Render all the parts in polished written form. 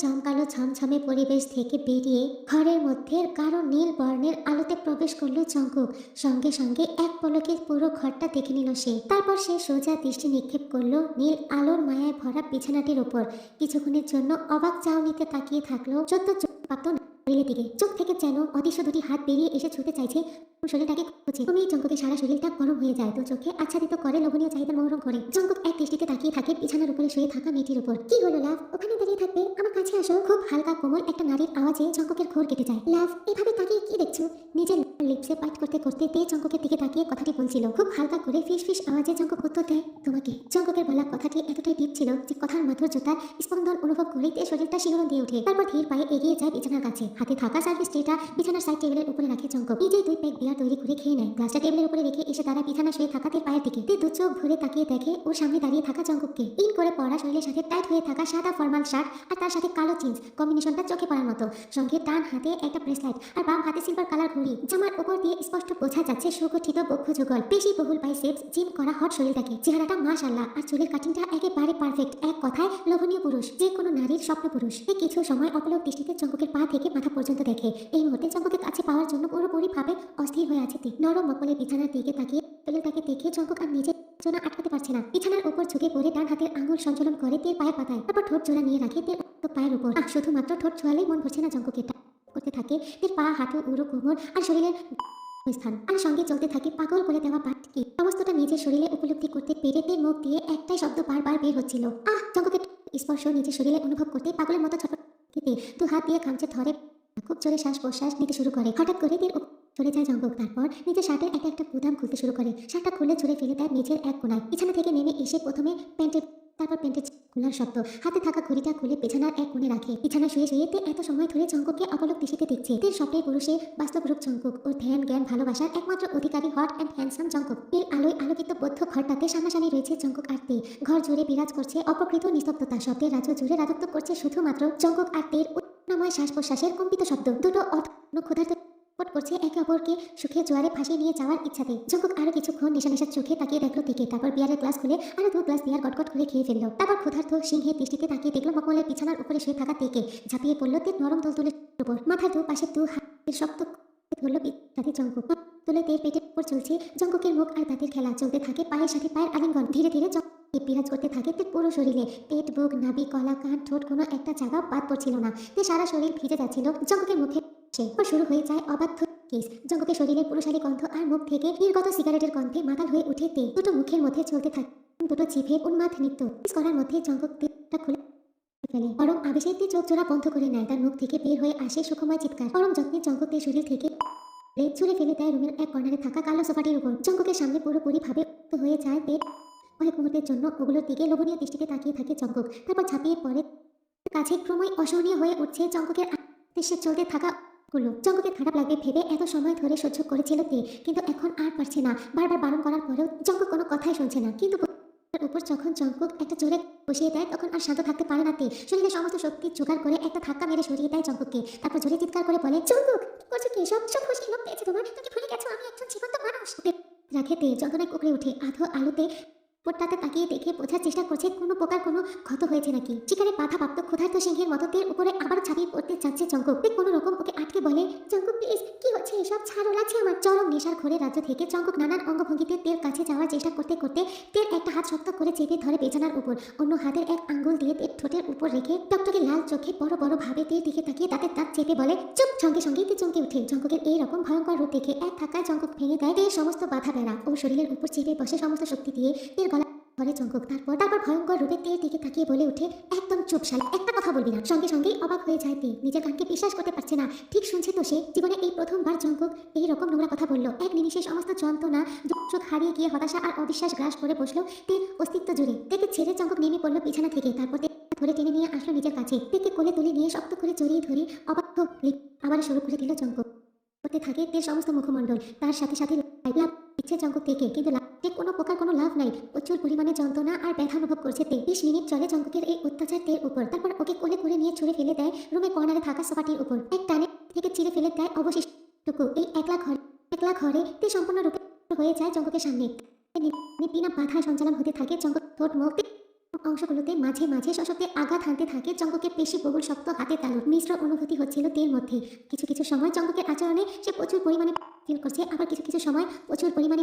জমকালো ঝমঝমে পরিবেশ থেকে বেরিয়ে ঘরের মধ্যে গাঢ় নীল বর্ণের আলোতে প্রবেশ করলো জঙ্কুক। সঙ্গে সঙ্গে এক পলকে পুরো ঘরটা দেখে নিল সে। তারপর সে সোজা দৃষ্টি নিক্ষেপ করলো নীল আলোর মায়ায় ভরা বিছানাটির উপর। কিছুক্ষণের জন্য অবাক চাউনিতে তাকিয়ে থাকলো চোদ্দ প্রাপ্ত শরীরের দিকে। চোখ থেকে যেন অদৃশ্য দুটি হাত বেরিয়ে এসে ছুটে চাইছে শরীরটাকে খুঁজে। তুমি জঙ্কুকের সারা শরীরটা গরম হয়ে যায়, তো চোখে আচ্ছাদিত করে লোভনীয় চাহিদা মনোরম করে। জঙ্কুক এক দৃষ্টিতে তাকিয়ে থাকে বিছানার উপরে শুয়ে থাকা মেয়েটির উপর। কি হলো লাভ, ওখানে দাঁড়িয়ে থাকবে, আমার কাছে আসো। খুব হালকা কোমল একটা নারীর আওয়াজে জঙ্কুকের ঘোর কেটে যায়। লাভ, এভাবে তাকিয়ে কি দেখছো? নিজের লিপসে পাইট করতে করতে তে জঙ্কুকের দিকে তাকিয়ে কথাটি বলছিল। খুব হালকা করে ফিস ফিস আওয়াজে জঙ্কুক উত্তর দেয়, তোমাকে। জঙ্কুকের বলা কথাটি এতটাই ডিপ ছিল যে কথার মাধুর্যতার স্পন্দন অনুভব করেই তে শরীরটা শিহরণ দিয়ে ওঠে। তারপর ধীর পায়ে এগিয়ে যায় বিছানার কাছে। হাতে থাকা সার্ভিস ট্রেটা বিছানার সাইড টেবিলের উপরে রাখে জঙ্কুক। নিজেই 2 প্যাক বিয়ার তৈরি করে খেয়ে নেয়। গ্লাসটা টেবিলের উপরে রেখে এসে তারা বিছানা শুয়ে থাকা তের পায়ের দিকে। তে দু চোখ ভরে তাকিয়ে দেখে ওর সামনে দাঁড়িয়ে থাকা জঙ্কুককে। ইন করে পরা শরীরের সাথে টাইট হয়ে থাকা সাদা ফর্মাল শার্ট আর তার সাথে কালো জিন্স, কম্বিনেশনটা চোখে পড়ার মতো। সঙ্গে ডান হাতে একটা ব্রেসলাইট আর বাম হাতে সিলভার কালার ঘড়ি। জামার উপর দিয়ে স্পষ্ট বোঝা যাচ্ছে সুগঠিত বক্ষ যুগল, পেশি বহুল বাইসেপস, জিম করা হট শরীরটাকে। চেহারাটা মাশাআল্লাহ, আর চুলের কাটিংটা একেবারে পারফেক্ট। এক কথায় লোভনীয় পুরুষ, যে কোনো নারীর স্বপ্ন পুরুষ। কিছু সময় অপলক দৃষ্টিতে জঙ্কুকের পা থেকে মাথা পর্যন্ত দেখে। এই মুহূর্তে জঙ্কুকের কাছে পাওয়ার জন্য পুরোপুরি ভাবে অস্থির হয়ে আছে। নরম মকলে বিছানার দিকে তাকিয়ে শরীরটাকে দেখে জঙ্কুক আর নিজের জন্য আটকাতে পারছে না। বিছানার উপর ঝুঁকে পড়ে ডান হাতের আঙুল সঞ্চালন করে তের পায়ের পাতায়। তারপর ঠোঁট জোড়া নিয়ে রাখে তের পায়ের উপর। শুধুমাত্র ঠোঁট ছোঁয়ালেই মন ভরছে না জঙ্কুকের। করতে থাকে তের পা, হাঁটু, উরু, কোমর আর শরীরের স্থান। আর সঙ্গে চলতে থাকে পাগল করে দেওয়া পাট কি। সমস্তটা নিজের শরীরে উপলব্ধি করতে পেরে তের মুখ দিয়ে একটাই শব্দ বারবার বের হচ্ছিল, জঙ্কুকের স্পর্শ নিজের শরীরে অনুভব করতে পাগলের মতো ছটফট খেতে 2 হাত দিয়ে খামচে ধরে খুব জোরে শ্বাস প্রশ্বাস নিতে শুরু করে। হঠাৎ করে তের চলে যায় জঙ্কুক। তারপর নিজের শার্টের একটা বুতাম খুলতে শুরু করে। শার্টটা খুলে ছুঁড়ে ফেলে দেয় মেঝের এক কোণায়। বিছানা থেকে নেমে এসে প্রথমে প্যান্টের, তারপর প্যান্টের খোলার শব্দ। হাতে থাকা ঘড়িটা খুলে বিছানার এক কোণে রাখে। বিছানা শুয়ে শুয়ে তে এত সময় ধরে জঙ্কুককে অপলক দৃষ্টিতে দেখছে। তের স্বপ্নের পুরুষে বাস্তব রূপ জঙ্কুক, ওর ধ্যান জ্ঞান ভালোবাসার একমাত্র অধিকারী হট অ্যান্ড হ্যান্ডসাম জঙ্কুক। এর আলোয় আলোকিত বদ্ধ ঘরটাতে সামনাসামনি রয়েছে জঙ্কুক আর তে। ঘর জুড়ে বিরাজ করছে অপ্রকৃত নিস্তব্ধতা। শব্দের রাজ্য জুড়ে রাজত্ব করছে শুধুমাত্র জঙ্কুক আর তের উৎনাময় শ্বাস প্রশ্বাসের কম্পিত শব্দ। দুটো ক্ষুধার্ত করছে একে অপরকে সুখে জোয়ারে ভাসিয়ে নিয়ে যাওয়ার ইচ্ছাতে। জঙ্কুক আরো কিছুক্ষণ নেশা নেশার চোখে তাকিয়ে দেখলো তেকে। তারপর বিয়ারের গ্লাস খুলে আরো 2 গ্লাস বিয়ার গটগট করে খেয়ে ফেললো। তারপর ক্ষুধার্ত সিংহের দৃষ্টিতে তাকিয়ে দেখলো মকমলের বিছানার উপরে শুয়ে থাকা তেকে। ঝাঁপিয়ে পড়লো তের নরম তুলতুলের উপর। মাথার 2 পাশে 2 হাতের শক্ত ধরলো সাথে জঙ্কুক। তুলে তের পেটের উপর চলছে জঙ্কুকের মুখ আর দাঁতের খেলা। চলতে থাকে পায়ের সাথে পায়ের আলিঙ্গন। ধীরে ধীরে বিরাজ করতে থাকে তের পুরো শরীরে। পেট, বুক, নাভি, গলা, কান, ঠোঁট, কোনো একটা জায়গা বাদ পড়ছিল না। তে সারা শরীর ভিজে যাচ্ছিল জঙ্কুকের মুখে। শুরু হয়ে যায় অবাধ্য কেস। জঙ্কুকের শরীরের পুরুষালী গন্ধ আর মুখ থেকে নির্গত সিগারেটের গন্ধে মাতাল হয়ে উঠে তে। দুটো মুখের মধ্যে চলতে থাকে দুটো জিভে উন্মাদ নৃত্য। করার মধ্যে জঙ্কুক পেটটা খুলে ফেলে। পরম আবেশে তে চোখ জোড়া বন্ধ করে নেয়। তার মুখ থেকে বের হয়ে আসে সুখময় চিৎকার। পরম যত্নে জঙ্কুক তের শরীর থেকে ছুঁড়ে ফেলে দেয় রুমের এক কর্নারে থাকা কালো সোফাটির উপর। জঙ্কুকের সামনে পুরোপুরি ভাবে হয়ে যায় তে। কয়েক মুহূর্তের জন্য ওগুলোর দিকে লোভনীয় দৃষ্টিতে তাকিয়ে থাকে জঙ্কুক। তারপর ঝাঁপিয়ে পড়ে কাছে ক্রমই অসহনীয় হয়ে উঠছে জঙ্কুকের দৃশ্যে চলতে থাকা গুলো। জঙ্কুকের খারাপ লাগবে ভেবে এত সময় ধরে সহ্য করেছিল তে, কিন্তু এখন আর পারছে না। বারবার বারণ করার পরেও জঙ্কুক কোনো কথাই শুনছে না। কিন্তু উপর যখন জঙ্কুক একটা জোরে বসিয়ে দেয় তখন আর শান্ত থাকতে পারে না তে। শরীরে সমস্ত শক্তি জোগাড় করে একটা ধাক্কা মেরে সরিয়ে দেয় জঙ্কুককে। তারপর জোরে চিৎকার করে বলে, জঙ্কুক কি করছো কি? সব খুশি লোক পেয়েছে তোমার, তুমি ভুলে গেছো আমি একজন জীবন্ত মানুষ। রাখে তে যন্ত্রণায় কুকড়ে ওঠে। আধো আলোতে উপরটাতে তাকিয়ে দেখে বোঝার চেষ্টা করছে কোনো প্রকার কোনো ক্ষত হয়েছে নাকি। শিকারে বাধা প্রাপ্ত ক্ষুধার্ত সিংহের মতো তের উপরে আবার ছাপিয়ে পড়তে চাচ্ছে জঙ্কুক। কোনো রকম ওকে আটকে বলে, জঙ্কুক প্লিজ, কি হচ্ছে এসব? ছাড়ো, লাগছে আমার। চরম নেশার ঘোরে রাজ্য থেকে জঙ্কুক নানান অঙ্গভঙ্গিতে তের কাছে যাওয়ার চেষ্টা করতে করতে তের একটা হাত শক্ত করে চেপে ধরে বিছানার উপর। অন্য হাতের এক আঙ্গুল দিয়ে তের ঠোঁটের উপর রেখে টকটকে লাল চোখে বড় বড় ভাবে তের দিকে তাকিয়ে দাঁতের দাঁত চেপে বলে, চুপ। সঙ্গে সঙ্গেই তে চমকে উঠে। জঙ্কুকের এই রকম ভয়ঙ্কর রূপ দেখে এক ধাক্কায় জঙ্কুক ভেঙে দেয় তের সমস্ত বাধা বেড়া ও শরীরের উপর চেপে বসে সমস্ত শক্তি দিয়ে তের গলা ধরে জঙ্কুক। তারপর ভয়ঙ্কর রূপে তের দিকে তাকিয়ে বলে ওঠে, একদম চুপ শালা, একটা কথা বলবি না। সঙ্গে সঙ্গেই অবাক হয়ে যায় তে। নিজের কানকে বিশ্বাস করতে পারছে না। ঠিক শুনছে তো সে। জীবনে এই প্রথমবার জঙ্কুক এই রকম নোংরা কথা বলল। এক নিমিষে সমস্ত যন্ত্রণা চোখ হারিয়ে গিয়ে হতাশা আর অবিশ্বাস গ্রাস করে বসলো তের অস্তিত্ব জুড়ে। তেকে ছেড়ে জঙ্কুক নেমে পড়লো বিছানা থেকে। তারপর ধরে টেনে নিয়ে আসলো নিজের কাছে। তেকে কোলে তুলে নিয়ে শক্ত করে জড়িয়ে ধরে অবাধ্য আবার শুরু করে দিল জঙ্কুক। করতে থাকে তের সমস্ত মুখমণ্ডল। তার সাথে সাথে লাভ ইচ্ছে জঙ্কুক থেকে, কিন্তু কোনো প্রকার কোনো লাভ নাই। প্রচুর পরিমাণে যন্ত্রণা আর ব্যথা অনুভব করছে তে। 20 মিনিট চলে জঙ্কুকের এই অত্যাচার তের উপর। তারপর ওকে কোলে করে নিয়ে ছুঁড়ে ফেলে দেয় রুমের কর্নারে থাকা সোফাটির উপর। এক টানে থেকে চিরে ফেলে দেয় অবশিষ্টটুকু। এই একলা ঘরে তে সম্পূর্ণরূপে হয়ে যায় জঙ্কুকের সামনে। বিনা বাধায় সঞ্চালন হতে থাকে জঙ্কুক ঠোঁট মুখ অংশগুলোতে মাঝে মাঝে সশব্দে আঘাত হানতে থাকে জঙ্গকের পেশি বহুল শক্ত হাতে তালুর মিশ্র অনুভূতি হচ্ছিল তের মধ্যে। কিছু কিছু সময় জঙ্গকের আচরণে সে প্রচুর পরিমাণে ফিল করছে, আবার কিছু কিছু সময় প্রচুর পরিমাণে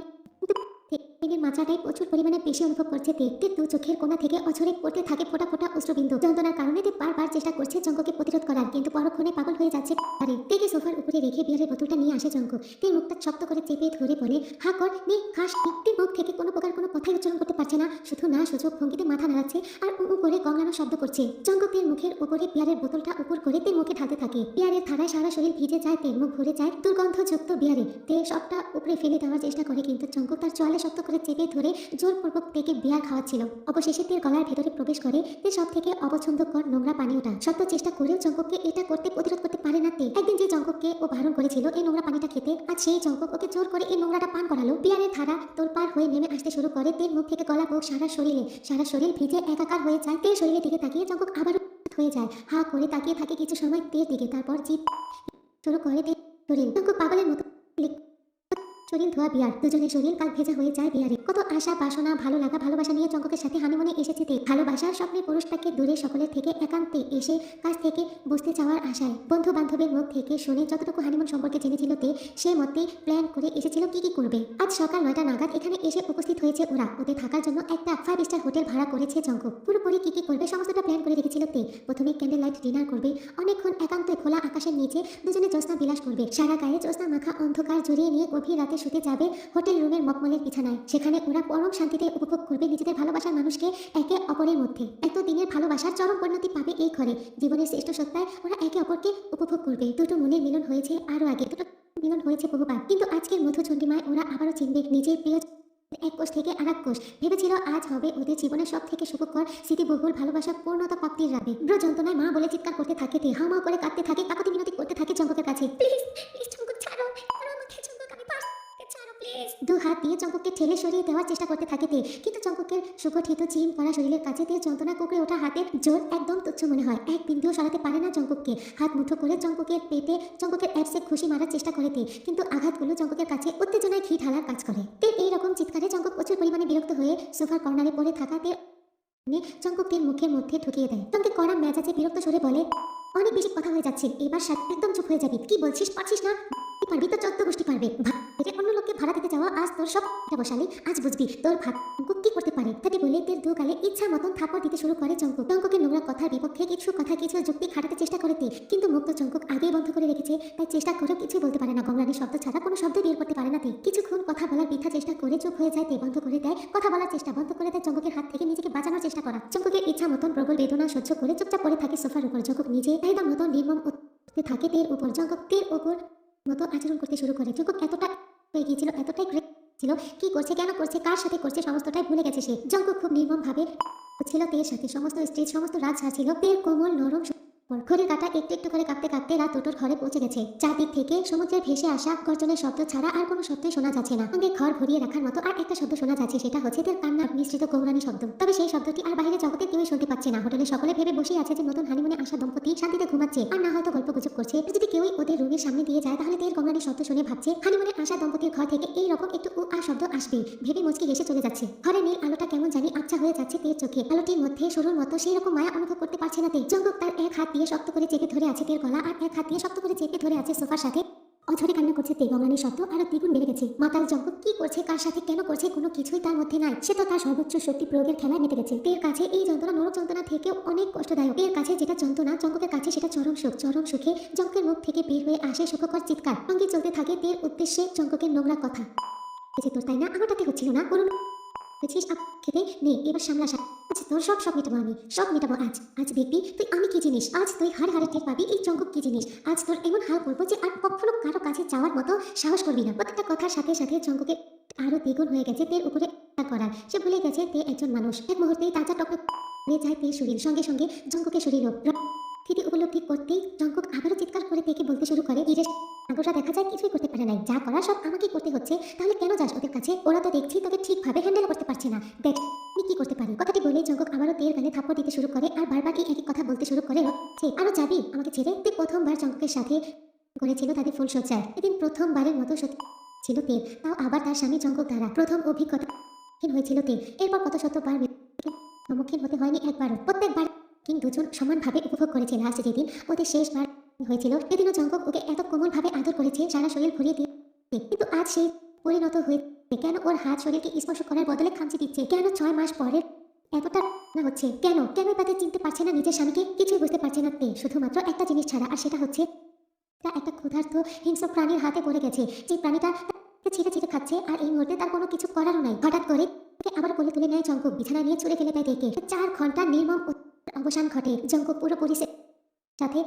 তেলের মাথাটায় প্রচুর পরিমাণে বেশি অনুভব করছে তের দু চোখের কোণা থেকে অঝরে পড়তে থাকে ফোঁটা ফোঁটা অশ্রুবিন্দু। যন্ত্রণার কারণে তে বারবার চেষ্টা করছে জঙ্গকে প্রতিরোধ করার, কিন্তু পরক্ষণে পাগল হয়ে যাচ্ছে। আরে তেকে সোফার উপরে রেখে বিয়ারের বোতলটা নিয়ে আসে জঙ্গ। তের মুখটা শক্ত করে চেপে ধরে বলে, হা কর, নে খাস। তের মুখ থেকে কোনো প্রকার কোনো কথাই উচ্চারণ করতে পারছে না, শুধু না সুযোগ ভঙ্গিতে মাথা নাড়াচ্ছে আর উ করে গঙ্গানো শব্দ করছে। জঙ্গ তের মুখের উপরে বিয়ারের বোতলটা উপর করে তের মুখে ঢালতে থাকে। বিয়ারের ধারায় সারা শরীর ভিজে যায়, তের মুখ ভরে যায় দুর্গন্ধযুক্ত বিয়ারে। তে সবটা উপরে ফেলে দেওয়ার চেষ্টা করে, কিন্তু জঙ্গ তার চোয়ালে শক্ত করে চেপে ধরে জোরপূর্বক তেকে বিয়ার খাওয়াচ্ছিল। অবশেষে তের গলার ভেতরে প্রবেশ করে তে সব থেকে অপছন্দকর নোংরা পানীয়টা। শত চেষ্টা করেও জঙ্গককে এটা করতে প্রতিরোধ করতে পারে না তে। একদিন যে জঙ্গককে ও বারণ করেছিল এই নোংরা পানিটা খেতে, আজ সেই জঙ্গক ওকে জোর করে এই নোংরাটা পান করালো। বিয়ারের ধারা তোলপাড় হয়ে নেমে আসতে শুরু করে তের মুখ থেকে গলা বুক সারা শরীর ভিজে একাকার হয়ে যায়। তের শরীরের দিকে তাকিয়ে জঙ্গক আবারও হয়ে যায়, হা করে তাকিয়ে থাকে কিছু সময় তের দিকে, তারপর জিভ শুরু করে তের শরীর। জঙ্গক পাগলের মতো শরীর ধোয়া বিয়ার, দুজনের শরীর কাল ভেজা হয়ে যায় বিয়ারে। কত আশা বাসনা ভালো লাগা ভালোবাসা নিয়ে জঙ্গকের সাথে হানিমুনে এসেছে তে। ভালোবাসার স্বপ্নে পুরুষটাকে দূরে সকলের থেকে একান্তে এসে কাছ থেকে বসতে চাওয়ার আশায় বন্ধু বান্ধবের মুখ থেকে শুনে যতটুকু হানিমুন সম্পর্কে জেনেছিল তে, সে মতেই প্ল্যান করে এসেছিল কি কি করবে। আজ সকাল 9টা নাগাদ এখানে এসে উপস্থিত হয়েছে ওরা। ওদের থাকার জন্য একটা 5 স্টার হোটেল ভাড়া করেছে জঙ্গক। পুরোপুরি কি কি করবে সমস্তটা প্ল্যান করে রেখেছিল তে। প্রথমে ক্যান্ডেল লাইট ডিনার করবে, অনেকক্ষণ একান্তে খোলা আকাশের নিচে দুজনে জ্যোৎস্না বিলাস করবে। সারা গায়ে জ্যোৎস্না মাখা অন্ধকার জড়িয়ে নিয়ে গভীর রাতে শুতে যাবে হোটেল রুমের মখমলের বিছানায়। সেখানে ওরা পরম শান্তিতে উপভোগ করবে নিজেদের ভালোবাসার মানুষকে একে অপরের মধ্যে। এতদিনের ভালোবাসার চরম পরিণতি পাবে এই ঘরে। জীবনের শ্রেষ্ঠ সত্তায় ওরা একে অপরকে উপভোগ করবে। দুটো মনের মিলন হয়েছে আরো আগে, দুটো মিলন হয়েছে বহুবার, কিন্তু আজকের মধুচন্ডিমায় ওরা আবারও চিনবে নিজের প্রিয় এক কোষ থেকে আর এক কোষ। ভেবেছিল আজ হবে ওদের জীবনের সব থেকে সুখকর স্মৃতিবহুল ভালোবাসা পূর্ণতা প্রাপ্তির রাবে। ব্র যন্ত্রণায় মা বলে চিৎকার করতে থাকে তে, হাও মাও করে কাঁদতে থাকে, কাকতি মিনতি করতে থাকে জঙ্গকের কাছে, প্লিজ প্লিজ জঙ্গক ছাড়ো, ছাড়ো আমাকে জঙ্গক, আমি পারছি, ছাড়ো প্লিজ। দু হাত দিয়ে জঙ্গককে ঠেলে সরিয়ে দেওয়ার চেষ্টা করতে থাকে তে, কিন্তু জঙ্গকের সুগঠিত জিম করা শরীরের কাছে তে যন্ত্রণা কুকড়ে ওঠা হাতের জোর একদম তুচ্ছ মনে হয়। এক বিন্দুও সরাতে পারে না জঙ্গককে। হাত মুঠো করে জঙ্গকের পেটে জঙ্গকের অ্যাপসে খুশি মারার চেষ্টা করে তে, কিন্তু আঘাতগুলো জঙ্গকের কাছে উত্তেজনায় ঘি ঢালার কাজ করে। তে এই রকম চিৎকারে জঙ্গক প্রচুর পরিমাণে বিরক্ত হয়ে সোফার কর্নারে পড়ে থাকা তে জঙ্গকের মুখের মধ্যে ঢুকিয়ে দেয়। জঙ্গকে কড়া মেজাজে বিরক্ত সরে বলে, অনেক বেশি কথা হয়ে যাচ্ছে, এবার একদম চুপ হয়ে যাবি। কি বলছিস, পারছিস না? পারবি তো 14 গোষ্ঠী পারবে। অন্য লোককে ভাড়া দিতে যাওয়া আজ তোর সব বসালি, আজ বুঝবি তোর ভাত কি করতে পারে। তাকে বলে তের দু গালে ইচ্ছা মতন থাপড় দিতে শুরু করে জঙ্গক। জঙ্গকের নোংরা কথার বিপক্ষে কিছু যুক্তি খাটাতে চেষ্টা করে তে, কিন্তু মুখ তো জঙ্গক আগেই বন্ধ করে রেখেছে, তাই চেষ্টা করেও কিছুই বলতে পারে না। গঙ্গানি শব্দ ছাড়া কোনো শব্দ বের করতে পারে না তে। কিছুক্ষণ কথা বলার বৃথা চেষ্টা করে চুপ হয়ে যায় তে, বন্ধ করে দেয় কথা বলার চেষ্টা, বন্ধ করে দেয় জঙ্গকের হাত থেকে নিজেকে বাঁচানোর চেষ্টা করা। জঙ্গকের ইচ্ছা মতন প্রবল বেদনা সহ্য করে চুপচাপ পড়ে থাকে সোফার উপর। জঙ্গক নিজে একদম মতো নির্মম থাকে তের উপর। জঙ্গক তের উপর মতো আচরণ করতে শুরু করে। জঙ্গক এতটা হয়ে গিয়েছিল, এতটাই ছিল, কি করছে, কেন করছে, কার সাথে করছে সমস্তটাই ভুলে গেছে সে। জঙ্গক খুব নির্মম ভাবে ছিল তের সাথে। সমস্ত স্ত্রী সমস্ত রাজ ছিল তের কোমল নরম। ঘড়ির কাঁটা একটু একটু করে কাঁপতে কাঁপতে রাত 2টোর ঘরে পৌঁছে গেছে। চারদিক থেকে সমুদ্রের ভেসে আসা গর্জনের শব্দ ছাড়া আর কোনো শব্দই শোনা যাচ্ছে না। সঙ্গে ঘর ভরিয়ে রাখার মতো আর একটা শব্দ শোনা যাচ্ছে, সেটা হচ্ছে তের কান্নার মিশ্রিত গৌরানি শব্দ। তবে সেই শব্দটি আর বাইরে জগতে কেউই শুনতে পাচ্ছে না। হোটেলে সকলে ভেবে বসে আছে যে নতুন হানিমুনে আসা দম্পতি শান্তিতে ঘুমাচ্ছে, আর না হয়তো গল্প গুজব করছে। যদি কেউই ওদের রুমের সামনে দিয়ে যায় তাহলে তের গৌরানি শব্দ শুনে ভাবছে হানিমুনে আসা দম্পতির ঘর থেকে এই রকম একটু উ আ শব্দ আসবে, ভেবে মুচকি হেসে চলে যাচ্ছে। ঘরে নীল আলোটা কেমন জানি আচ্ছা হয়ে যাচ্ছে তের চোখে। আলোটির মধ্যে শুরুর মতো সেই রকম মায়া অনুভব করতে পারছে না তে। জঙ্গক তার এক হাত দিয়ে শক্ত করে চেপে ধরে আছে তের গলা, আর এক হাত দিয়ে শক্ত করে চেপে ধরে আছে সোফার সাথে। অঝরে কান্না করছে তে। গঙ্গানির শব্দ আরো দ্বিগুণ বেড়ে গেছে। মাতাল জঙ্গক কি করছে, কার সাথে কেন করছে, কোনো কিছুই তার মধ্যে নাই। সে তো তার সর্বোচ্চ শক্তি প্রয়োগের খেলায় মেতে গেছে। তের কাছে এই যন্ত্রণা নরক যন্ত্রণা থেকেও অনেক কষ্টদায়ক। তের কাছে যেটা যন্ত্রণা, জঙ্গকের কাছে সেটা চরম সুখ। চরম সুখে জঙ্গকের মুখ থেকে বের হয়ে আসে সুখকর চিৎকার। সঙ্গে চলতে থাকে তের উদ্দেশ্যে জঙ্গকের নোংরা কথা। তোর তাই না, আমারটাতে হচ্ছিল না, করুন খেতে নে, এবার সামলা। আচ্ছা তোর সব মেটাবো, আমি সব মেটাবো আজ। আজ দেখবি তুই আমি কি জিনিস। আজ তুই হাড়ে টের পাবি এই জঙ্গক কি জিনিস। আজ তোর এমন হাল করবো যে আর কখনো কারো কাছে যাওয়ার মতো সাহস করবি না। প্রত্যেকটা কথার সাথে সাথে জঙ্গকে আরো দ্বিগুণ হয়ে গেছে তের উপরে করার। সে ভুলে গেছে তে একজন মানুষ। এক মুহূর্তেই তাজা টকটক হয়ে যায় তের শরীর, সঙ্গে সঙ্গে জঙ্গকের শরীরও। স্থিতি উপলব্ধি করতেই জঙ্গক আবারও চিৎকার করে তেকে বলতে শুরু করে, আগোটা দেখা যায় কিছুই করতে পারে নাই, যা করার সব আমাকেই করতে হচ্ছে, তাহলে কেন যাস ওদের কাছে? ওরা তো দেখছি তোকে ঠিকভাবে হ্যান্ডেল করতে পারছে না, দেখ আমি কি করতে পারি। কথাটি বলে জঙ্গক আবারও তের গালে থাপ্পড় দিতে শুরু করে, আর বারবার এই একই কথা বলতে শুরু করে, আরো যাবি আমাকে ছেড়ে। তে প্রথমবার জঙ্গকের সাথে করেছিল তাদের ফুলসজ্জায়। এদিন প্রথমবারের মতো সত্যি ছিল তের, তাও আবার তার স্বামী জঙ্গক দ্বারা। প্রথম অভিজ্ঞতা হয়েছিল তের। এরপর কত শতবার সম্মুখীন হতে হয়নি একবারও। প্রত্যেকবার কিন্তু দুজন সমানভাবে উপভোগ করেছে। লাস্টে যেদিন ওদের শেষবার হয়েছিল সেদিনও জঙ্কুক ওকে এত কোমলভাবে আদর করেছে, সারা শরীর ভরিয়ে দিয়ে। কিন্তু আজ সেই পরিণত হয়েছে কেন? ওর হাত শরীরকে স্পর্শ করার বদলে খামচি দিচ্ছে কেন? 6 মাস পরে এতটা না হচ্ছে কেন? কেনই তাদের চিনতে পারছে না নিজের স্বামীকে? কিছুই বুঝতে পারছে না তে, শুধুমাত্র একটা জিনিস ছাড়া, আর সেটা হচ্ছে তা একটা ক্ষুধার্ত হিংস্র প্রাণীর হাতে পড়ে গেছে। যে প্রাণীটা তাকে ছিঁড়ে ছিঁড়ে খাচ্ছে আর এই মুহূর্তে তার কোনো কিছু করারও নাই। হঠাৎ করে তাকে আবার কোলে তুলে নেয় জঙ্কুক, বিছানা নিয়ে ছুঁড়ে ফেলে দেয় তেকে। 4 ঘন্টার নির্মম অবসান ঘটে। জঙ্কুক পুরোপুরি সাথে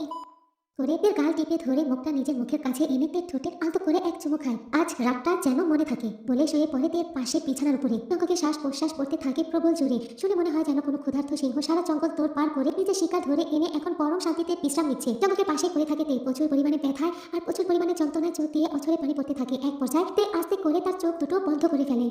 করে তের গাল টিপে ধরে মুখটা নিজের মুখের কাছে এনে তের ঠোঁটে আলতো করে এক চুমু খায়। আজ রাতটা যেন মনে থাকে বলে শুয়ে পড়ে তের পাশে বিছানার উপরে। জঙ্কুকের শ্বাস প্রশ্বাস করতে থাকে প্রবল জোরে। শুনে মনে হয় যেন কোনো ক্ষুধার্ত সিংহ সারা জঙ্গল তোর পার করে নিজের শিকার ধরে এনে এখন পরম শান্তিতে বিশ্রাম নিচ্ছে। জঙ্কুকের পাশে পড়ে থাকে তে, প্রচুর পরিমাণে ব্যথায় আর প্রচুর পরিমাণে যন্ত্রণায় চোখ দিয়ে অঝরে পানি পড়তে থাকে। এক পর্যায়ে তে আস্তে করে তার চোখ দুটো বন্ধ করে ফেলে।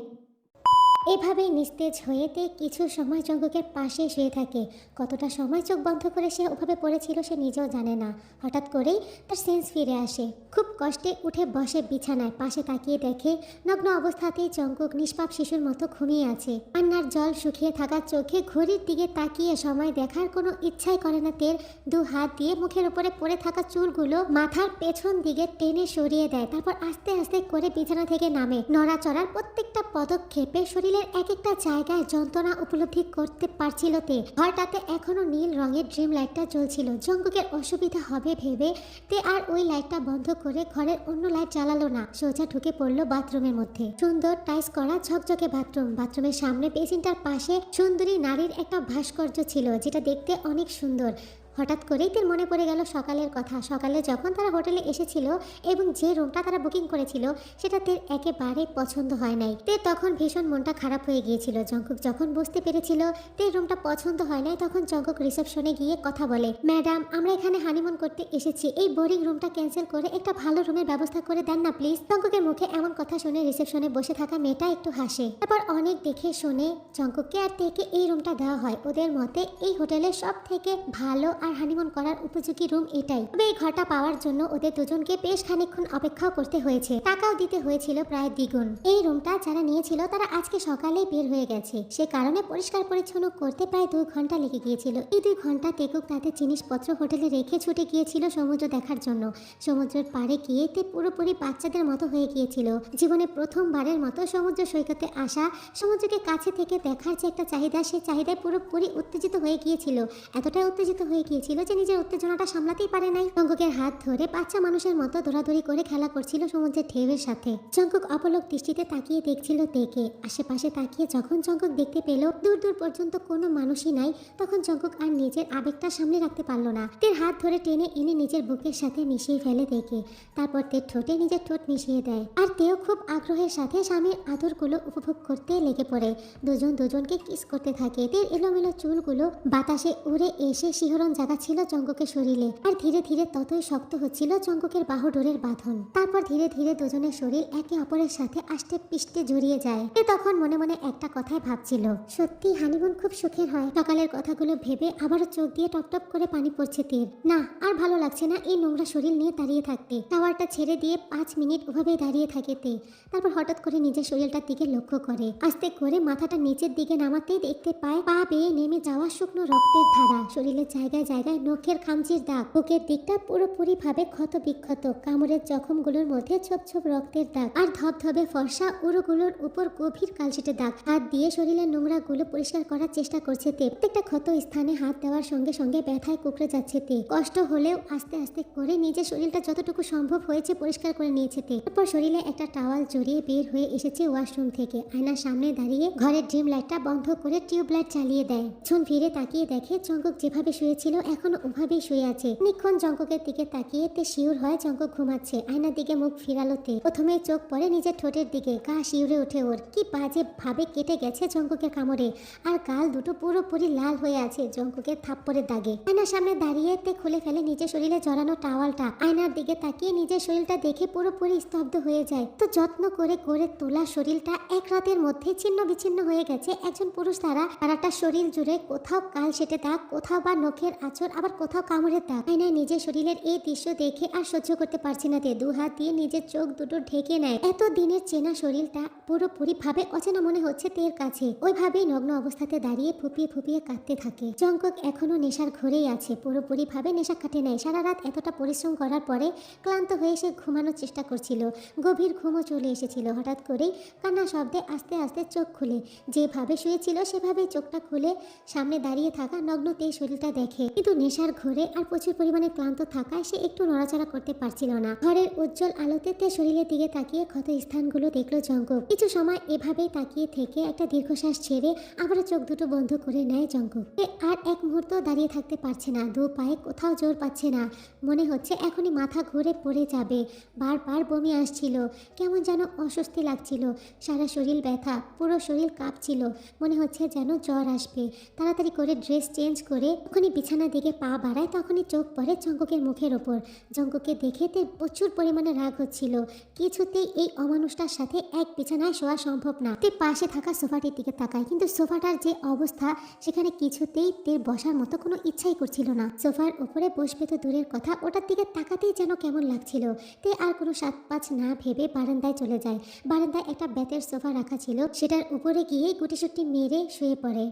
এভাবেই নিস্তেজ হয়েতে কিছু সময় জঙ্কুকের পাশে শুয়ে থাকে। কতটা সময় চোখ বন্ধ করে সে ওভাবে পড়েছিল সে নিজেও জানে না। হঠাৎ করেই তার সেন্স ফিরে আসে। খুব কষ্টে উঠে বসে বিছানায়, পাশে তাকিয়ে দেখে নগ্ন অবস্থাতেই জঙ্কুক নিষ্পাপ শিশুর মতো ঘুমিয়ে আছে। কান্নার জল শুকিয়ে থাকা চোখে ঘড়ির দিকে তাকিয়ে সময় দেখার কোনো ইচ্ছাই করে না তের। 2 হাত দিয়ে মুখের উপরে পড়ে থাকা চুলগুলো মাথার পেছন দিকে টেনে সরিয়ে দেয়। তারপর আস্তে আস্তে করে বিছানা থেকে নামে। নড়াচড়ার প্রত্যেকটা পদক্ষেপে শরীরের এক একটা জায়গায় যন্ত্রণা উপলব্ধি করতে পারছিল তে। ঘরটাতে এখনো নীল রঙের ড্রিম লাইটটা জ্বলছিল। জঙ্কুকের অসুবিধা হবে ভেবে তে আর ওই লাইটটা বন্ধ করে ঘরের অন্য লাইট জ্বালালো না। সোজা ঢুকে পড়লো বাথরুমের মধ্যে। সুন্দর টাইস করা ঝকঝকে বাথরুম। বাথরুমের সামনে বেসিনটার পাশে সুন্দরী নারীর একটা ভাস্কর্য ছিল যেটা দেখতে অনেক সুন্দর। হঠাৎ করেই তার মনে পড়ে গেল সকালের কথা। সকালে যখন তারা হোটেলে এসেছিল এবং যে রুমটা তারা বুকিং করেছিল সেটা তের একেবারে পছন্দ হয় নাই। তে তখন ভীষণ মনটা খারাপ হয়ে গিয়েছিল। জঙ্কুক যখন বুঝতে পেরেছিল তের রুমটা পছন্দ হয় নাই তখন জঙ্কুক রিসেপশনে গিয়ে কথা বলে, ম্যাডাম আমরা এখানে হানিমুন করতে এসেছি, এই বোরিং রুমটা ক্যান্সেল করে একটা ভালো রুমের ব্যবস্থা করে দেন না প্লিজ। জঙ্কুকের মুখে এমন কথা শুনে রিসেপশনে বসে থাকা মেয়েটা একটু হাসে। তারপর অনেক দেখে শুনে জঙ্কুককে আর তেকে এই রুমটা দেওয়া হয়। ওদের মতে এই হোটেলের সব থেকে ভালো আর হানিমুন করার উপযোগী রুম এটাই। তবে এই ঘরটা পাওয়ার জন্য ওদের দুজনকে বেশ খানিকক্ষণ অপেক্ষাও করতে হয়েছে, টাকাও দিতে হয়েছিল প্রায় দ্বিগুণ। এই রুমটা যারা নিয়েছিল তারা আজকে সকালেই বের হয়ে গেছে, সে কারণে পরিষ্কার পরিচ্ছন্ন করতে প্রায় 2 ঘন্টা লেগে গিয়েছিল। এই 2 ঘন্টা তেকুক তাদের জিনিসপত্র হোটেলে রেখে ছুটে গিয়েছিল সমুদ্র দেখার জন্য। সমুদ্রের পাড়ে গিয়ে তে পুরোপুরি বাচ্চাদের মতো হয়ে গিয়েছিল। জীবনে প্রথমবারের মতো সমুদ্র সৈকতে আসা, সমুদ্রকে কাছে থেকে দেখার যে একটা চাহিদা, সে চাহিদায় পুরোপুরি উত্তেজিত হয়ে গিয়েছিল। এতটাই উত্তেজিত হয়ে গিয়েছিল যে নিজের উত্তেজনাটা সামলাতেই পারে নাই। জঙ্কুকের হাত ধরে বাচ্চা মানুষের মতো দৌড়াদৌড়ি করে খেলা করছিল সমুদ্রের ঢেউয়ের সাথে। জঙ্কুক অপলক দৃষ্টিতে তাকিয়ে দেখছিল তেকে। আশেপাশে তাকিয়ে যখন জঙ্কুক দেখতে পেল দূর দূর পর্যন্ত কোনো মানুষই নাই, তখন জঙ্কুক আর নিজের আবেগটা সামনে রাখতে পারল না। তের হাত ধরে টেনে এনে নিজের বুকের সাথে মিশিয়ে ফেলে তেকে। তারপর তের ঠোঁটে নিজের ঠোঁট মিশিয়ে দেয়। আর তেও খুব আগ্রহের সাথে স্বামীর আদরগুলো উপভোগ করতে লেগে পড়ে। দুজন দুজনকে কিস করতে থাকে। তের এলোমেলো চুলগুলো বাতাসে উড়ে এসে শিহরণ জাগাচ্ছিল জঙ্কুকের শরীরে। আর ধীরে ধীরে ততই শক্ত হচ্ছিল জঙ্কুকের বাহুডোরের বাঁধন। তারপর ধীরে ধীরে দুজনের শরীর একে অপরের সাথে আষ্টে পিষ্টে জড়িয়ে যায়। এ তখন মনে মনে একটা কথাই ভাবছিল, সত্যি হানিমুন খুব সুখের হয়। সকালের কথাগুলো ভেবে আবারও চোখ দিয়ে টপটপ করে পানি পড়ছে তের। না আর ভালো লাগছে না এই নোংরা শরীর নিয়ে দাঁড়িয়ে থাকতে। টাওয়ারটা ছেড়ে দিয়ে 5 মিনিট ওভাবেই দাঁড়িয়ে থাকে তে। তারপর হঠাৎ করে নিজের শরীরটার দিকে লক্ষ্য করে। আস্তে করে মাথাটা নিচের দিকে নামাতেই দেখতে পায় পা বেয়ে নেমে যাওয়া শুকনো রক্তের ধারা। শরীরের জায়গায় জায়গায় নখের খামচির দাগ। বুকের দিকটা পুরোপুরি ভাবে ক্ষত বিক্ষত। কামড়ের জখমগুলোর মধ্যে ছোপ ছোপ রক্তের দাগ। আর ধবধবে ফর্সা উরুগুলোর উপর গভীর কালচেটে দাগ। হাত দিয়ে শরীরের নোংরা গুলো পরিষ্কার করার চেষ্টা করছে তে। প্রত্যেকটা ক্ষত স্থানে হাত দেওয়ার সঙ্গে সঙ্গে ব্যথায় কুকড়ে যাচ্ছে তে। কষ্ট হলেও আস্তে আস্তে করে নিজের শরীরটা যতটুকু সম্ভব হয়েছে পরিষ্কার করে নিয়েছে তে। তারপর শরীরে একটা টাওয়াল জড়িয়ে বের হয়ে এসেছে ওয়াশরুম থেকে। আয়নার সামনে দাঁড়িয়ে ঘরের ড্রিম লাইটটা বন্ধ করে টিউবলাইট চালিয়ে দেয়। ছুন ফিরে তাকিয়ে দেখে জঙ্কুক যেভাবে শুয়েছিল এখনো ওভাবেই শুয়ে আছে। নিক্ষণ জঙ্কুকের দিকে তাকিয়ে তে শিউর হয় জঙ্কুক ঘুমাচ্ছে। আয়নার দিকে মুখ ফিরালো তে। প্রথমে চোখ পড়ে নিজের ঠোঁটের দিকে। গা শিউরে ওঠে ওর। কি বাজে ভাবে কেটে গেছে জঙ্কুকের কামড়ে। আর গাল দুটো পুরোপুরি লাল হয়ে আছে জঙ্কুকের থাপ্পড়ের দাগে। আয়নার সামনে দাঁড়িয়ে তে খুলে ফেলে নিজের শরীরে জড়ানো টাওয়ালটা। আয়নার দিকে তাকিয়ে নিজের শরীরটা দেখে পুরোপুরি স্তব্ধ হয়ে যায়। তো যত্ন করে করে তোলা শরীরটা এক রাতের মধ্যে ছিন্ন বিচ্ছিন্ন হয়ে গেছে। একজন পুরুষ দ্বারা আর একটা শরীর জুড়ে কোথাও কাল সেটে দাগ, কোথাও বা নখের আঁচড়, আবার কোথাও কামড়ের দাগ। আয়নায় নিজের শরীরের এই দৃশ্য দেখে আর সহ্য করতে পারছে না তে। দু হাত দিয়ে নিজের চোখ দুটো ঢেকে নেয়। এত দিনের চেনা শরীরটা পুরোপুরি ভাবে অচেনা মনে হচ্ছে তের কাছে। ওইভাবেই নগ্ন অবস্থাতে দাঁড়িয়ে ফুপিয়ে ফুপিয়ে কাঁদতে থাকে। জঙ্কক এখনো নেশার ঘরেই আছে, পুরোপুরি ভাবে নেশা কাটে নাই। সারা রাত এতটা পরিশ্রম করার পরে ক্লান্ত হয়ে সে ঘুমানোর চেষ্টা করছিল। গভীর ঘুমও চলে এসেছিল। হঠাৎ করেই কান্না শব্দে আস্তে আস্তে চোখ খুলে, যেভাবে শুয়েছিল সেভাবেই চোখটা খুলে সামনে দাঁড়িয়ে থাকা নগ্ন তের শরীরটা দেখে। কিন্তু নেশার ঘরে আর প্রচুর পরিমাণে ক্লান্ত থাকায় সে একটু নড়াচড়া করতে পারছিল না। ঘরের উজ্জ্বল আলোতে তের শরীরের দিকে তাকিয়ে ক্ষত স্থানগুলো দেখলো জঙ্কক। কিছু সময় এভাবেই তাকিয়ে থেকে একটা দীর্ঘশ্বাস ছেড়ে আবারও চোখ দুটো বন্ধ করে নেয় জঙ্কক। আর এক মুহূর্ত দাঁড়িয়ে থাকতে পারছে না। দু পায়ে কোথাও জোর পাচ্ছে না। মনে হচ্ছে এখনই মাথা ঘুরে পড়ে যাবে। বারবার বমি আসছিল, কেমন যেন অস্বস্তি লাগছিল। সারা শরীর ব্যথা, পুরো শরীর কাঁপছিল। মনে হচ্ছে যেন জ্বর আসবে। তাড়াতাড়ি করে ড্রেস চেঞ্জ করে যখনই বিছানার দিকে পা বাড়ায় তখনই চোখ পড়ে জঙ্ককের মুখের ওপর। জঙ্ককে দেখে তে প্রচুর পরিমাণে রাগ হচ্ছিল। কিছুতেই এই অমানুষটার সাথে এক বিছানায় শোয়া সম্ভব না। তে পাশে থাকা সোফাটির দিকে তাকায়, কিন্তু সোফাটার যে অবস্থা সেখানে কিছুতেই তের বসার মতো কোনো ইচ্ছাই করছিল না। সোফার উপরে বসবে তো দূরের কথা, ওটার দিকে তাকাতেই যেন কেমন লাগছিল। তে আর কোনো সাত পাঁচ না ভেবে বারান্দায় চলে যায়। বারান্দায় একটা বেতের সোফা রাখা ছিল, সেটার উপরে গিয়ে গুটিসুটি মেরে শুয়ে পড়ে।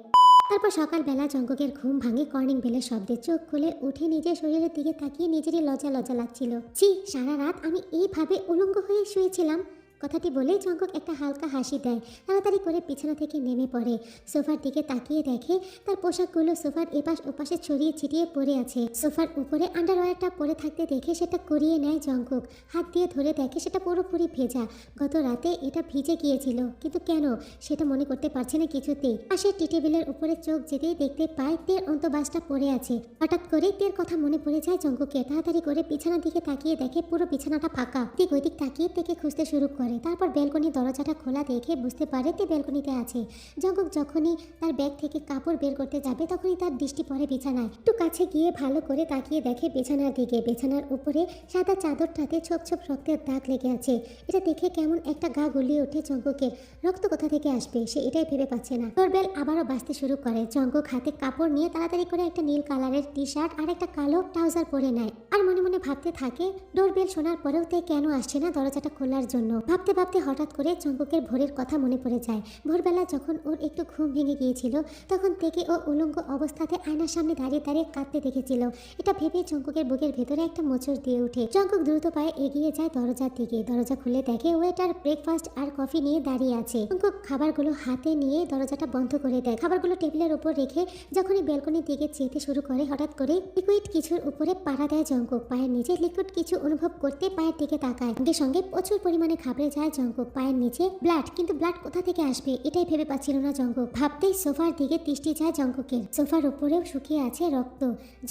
তারপর সকালবেলা জঙ্ককের ঘুম ভাঙে কর্নিং বেলের শব্দে। চোখ খুলে উঠে নিজের শরীরের দিকে তাকিয়ে নিজেরই লজ্জা লজ্জা লাগছিল। ছি, সারা রাত আমি এইভাবে উলঙ্গ হয়ে শুয়েছিলাম। কথাটি বলে জঙ্কক একটা হালকা হাসি দেয়। তাড়াতাড়ি করে বিছানা থেকে নেমে পড়ে। সোফার দিকে তাকিয়ে দেখে তার পোশাকগুলো সোফার এপাশ ওপাশে ছড়িয়ে ছিটিয়ে পড়ে আছে। সোফার উপরে আন্ডারওয়্যারটা পরে থাকতে দেখে সেটা করিয়ে নেয় জঙ্কক। হাত দিয়ে ধরে দেখে সেটা পুরোপুরি ভেজা। গত রাতে এটা ভিজে গিয়েছিল, কিন্তু কেন সেটা মনে করতে পারছে না কিছুতেই। পাশের টি টেবিলের উপরে চোখ যেতেই দেখতে পায় তের অন্তবাসটা পড়ে আছে। হঠাৎ করে তের কথা মনে পড়ে যায় জঙ্ককে। তাড়াতাড়ি করে বিছানার দিকে তাকিয়ে দেখে পুরো বিছানাটা ফাঁকা। দিক ওইদিক তাকিয়ে তেকে খুঁজতে শুরু করে। তারপর ব্যালকনির দরজাটা খোলা দেখে বুঝতে পারে তে ব্যালকনিতে আছে। জঙ্কক যখনই তার ব্যাগ থেকে কাপড় বের করতে যাবে তখনই তার দৃষ্টি পড়ে বিছানায়। একটু কাছে গিয়ে ভালো করে তাকিয়ে দেখে বিছানার দিকে। বিছানার উপরে সাদা চাদরটাতে ছোপ ছোপ রক্তের দাগ লেগে আছে। এটা দেখে কেমন একটা গা গুলিয়ে ওঠে জঙ্ককের। রক্ত কোথা থেকে আসবে সে এটাই ভেবে পাচ্ছে না। ডোরবেল আবারও বাজতে শুরু করে। জঙ্কক হাতে কাপড় নিয়ে তাড়াতাড়ি করে একটা নীল কালারের টি শার্ট আর একটা কালো ট্রাউজার পরে নেয়। আর মনে মনে ভাবতে থাকে ডোরবেল শোনার পরেও তে কেন আসছে না দরজাটা খোলার জন্য। ভাবতে ভাবতে হঠাৎ করে জঙ্ককের ভোরের কথা মনে পড়ে যায়। ভোরবেলা যখন ওর একটু ঘুম ভেঙে গিয়েছিল তখন থেকে ও উলঙ্গ অবস্থাতে আয়নার সামনে দাঁড়িয়ে দাঁড়িয়ে কাঁদতে দেখেছিল। এটা ভেবে জঙ্ককের বুকের ভেতরে একটা মোচড় দিয়ে ওঠে। জঙ্কক দ্রুত পায়ে এগিয়ে যায় দরজার দিকে। দরজা খুলে দেখে ওয়েটার ব্রেকফাস্ট আর কফি নিয়ে দাঁড়িয়ে আছে। জঙ্কক খাবারগুলো হাতে নিয়ে দরজাটা বন্ধ করে দেয়। খাবারগুলো টেবিলের উপর রেখে যখনই ব্যালকনির দিকে যেতে শুরু করে হঠাৎ করে লিকুইড কিছুর উপরে পাড়া দেয় জঙ্কক। পায়ের নিচে লিকুইড কিছু অনুভব করতে পায়ের দিকে তাকায়। সঙ্গে সঙ্গে প্রচুর পরিমাণে ঘাবড়ে যায় জঙ্কক। পায়ের নিচে ব্লাড, কিন্তু ব্লাড কোথা থেকে আসবে এটাই ভেবে পাচ্ছিল না জঙ্কক। ভাবতেই সোফার দিকে দৃষ্টি যায় জঙ্ককের। সোফার উপরেও শুকিয়ে আছে রক্ত।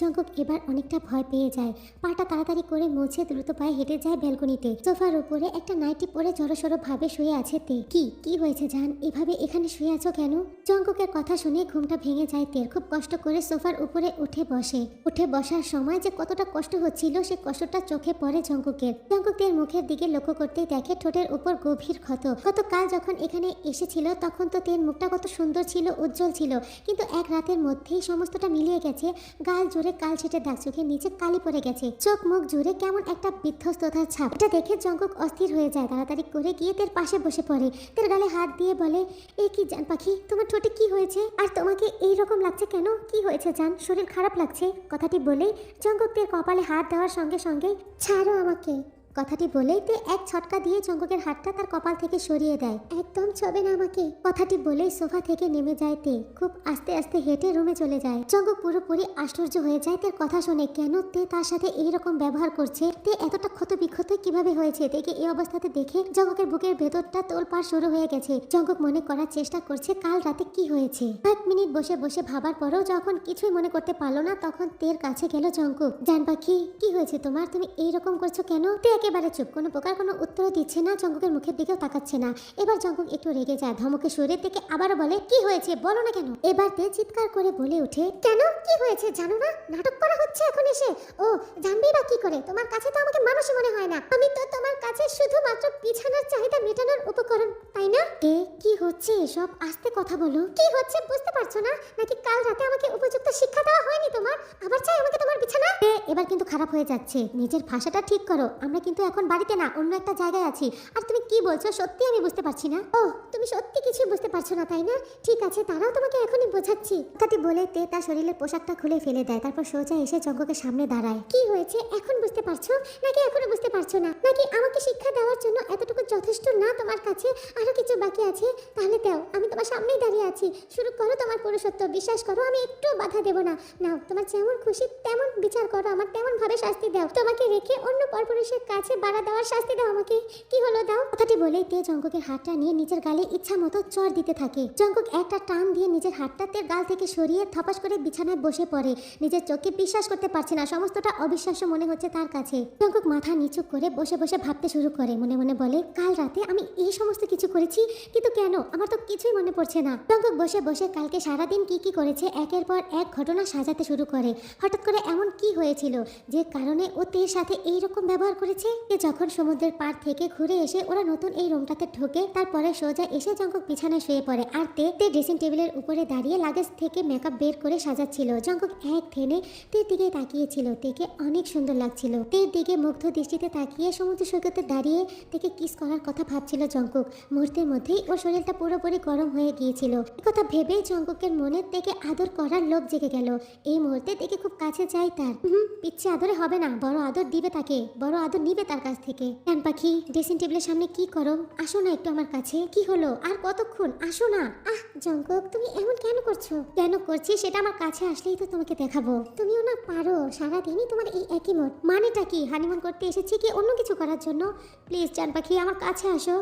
জঙ্কক এবার অনেকটা ভয় পেয়ে যায়। পাটা তাড়াতাড়ি করে মুছে দ্রুত পায়ে হেঁটে যায় ব্যালকনিতে। সোফার উপরে একটা নাইটি পরে জড়সড় ভাবে শুয়ে আছে তে। কি হয়েছে জান, এভাবে এখানে শুয়ে আছো কেন? জঙ্ককের কথা শুনে ঘুমটা ভেঙে যায় তের। খুব কষ্ট করে সোফার উপরে উঠে বসে। উঠে বসার সময় যে কতটা কষ্ট হচ্ছিল সে কষ্টটা চোখে পড়ে জঙ্ককের। জঙ্ককের মুখের দিকে লক্ষ্য করতেই দেখে ঠোঁটের উপর গভীর ক্ষত। গতকাল যখন এখানে এসেছিল তখন তো তের মুখটা কত সুন্দর ছিল, উজ্জ্বল ছিল, কিন্তু এক রাতের মধ্যেই সমস্তটা মিলিয়ে গেছে। গাল জুড়ে কাল ছেটে দাগ, চোখের নিচে কালি পড়ে গেছে, চোখ মুখ জুড়ে কেমন একটা বিধ্বস্ততার ছাপ। এটা দেখে জঙ্কক অস্থির হয়ে যায়। তাড়াতাড়ি করে গিয়ে তের পাশে বসে পড়ে। তের গালে হাত দিয়ে বলে, এ কি জান পাখি, তোমার ঠোঁটে কি হয়েছে? আর তোমাকে এই রকম লাগছে কেন? কি হয়েছে জান, শরীর খারাপ লাগছে? কথাটি বলেই জঙ্কক তের কপালে হাত দেওয়ার সঙ্গে সঙ্গেই ছাড়ো আমাকে। কথাটি বলেই তে এক ছটকা দিয়ে জঙ্ককের হাতটা তার কপাল থেকে সরিয়ে দেয়। একদম ছবে না আমাকে। কথাটি বলেই সোফা থেকে নেমে যায় তে। খুব আস্তে আস্তে হেঁটে রুমে চলে যায়। জঙ্কক পুরোপুরি আশ্চর্য হয়ে যায় তের কথা শুনে। কেন তে তার সাথে এইরকম ব্যবহার করছে? তে এতটা ক্ষত বিক্ষত কিভাবে হয়েছে? তেকে এই অবস্থাতে দেখে জঙ্ককের বুকের ভেতরটা তোলপাড় শুরু হয়ে গেছে। জঙ্কক মনে করার চেষ্টা করছে কাল রাতে কি হয়েছে। 1 মিনিট বসে বসে ভাবার পরেও যখন কিছুই মনে করতে পারলো না তখন তের কাছে গেল জঙ্কক। জান পাখি, কি হয়েছে তোমার? তুমি এইরকম করছো কেন? তে একেবারে চুপ, কোনো প্রকার কোনো উত্তরও দিচ্ছে না, জঙ্কুকের মুখের দিকেও তাকাচ্ছে না। এবার জঙ্কুক একটু রেগে যায়, ধমকে সরে থেকে আবারও বলে, কি হয়েছে বলো না কেন। এবার তে চিৎকার করে বলে ওঠে, কেন কি হয়েছে জানো না? নাটক করা হচ্ছে এখন এসে। ও জানবেই বা কি করে? তোমার কাছে তো আমাকে মানুষই মনে হয় না। আমি তো তোমার কাছে শুধুমাত্র বিছানার চাহিদা মেটানোর উপকরণ, তাই না? তে কি হচ্ছে এসব? আস্তে কথা বলো। কি হচ্ছে বুঝতে পারছো না? নাকি কাল রাতে আমাকে উপযুক্ত শিক্ষা দেওয়া হয়নি তোমার? আবার চাই আমাকে তোমার বিছানা? এবার কিন্তু খারাপ হয়ে যাচ্ছে, নিজের ভাষাটা ঠিক করো। আমরা কিন্তু এখন বাড়িতে না, অন্য একটা জায়গায় আছি। আর তুমি কি বলছো সত্যি আমি বুঝতে পারছি না। ও তুমি সত্যি কিছু বুঝতে পারছো না তাই না? ঠিক আছে, তারাও তোমাকে এখনই বোঝাচ্ছি। কথাটি বলে তে তার শরীরের পোশাকটা খুলে ফেলে দেয়, তারপর সোজা এসে জঙ্কুকের সামনে দাঁড়ায়। কি হয়েছে এখন বুঝতে পারছো নাকি এখনো বুঝতে পারছো না? নাকি আমাকে শিক্ষা দেওয়ার জন্য এতটুকু যথেষ্ট না তোমার কাছে? আরো কিছু বাকি আছে? তাহলে দাও, আমি তোমার সামনেই দাঁড়িয়ে আছি। শুরু করো তোমার পুরুষত্ব, বিশ্বাস করো আমি একটু বাধা দেব না। নাও, তোমার যেমন খুশি তেমন বিচার করো, আমার তেমন ভাবে শাস্তি দাও। তোমাকে রেখে অন্য পরপুরুষের কাছে বাড়া দেওয়ার শাস্তি দাও আমাকে। কি হলো দাও। কথাটি বলেই তে জঙ্কুকের হাতটা নিয়ে নিজের গালে ইচ্ছা মতো চড় দিতে থাকে। জঙ্কুক একটা টান দিয়ে নিজের হাতটা তের গাল থেকে সরিয়ে থপাস করে বিছানায় বসে পড়ে। নিজের চোখে বিশ্বাস করতে পারছে না, সমস্তটা অবিশ্বাস্য মনে হচ্ছে তার কাছে। জঙ্কুক মাথা নিচু করে বসে বসে ভাবতে শুরু করে, মনে মনে বলে, কাল রাতে আমি এই সমস্ত কিছু করেছি, কিন্তু কেন? আমার তো কিছুই মনে পড়ছে না। জঙ্কুক বসে বসে কালকে সারাদিন কি কি করেছে একের পর এক ঘটনা সাজাতে শুরু করে। হঠাৎ করে এমন কি হয়েছিল যে কারণে ও তের সাথে এইরকম ব্যবহার করেছে? যখন সমুদ্রের পাড় থেকে ঘুরে এসে ওরা নতুন এই রুমটাতে ঢোকে, তারপরে সোজা এসে জঙ্কুক বিছানায় শুয়ে পড়ে। আর তে ড্রেসিং টেবিলের উপরে দাঁড়িয়ে লাগেজ থেকে মেকআপ বের করে সাজাচ্ছিল। জঙ্কুক এক থেনে তের দিকে তাকিয়েছিল। তেকে অনেক সুন্দর লাগছিল। তের দিকে মুগ্ধ দৃষ্টিতে তাকিয়ে সমুদ্র সৈকতে দাঁড়িয়ে তেকে কিস করার কথা ভাবছিল জঙ্কুক। মুহূর্তের মধ্যেই ওর শরীরটা পুরোপুরি গরম হয়ে গিয়েছিল। কথা ভেবেই জঙ্কুকের মনে তেকে আদর করার লোভ জেগে গেল। এই মুহূর্তে তেকে খুব কাছে চাই তার। পিচ্ছে আদরে হবে না, বড় আদর দিবে তাকে, বড় আদর নিবে তার কাছ থেকে। ডান পাখি, ড্রেসিং টেবিলের সামনে কি করো? আসো না একটু আমার কাছে। কি হলো? আর কতক্ষণ? আসো না। আহ জঙ্কুক, তুমি এমন কেন করছো? কেন করছি সেটা আমার কাছে আসলেই তো তোমাকে দেখাবো। তুমিও না পারো, সারাদিনই তোমার এই একই মত। মানেটা কি? হানিমুন করতে এসেছি কি অন্য কিছু করার জন্য? প্লিজ জান পাখি আমার কাছে আসো।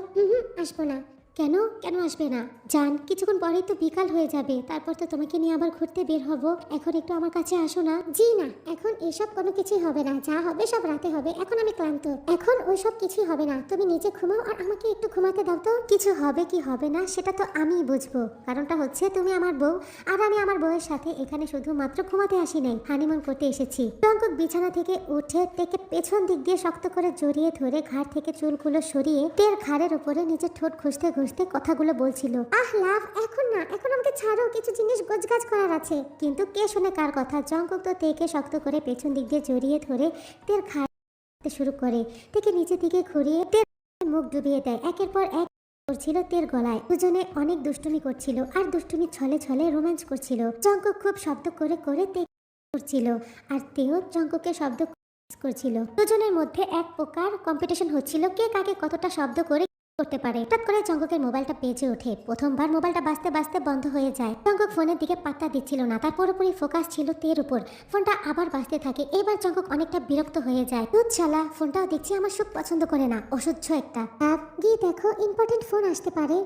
আসবো না। কেন? কেন আসবে না? জান, কিছুক্ষণ পরেই তো বিকাল হয়ে যাবে, তারপর তো তোমাকে নিয়ে আবার ঘুরতে বের হব। এখন একটু আমার কাছে আসো না। জি না, এখন এসব কোনো কিছুই হবে না। যা হবে সব রাতে হবে। এখন আমি ক্লান্ত, এখন ওইসব কিছুই হবে না। তুমি নিজে ঘুমাও আর আমাকে একটু ঘুমাতে দাও তো। কিছু হবে কি হবে না সেটা তো আমিই বুঝবো। কারণটা হচ্ছে তুমি আমার বউ, আর আমি আমার বউয়ের সাথে এখানে শুধুমাত্র ঘুমাতে আসি নাই, হানিমুন করতে এসেছি। জঙ্কুক বিছানা থেকে উঠে তেকে পেছন দিক দিয়ে শক্ত করে জড়িয়ে ধরে ঘাড় থেকে চুলগুলো সরিয়ে তের ঘাড়ের উপরে নিজের ঠোঁট ঘষতে ঘষতে কথাগুলো বলছিল। আহ লাভ, এখন না, এখন আমাকে ছাড়ো, কিছু জিনিস গোছগাছ করার আছে। কিন্তু কে শুনে কার কথা? জঙ্কুক তো তেকে শক্ত করে পেছন দিক দিয়ে জড়িয়ে ধরে তের ঘাড় শুরু করে। তেকে নিচের দিকে ঘুরিয়ে তের মুখ ডুবিয়ে দেয়। একের পর এক করছিল তের গলায়। দুজনে অনেক দুষ্টুমি করছিল আর দুষ্টুমি ছলে ছলে রোম্যান্স করছিল। জঙ্কুক খুব শব্দ করে করে তে করছিল আর তেও জঙ্কুকে শব্দ করছিল। দুজনের মধ্যে এক প্রকার কম্পিটিশন হচ্ছিল, কে কাকে কতটা শব্দ করে করতে পারে। হঠাৎ করে জঙ্কুকের মোবাইলটা বেজে ওঠে। প্রথমবার মোবাইলটা বাজতে বাজতে বন্ধ হয়ে যায়। জঙ্কুক ফোনের দিকে পাত্তা দিচ্ছিল না, তার পুরোপুরি ফোকাস ছিল তের উপর। ফোনটা আবার বাজতে থাকে। এবার জঙ্কুক অনেকটা বিরক্ত হয়ে যায়। দুধ শালা, ফোনটাও দেখছি আমার সব পছন্দ করে না, অসহ্য একটা। গিয়ে দেখো, ইম্পর্টেন্ট ফোন আসতে পারে।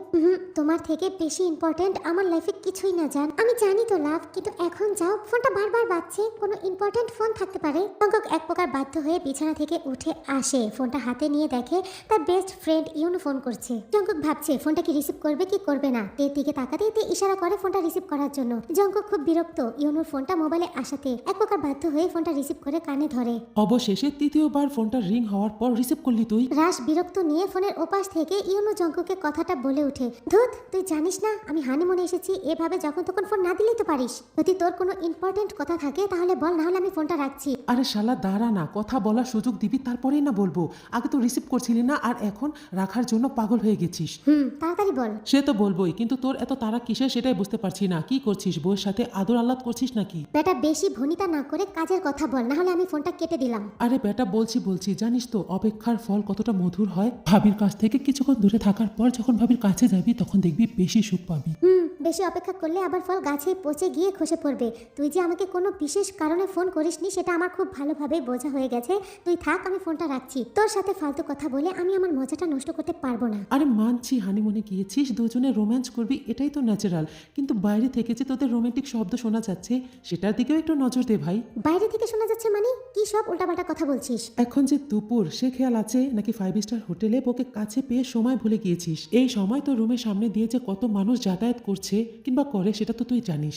তোমার থেকে বেশি ইম্পর্টেন্ট আমার লাইফে কিছুই না জান। আমি জানি তো লাভ, কিন্তু এখন যাও, ফোনটা বারবার বাজছে, কোনো ইম্পর্টেন্ট ফোন থাকতে পারে। জঙ্কুক এক প্রকার বাধ্য হয়ে বিছানা থেকে উঠে আসে। ফোনটা হাতে নিয়ে দেখে তার বেস্ট ফ্রেন্ড ইউনো ফোন করছে। জঙ্কুক ভাবছে ফোনটা কি রিসিভ করবে কি করবে না। তের দিকে তাকাতেই তে ইশারা করে ফোনটা রিসিভ করার জন্য। জঙ্কুক খুব বিরক্ত ইউনোর ফোনটা মোবাইলে আসাতে। এক প্রকার বাধ্য হয়ে ফোনটা রিসিভ করে কানে ধরে। অবশেষে তৃতীয়বার ফোনটা রিং হওয়ার পর রিসিভ করলি তুই। রাশ বিরক্ত নিয়ে ফোনের ওপাশ থেকে ইউনো জঙ্কুকে কথাটা বলে ওঠে। ধুত, তুই জানিস না আমি হানিমুনে এসেছি, এভাবে যখন তখন ফোন না দিলেই তো পারিস। যদি তোর কোনো ইম্পর্টেন্ট কথা থাকে তাহলে বল, না হলে আমি ফোনটা রাখছি। আরে শালা দাঁড়া না, কথা বলার সুযোগ দিবি তারপরেই না বলবো। আগে তো রিসিভ করছিলি না, আর এখন রাখার জন্য পাগল হয়ে গেছিস। তাড়াতাড়ি বল। সে তো বলবোই, কিন্তু তোর এত তারা কিসে সেটাই বুঝতে পারছি না। কি করছিস? বউয়ের সাথে আদর আহ্লাদ করছিস নাকি? বেটা বেশি ভনিতা না করে কাজের কথা বল, না হলে আমি ফোনটা কেটে দিলাম। আরে বেটা বলছি, জানিস তো অপেক্ষার ফল কতটা মধুর হয়। ভাবির কাছ থেকে কিছুক্ষণ দূরে থাকার পর যখন ভাবির কাছে যাবি তখন দেখবি বেশি সুখ পাবি। বেশি অপেক্ষা করলে আবার ফল গাছে পচে গিয়ে খসে পড়বে। তুই যে আমাকে কোনো বিশেষ কারণে ফোন করিসনি সেটা আমার খুব ভালোভাবে বোঝা হয়ে গেছে। তুই থাক, আমি ফোনটা রাখছি। তোর সাথে ফালতু কথা বলে আমি আমার মজাটা নষ্ট করতে পারবো পারবো না। আরে মানছি হানিমুনে গিয়েছিস, দুজনে রোম্যান্স করবি, এটাই তো ন্যাচারাল, কিন্তু বাইরে থেকে যে তোদের রোমান্টিক শব্দ শোনা যাচ্ছে সেটার দিকেও একটু নজর দে ভাই। বাইরে থেকে শোনা যাচ্ছে মানে কি সব উল্টাপাল্টা কথা বলছিস? এখন যে দুপুর সে খেয়াল আছে নাকি 5 স্টার হোটেলে বউকে কাছে পেয়ে সময় ভুলে গিয়েছিস? এই সময় তো রুমের সামনে দিয়ে যে কত মানুষ যাতায়াত করছে কিংবা করে সেটা তো তুই জানিস।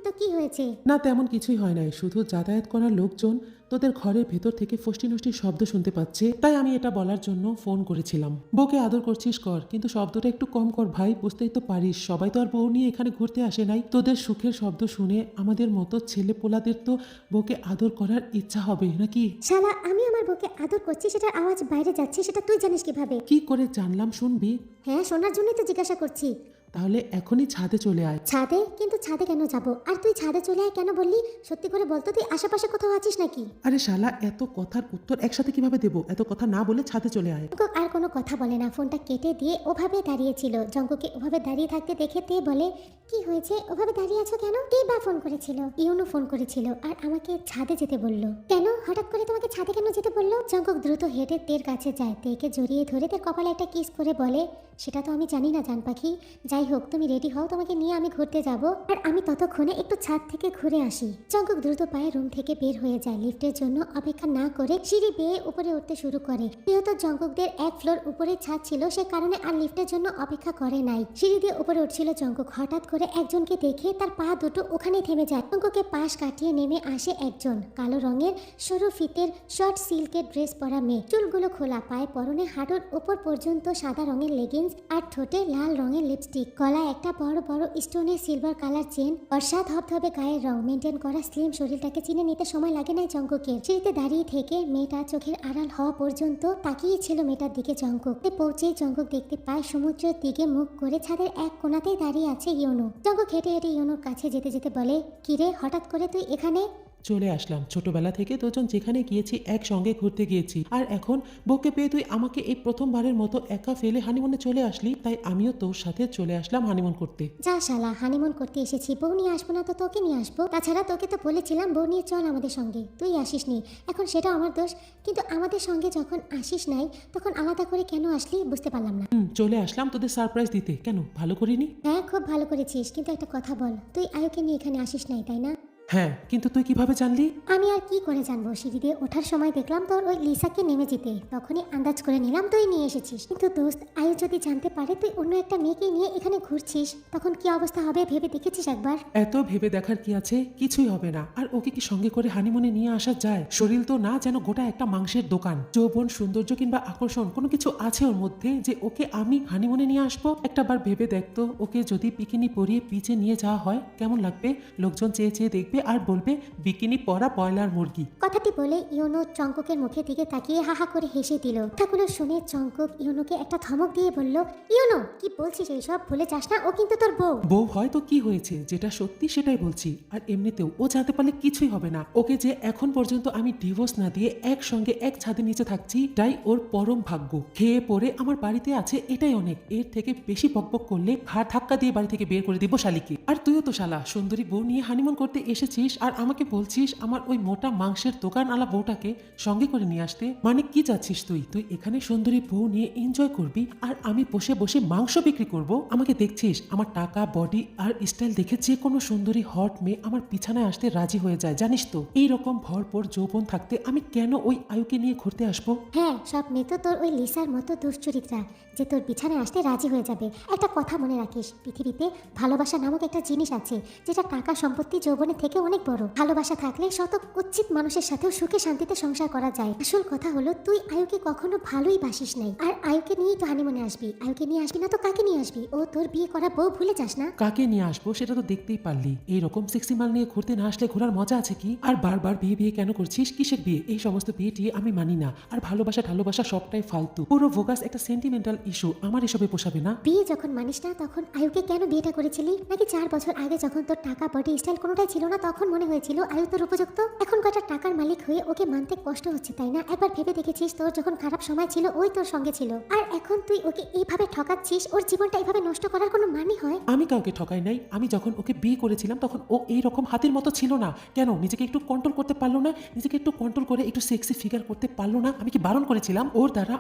তো কি হয়েছে? না তেমন কিছুই হয় নাই, শুধু যাতায়াত করার লোকজন তোদের ঘরের ভেতর থেকে ফষ্টি নষ্টির শব্দ শুনতে পাচ্ছে, তাই আমি এটা বলার জন্য ফোন করেছিলাম। বউকে আদর করছিস কর, কিন্তু শব্দটা একটু কম কর ভাই, বুঝতেই তো পারিস সবাই তো আর বউ নিয়ে এখানে ঘুরতে আসে নাই। তোদের সুখের শব্দ শুনে আমাদের মতো ছেলে পোলাদের তো বউকে আদর করার ইচ্ছা হবে নাকি? শালা, আমি আমার বউকে আদর করছি, সেটার আওয়াজ বাইরে যাচ্ছে, সেটা তুই জানিস কিভাবে? কি করে জানলাম শুনবি? হ্যাঁ, শোনার জন্যই তো জিজ্ঞাসা করছি। তাহলে এখনই ছাদে চলে আয়। ছাদে? কিন্তু ছাদে কেন যাব? আর তুই ছাদে চলে আয় কেন বললি? সত্যি করে বলতো, তুই আশেপাশে কোথাও আছিস নাকি? আরে শালা, এত কথার উত্তর একসাথে কিভাবে দেবো? এত কথা না বলে ছাদে চলে আয়। জঙ্কুক আর কোনো কথা বলে না, ফোনটা কেটে দিয়ে ওভাবে দাঁড়িয়েছিল। জঙ্কুকে ওভাবে দাঁড়িয়ে থাকতে দেখে তে বলে, কি হয়েছে, ওভাবে দাঁড়িয়ে আছো কেন? কে বা ফোন করেছিল? ইউনু ফোন করেছিল আর আমাকে ছাদে যেতে বললো। কেন হঠাৎ করে তোমাকে ছাদে কেন যেতে বললো? জঙ্কুক দ্রুত হেঁটে তের কাছে যায়, তেকে জড়িয়ে ধরে তের কপালে একটা কিস করে বলে, সেটা তো আমি জানি না জান পাখি, যাই হোক তুমি রেডি হও, তোমাকে নিয়ে আমি ঘুরতে যাব, আর আমি ততক্ষণে একটু ছাদ থেকে ঘুরে আসি। জঙ্কুক দ্রুত পায়ে রুম থেকে বের হয়ে যায়, লিফটের জন্য অপেক্ষা না করে সিঁড়ি বেয়ে উপরে উঠতে শুরু করে। যেহেতু জঙ্কুকদের 1 ফ্লোর উপরে ছাদ ছিল, সে কারণে আর লিফটের জন্য অপেক্ষা করে নাই। সিঁড়ি দিয়ে উপরে উঠছিল জঙ্কুক, হঠাৎ করে একজনকে দেখে তার পা দুটো ওখানে থেমে যায়। জঙ্কুকে পাশ কাটিয়ে নেমে আসে একজন কালো রঙের সরু ফিতের শর্ট সিল্কের ড্রেস পরা মেয়ে, চুলগুলো খোলা, পায়ে পরনে হাঁটুর উপর পর্যন্ত সাদা রঙের লেগিংস আর ঠোঁটে লাল রঙের লিপস্টিক, গলায় একটা বড় বড় স্টোনের সিলভার কালার চেন, বর্ষা ধবধবে গায়ের রং, মেনটেন করা স্লিম শরীরটাকে চিনে নিতে সময় লাগে না জঙ্কুকের। সিঁড়িতে দাঁড়িয়ে থেকে মেয়েটা চোখের আড়াল হওয়া পর্যন্ত তাকিয়ে ছিল মেয়েটার দিকে জঙ্কুক। পৌঁছে জঙ্কুক দেখতে পায় সমুদ্রের দিকে মুখ করে ছাদের এক কোণাতেই দাঁড়িয়ে আছে ইউনু। জঙ্কুক হেঁটে হেঁটে ইউনুর কাছে যেতে যেতে বলে, কিরে হঠাৎ করে তুই এখানে? চলে আসলাম, ছোটবেলা থেকে দুজন যেখানে গিয়েছি একসঙ্গে ঘুরতে গিয়েছি, আর এখন বউকে পেয়ে তুই আমাকে এই প্রথমবারের মতো একা ফেলে হানিমুনে চলে আসলি, তাই আমিও তোর সাথে চলে আসলাম হানিমুন করতে। যা শালা, হানিমুন করতে এসেছি, বউ নিয়ে আসবো না তো তোকে নিয়ে আসবো। তাছাড়া তোকে তো বলেছিলাম বউ নিয়ে চল আমাদের সঙ্গে, তুই আসিসনি, এখন সেটা আমার দোষ। কিন্তু আমাদের সঙ্গে যখন আসিস নাই তখন আলাদা করে কেন আসলি বুঝতে পারলাম না। চলে আসলাম তোদের সারপ্রাইজ দিতে, কেন ভালো করিনি? হ্যাঁ, খুব ভালো করেছিস, কিন্তু একটা কথা বল, তুই আয়ুকে নিয়ে এখানে আসিস নাই তাই না? হ্যাঁ, কিন্তু তুই কিভাবে জানলি? আমি আর কি করে জানবো, সিঁড়ি দিয়ে ওঠার সময় দেখলাম তোর ওই লিসাকে নেমে যেতে, তখনই আন্দাজ করে নিলাম তুই নিয়ে এসেছিস। কিন্তু দোস্ত, আয়ু যদি জানতে পারে তুই অন্য একটা মেয়েকে নিয়ে এখানে ঘুরছিস, তখন কি অবস্থা হবে ভেবে দেখেছিস একবার? এত ভেবে দেখার কি আছে, কিছুই হবে না। আর ওকে কি সঙ্গে করে হানিমুনে নিয়ে আসা যায়? শরীর তো না যেন গোটা একটা মাংসের দোকান, যৌবন সৌন্দর্য কিংবা আকর্ষণ কোনো কিছু আছে ওর মধ্যে যে ওকে আমি হানিমুনে নিয়ে আসবো? একটা বার ভেবে দেখতো, ওকে যদি বিকিনি পরিয়ে পিচে নিয়ে যাওয়া হয় কেমন লাগবে? লোকজন চেয়ে চেয়ে দেখবে আর বলবে বিকিনি পরা ব্রয়লার মুরগি। কথাটি বলে ইউনো চঙ্কুকের মুখের দিকে তাকিয়ে হাহা করে হেসে দিল। কথাগুলো শুনে চঙ্কুক ইউনোকে একটা ধমক দিয়ে বলল, ইউনো কি বলছিস এইসব? ভুলে যাস না ও কিন্তু তোর বউ। বউ হয় তো কি হয়েছে, যেটা সত্যি সেটাই বলছি। আর এমনিতেও ও জানতে পারলে কিছুই হবে না। ওকে যে এখন পর্যন্ত আমি ডিভোর্স না দিয়ে একসঙ্গে এক ছাদের নিচে থাকছি, তাই ওর পরম ভাগ্য। খেয়ে পরে আমার বাড়িতে আছে, এটাই অনেক। এর থেকে বেশি বকবক করলে ঘাড় ধাক্কা দিয়ে বাড়ি থেকে বের করে দিব শালিকে। আর তুইও তো শালা সুন্দরী বউ নিয়ে হানিমুন করতে এসেছিস, আর আমাকে বলছিস আমার ওই মোটা মাংসের দোকান আলা বউটাকে সঙ্গে করে নিয়ে আসতে। মানে কি চাচ্ছিস তুই? তুই এখানে সুন্দরী বউ নিয়ে এনজয় করবি আর আমি বসে বসে মাংস বিক্রি করব? আমাকে দেখছিস, আমার টাকা, বডি আর স্টাইল দেখে যে কোনো সুন্দরী হট মেয়ে আমার পিছানায় আসতে রাজি হয়ে যায়, জানিস তো? এইরকম ভরপুর যৌবন থাকতে আমি কেন ওই আয়ুকে নিয়ে ঘুরতে আসবো? হ্যাঁ, সব মেয়ে তো তোর ওই লিসার মতো দুশ্চরিত্রা, যে তোর বিছানায় আসতে রাজি হয়ে যাবে। একটা কথা মনে রাখিস, পৃথিবীতে ভালোবাসা নামক একটা জিনিস আছে, যেটা টাকা, সম্পত্তি, যৌবনের থেকে অনেক বড়। ভালোবাসা থাকলে শত কুৎসিত মানুষের সাথেও সুখে শান্তিতে সংসার করা যায়। আসল কথা হলো, তুই আয়ুকে কখনো ভালোই বাসিস নাই। আর আয়ুকে নিয়েই তো হানিমুনে আসবি। আয়ুকে নিয়ে আসবি না তো কাকে নিয়ে আসবি? ও তোর বিয়ে করা বউ, ভুলে যাস না। কাকে নিয়ে আসবো সেটা তো দেখতেই পারলি। এইরকম সেক্সি মাল নিয়ে ঘুরতে না আসলে ঘোরার মজা আছে কি? আর বারবার বিয়ে বিয়ে কেন করছিস? কিসের বিয়ে? এই সমস্ত বিয়ে টিয়ে আমি মানি না। আর ভালোবাসা সবটাই ফালতু, পুরো ভোগাস একটা সেন্টিমেন্টাল ইস্যু। আমার এসবে পোষাবে না। বিয়ে যখন মানিস না, তখন আয়ুকে কেন বিয়েটা করেছিলি? নাকি 4 বছর আগে যখন তোর টাকা, বডি, স্টাইল কোনোটাই ছিল না, তখন মনে হয়েছিল আয়ু তোর উপযুক্ত? এখন কয়টা টাকার মালিক হয়ে ওকে মানতে কষ্ট হচ্ছে, তাই না? একবার ভেবে দেখেছিস, তোর যখন খারাপ সময় ছিল ওই তোর সঙ্গে ছিল, আর এখন তুই ওকে এইভাবে ঠকাচ্ছিস? ওর জীবনটা এইভাবে নষ্ট করার কোনো মানে হয়? আমি কাউকে ঠকাই নাই। আমি যখন ওকে বিয়ে করেছিলাম তখন ও এইরকম হাতির মতো ছিল না। কেন নিজেকে একটু কন্ট্রোল করতে পারলো না? নিজেকে একটু কন্ট্রোল করে একটু সেক্সি ফিগার করতে পারলো না? আমি কি বারণ করেছিলাম? ওর দ্বারা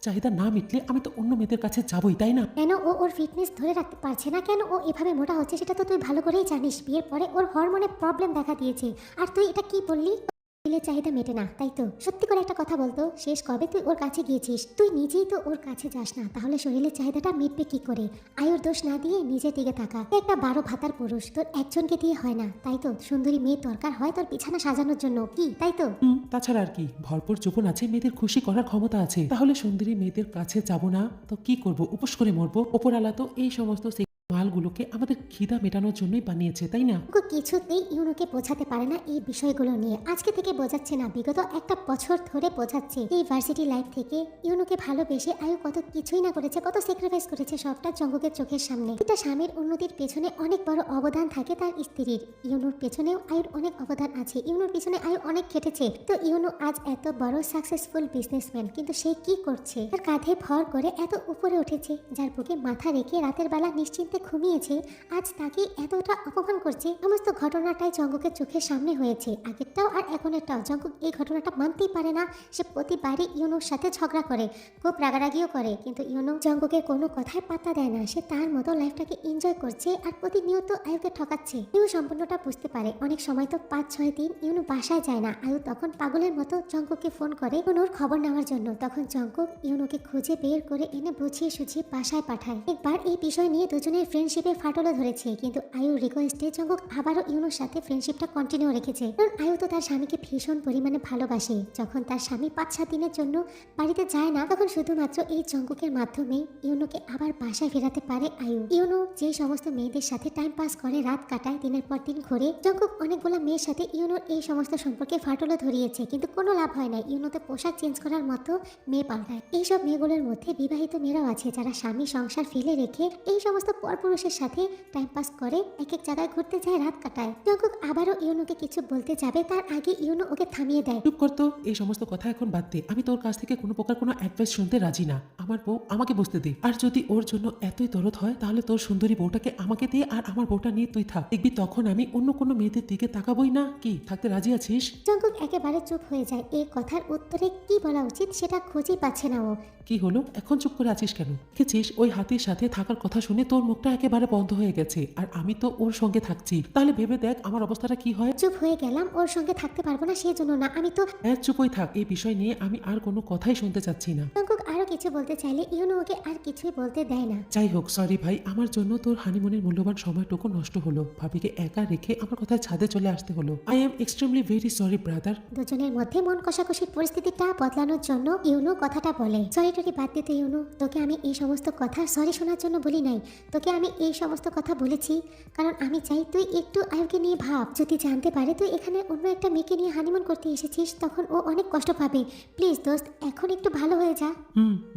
চাহিদা না মিটলে আমি তো অন্য মেয়েদের কাছে যাবই, তাই না? কেন ও ওর ফিটনেস ধরে রাখতে পারছে না, কেন ও এভাবে মোটা হচ্ছে সেটা তো তুই ভালো করেই জানিস। বিয়ের পরে ওর হরমোনে প্রবলেম দেখা দিয়েছে, আর তুই এটা কি বললি? শরীরের চাহিদা মেটে না, তাই তো? সত্যি করে একটা কথা বলতো, শেষ কবে তুই ওর কাছে গিয়েছিস? তুই নিজেই তো ওর কাছে যাস না, তাহলে শরীরের চাহিদাটা মিটবে কি করে? আয়ুর দোষ না দিয়ে নিজে টিকে থাকা। তুই একটা 12 ভাতার পুরুষ, তোর একজনকে দিয়ে হয় না, তাই তো? সুন্দরী মেয়ে দরকার হয় তোর বিছানা সাজানোর জন্য, কি তাই তো? তাছাড়া আর কি, ভরপুর যৌবন আছে, মেয়েদের খুশি করার ক্ষমতা আছে, তাহলে সুন্দরী মেয়েদের কাছে যাব না তো কি করব? উপোস করে মরবো? ওপরওয়ালা তো এই সমস্ত মালগুলোকে আমাদের খিদা মেটানোর জন্যই বানিয়েছে, তাই না? ও কিছুতেই ইউনোকে বোঝাতে পারে না এই বিষয়গুলো নিয়ে। আজকে থেকে বোঝাচ্ছে না, বিগত একটা বছর ধরে বোঝাচ্ছে। এই ভার্সিটি লাইফ থেকে ইউনোকে ভালোবেসে আয়ু কত কিছুই না করেছে, কত স্যাক্রিফাইস করেছে, সবটা জঙ্গকের চোখের সামনে। একটা স্বামীর উন্নতির পেছনে অনেক বড় অবদান থাকে তার স্ত্রীর। ইউনোর পেছনেও আয়ুর অনেক অবদান আছে, ইউনোর পিছনে আয়ু অনেক খেটেছে। তো ইউনো আজ এত বড় সাকসেসফুল বিজনেসম্যান, কিন্তু সে কি করছে? তার কাঁধে ভর করে এত উপরে উঠেছে, যার বুকে মাথা রেখে রাতের বেলা নিশ্চিন্তে ঘুমিয়েছে, আজ তাকে এতটা অপমান করছে। সমস্ত ঘটনাটাই জঙ্গকের চোখের সামনে হয়েছে, আগেরটাও আর এখনেরটাও। জঙ্গক এই ঘটনাটা মানতেই পারে না। সে প্রতিবারই ইউনোর সাথে ঝগড়া করে, খুব রাগারাগিও করে, কিন্তু ইউনো জঙ্গকের কোনো কথায় পাত্তা দেয় না। সে তার মতো লাইফটাকে এনজয় করছে আর প্রতিনিয়ত আয়ুকে ঠকাচ্ছে। ইউনো সম্পূর্ণটা বুঝতে পারে। অনেক সময় তো 5-6 দিন ইউনো বাসায় যায় না। আয়ু তখন পাগলের মতো জঙ্গককে ফোন করে ইউনোর খবর নেওয়ার জন্য। তখন জঙ্গক ইউনোকে খুঁজে বের করে এনে বুঝিয়ে সুঝিয়ে বাসায় পাঠায়। একবার এই বিষয় নিয়ে দুজনের ফ্রেন্ডশিপে ফাটলও ধরেছে, কিন্তু আয়ুর রিকোয়েস্টে জঙ্গক আবারও ইউনোর সাথে ফ্রেন্ডশিপটা কন্টিনিউ রেখেছে। কারণ আয়ু তো তার স্বামীকে ভীষণ পরিমাণে ভালোবাসে। যখন তার স্বামী 5-7 দিনের জন্য বাড়িতে যায় না, তখন শুধুমাত্র এই জঙ্গকের মাধ্যমেই ইউনোকে আবার বাসায় ফেরাতে পারে আয়ু। ইউনো যে সমস্ত মেয়েদের সাথে টাইম পাস করে, রাত কাটায়, দিনের পর দিন ঘুরে, জঙ্গক অনেকগুলো মেয়ের সাথে ইউনোর এই সমস্ত সম্পর্কে ফাটলও ধরিয়েছে, কিন্তু কোনো লাভ হয় না। ইউনোতে পোশাক চেঞ্জ করার মতো মেয়ে পাল্টায়। এইসব মেয়েগুলোর মধ্যে বিবাহিত মেয়েরাও আছে, যারা স্বামী সংসার ফেলে রেখে এই সমস্ত পরপুরুষের সাথে টাইম পাস করে, এক এক জায়গায় ঘুরতে যায়, রাত কাটায়। জঙ্গক আবারও ইউনোকে কিছু বলতে যাবে, তার আগে ইউনো ওকে থামিয়ে দেয়। চুপ করতো, এই সমস্ত কথা এখন বাদ দে। আমি তোর কাছ থেকে কোনো প্রকার কোনো অ্যাডভাইস শুনতে রাজি না। আমার বউ আমাকে বুঝতে দে। আর যদি ওর জন্য এতই দরদ হয়, তাহলে তোর সুন্দরী বউটাকে আমাকে দিয়ে আর আমার বউটা নিয়ে তুই থাক। দেখবি তখন আমি অন্য কোনো মেয়েদের দিকে তাকাবই না। কি থাকতে রাজি আছিস? জঙ্গক একেবারে চুপ হয়ে যায়। এই কথার উত্তরে কি বলা উচিত সেটা খুঁজেই পাচ্ছে না ও। কি হলো, এখন চুপ করে আছিস কেন? দেখেছিস, ওই হাতির সাথে থাকার কথা শুনে তোর মুখটা একেবারে বন্ধ হয়ে গেছে, আর আমি তো ওর সঙ্গে থাকছি। তাহলে ভেবে দেখ আমার অবস্থাটা কি হয়। চুপ হয়ে গেলাম, ওর সঙ্গে থাকতে পারবো না সেই জন্য না, আমি তো। চুপই থাক, এই বিষয় নিয়ে আমি আর কোনো কথাই শুনতে চাচ্ছি না। জঙ্গক আরো কিছু বলতে চাইলে ইউনো ওকে আর কিছুই বলতে দেয় না। যাই হোক, সরি ভাই, আমার জন্য তোর হানিমুনের মূল্যবান সময়টুকু নষ্ট হলো। ভাবিকে একা রেখে আমার কথায় ছাদে চলে আসতে হলো। I am extremely very sorry brother. দুজনের মধ্যে মন কষাকষির পরিস্থিতিটা বদলানোর জন্য ইউনো কথাটা বলে, সরি টরি বাদ দিতে ইউনো, তোকে আমি এই সমস্ত কথা সরি শোনার জন্য বলি নাই। তোকে আমি এই সমস্ত কথা বলেছি কারণ আমি চাই তুই একটু আয়ুকে নিয়ে ভাব। যদি জানতে পারে তুই এখানে অন্য একটা মেয়েকে নিয়ে হানিমুন করতে এসেছিস, তখন ও অনেক কষ্ট পাবে। প্লিজ দোস্ত, এখন একটু ভালো হয়ে যা।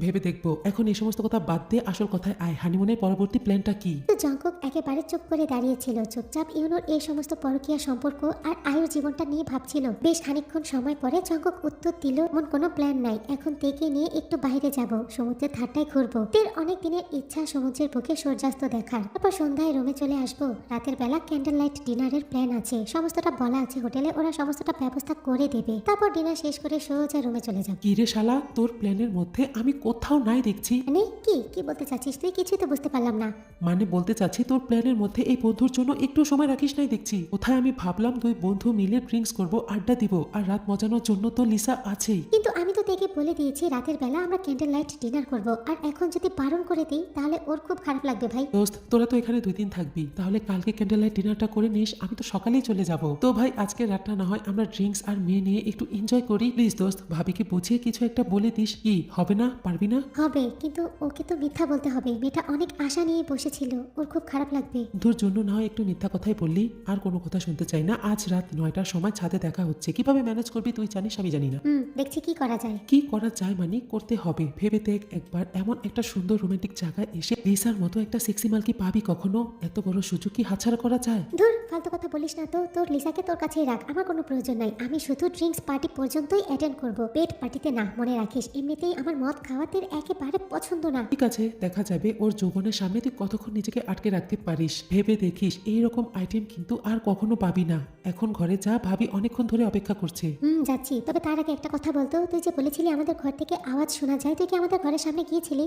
ভেবে দেখবো। এখন এই সমস্ত কথা বাদ দিয়ে আসল কথায় আয়। হানিমুনের পরবর্তী প্ল্যানটা কি? তো জঙ্গক একেবারে চুপ করে দাঁড়িয়েছিল, চুপচাপ ইউনোর এই সমস্ত পরকীয়া সম্পর্ক আর আয়ুর জীবনটা নিয়ে ভাবছিল। বেশ খানিকক্ষণ সময় পরে জঙ্গক উত্তর দিল, এমন কোনো প্ল্যান নাই, এখন তেকে নিয়ে একটু বাইরে যাব, সমুদ্রের ধারটায় ঘুরবো। তের অনেক দিনের ইচ্ছা সমুদ্রের বুকে সূর্যাস্ত দেখার। তারপর সন্ধ্যায় রুমে চলে আসবো। রাতের বেলা ক্যান্ডেল লাইট ডিনারের প্ল্যান আছে, সমস্তটা বলা আছে হোটেলে, ওরা সমস্তটা ব্যবস্থা করে দেবে। তারপর ডিনার শেষ করে সোজা রুমে চলে যাব। কি রে শালা, তোর প্ল্যানের মধ্যে আমি কোথাও নাই দেখছি। মানে কি কি বলতে চাচ্ছিস তুই? কিছুই তো বুঝতে পারলাম না। মানে বলতে চাচ্ছি, তোর প্ল্যানের মধ্যে এই বন্ধুর জন্য একটু সময় রাখিস নাই দেখছি। কোথায় আমি ভাবলাম দুই বন্ধু মিলে ড্রিঙ্কস করব, আড্ডা দিব, আর রাত মজানোর জন্য তো লিসা আছেই। কিন্তু আমি তো তেকে বলে দিয়েছি রাতের বেলা আমরা ক্যান্ডেল লাইট ডিনার করব, আর এখন যদি বারণ করে দিই তাহলে ওর খুব খারাপ লাগবে ভাই। দোস্ত, তোরা তো এখানে 2 দিন থাকবি, তাহলে কালকে ক্যান্ডেল লাইট ডিনারটা করে নিস, আমি তো সকালেই চলে যাব। তো ভাই আজকে রাতটা না হয় আমরা ড্রিঙ্কস আর মেয়ে নিয়ে একটু এনজয় করি। প্লিজ দোস্ত, ভাবিকে বুঝিয়ে কিছু একটা বলে দিস। কি হবে না? পারবি না? হবে, কিন্তু ওকে তো মিথ্যা বলতে হবে। মেয়েটা অনেক আশা নিয়ে বসেছিল, ওর খুব খারাপ লাগবে। তোর জন্য না হয় একটু মিথ্যা কথাই বললি, আর কোনো কথা শুনতে চাই না। আজ রাত 9টার সময় ছাদে দেখা হচ্ছে। কিভাবে ম্যানেজ করবি তুই জানিস, আমি জানি না। দেখছি কি করা যায়। কি করা যায় মানে করতে হবে। ভেবে দেখ একবার, এমন একটা সুন্দর রোমান্টিক জায়গায় এসে লিসার মতো একটা সেক্সি মাল কি পাবি কখনো? এত বড় সুযোগ কি হাতছাড়া করা যায়? ধুর, ফালতু কথা বলিস না তো। তোর লিসাকে তোর কাছেই রাখ, আমার কোনো প্রয়োজন নাই। আমি শুধু ড্রিঙ্কস পার্টি পর্যন্তই অ্যাটেন্ড করব, পেট পার্টিতে না, মনে রাখিস। এমনিতেই আমার মদ খাওয়াতে একেবারে পছন্দ না। ঠিক আছে, দেখা যাবে ওর যৌবনের সামনে তুই কতক্ষণ নিজেকে আটকে রাখতে পারিস। ভেবে দেখিস, এইরকম আইটেম কিন্তু আর কখনো পাবি না। এখন ঘরে যা, ভাবি অনেকক্ষণ ধরে অপেক্ষা করছে। যাচ্ছি। তবে তার আগে একটা কথা বলতো, তুই যে বলেছিস বলেছিলি আমাদের ঘর থেকে আওয়াজ শোনা যায়, তুই কি আমাদের ঘরের সামনে গিয়েছিলি?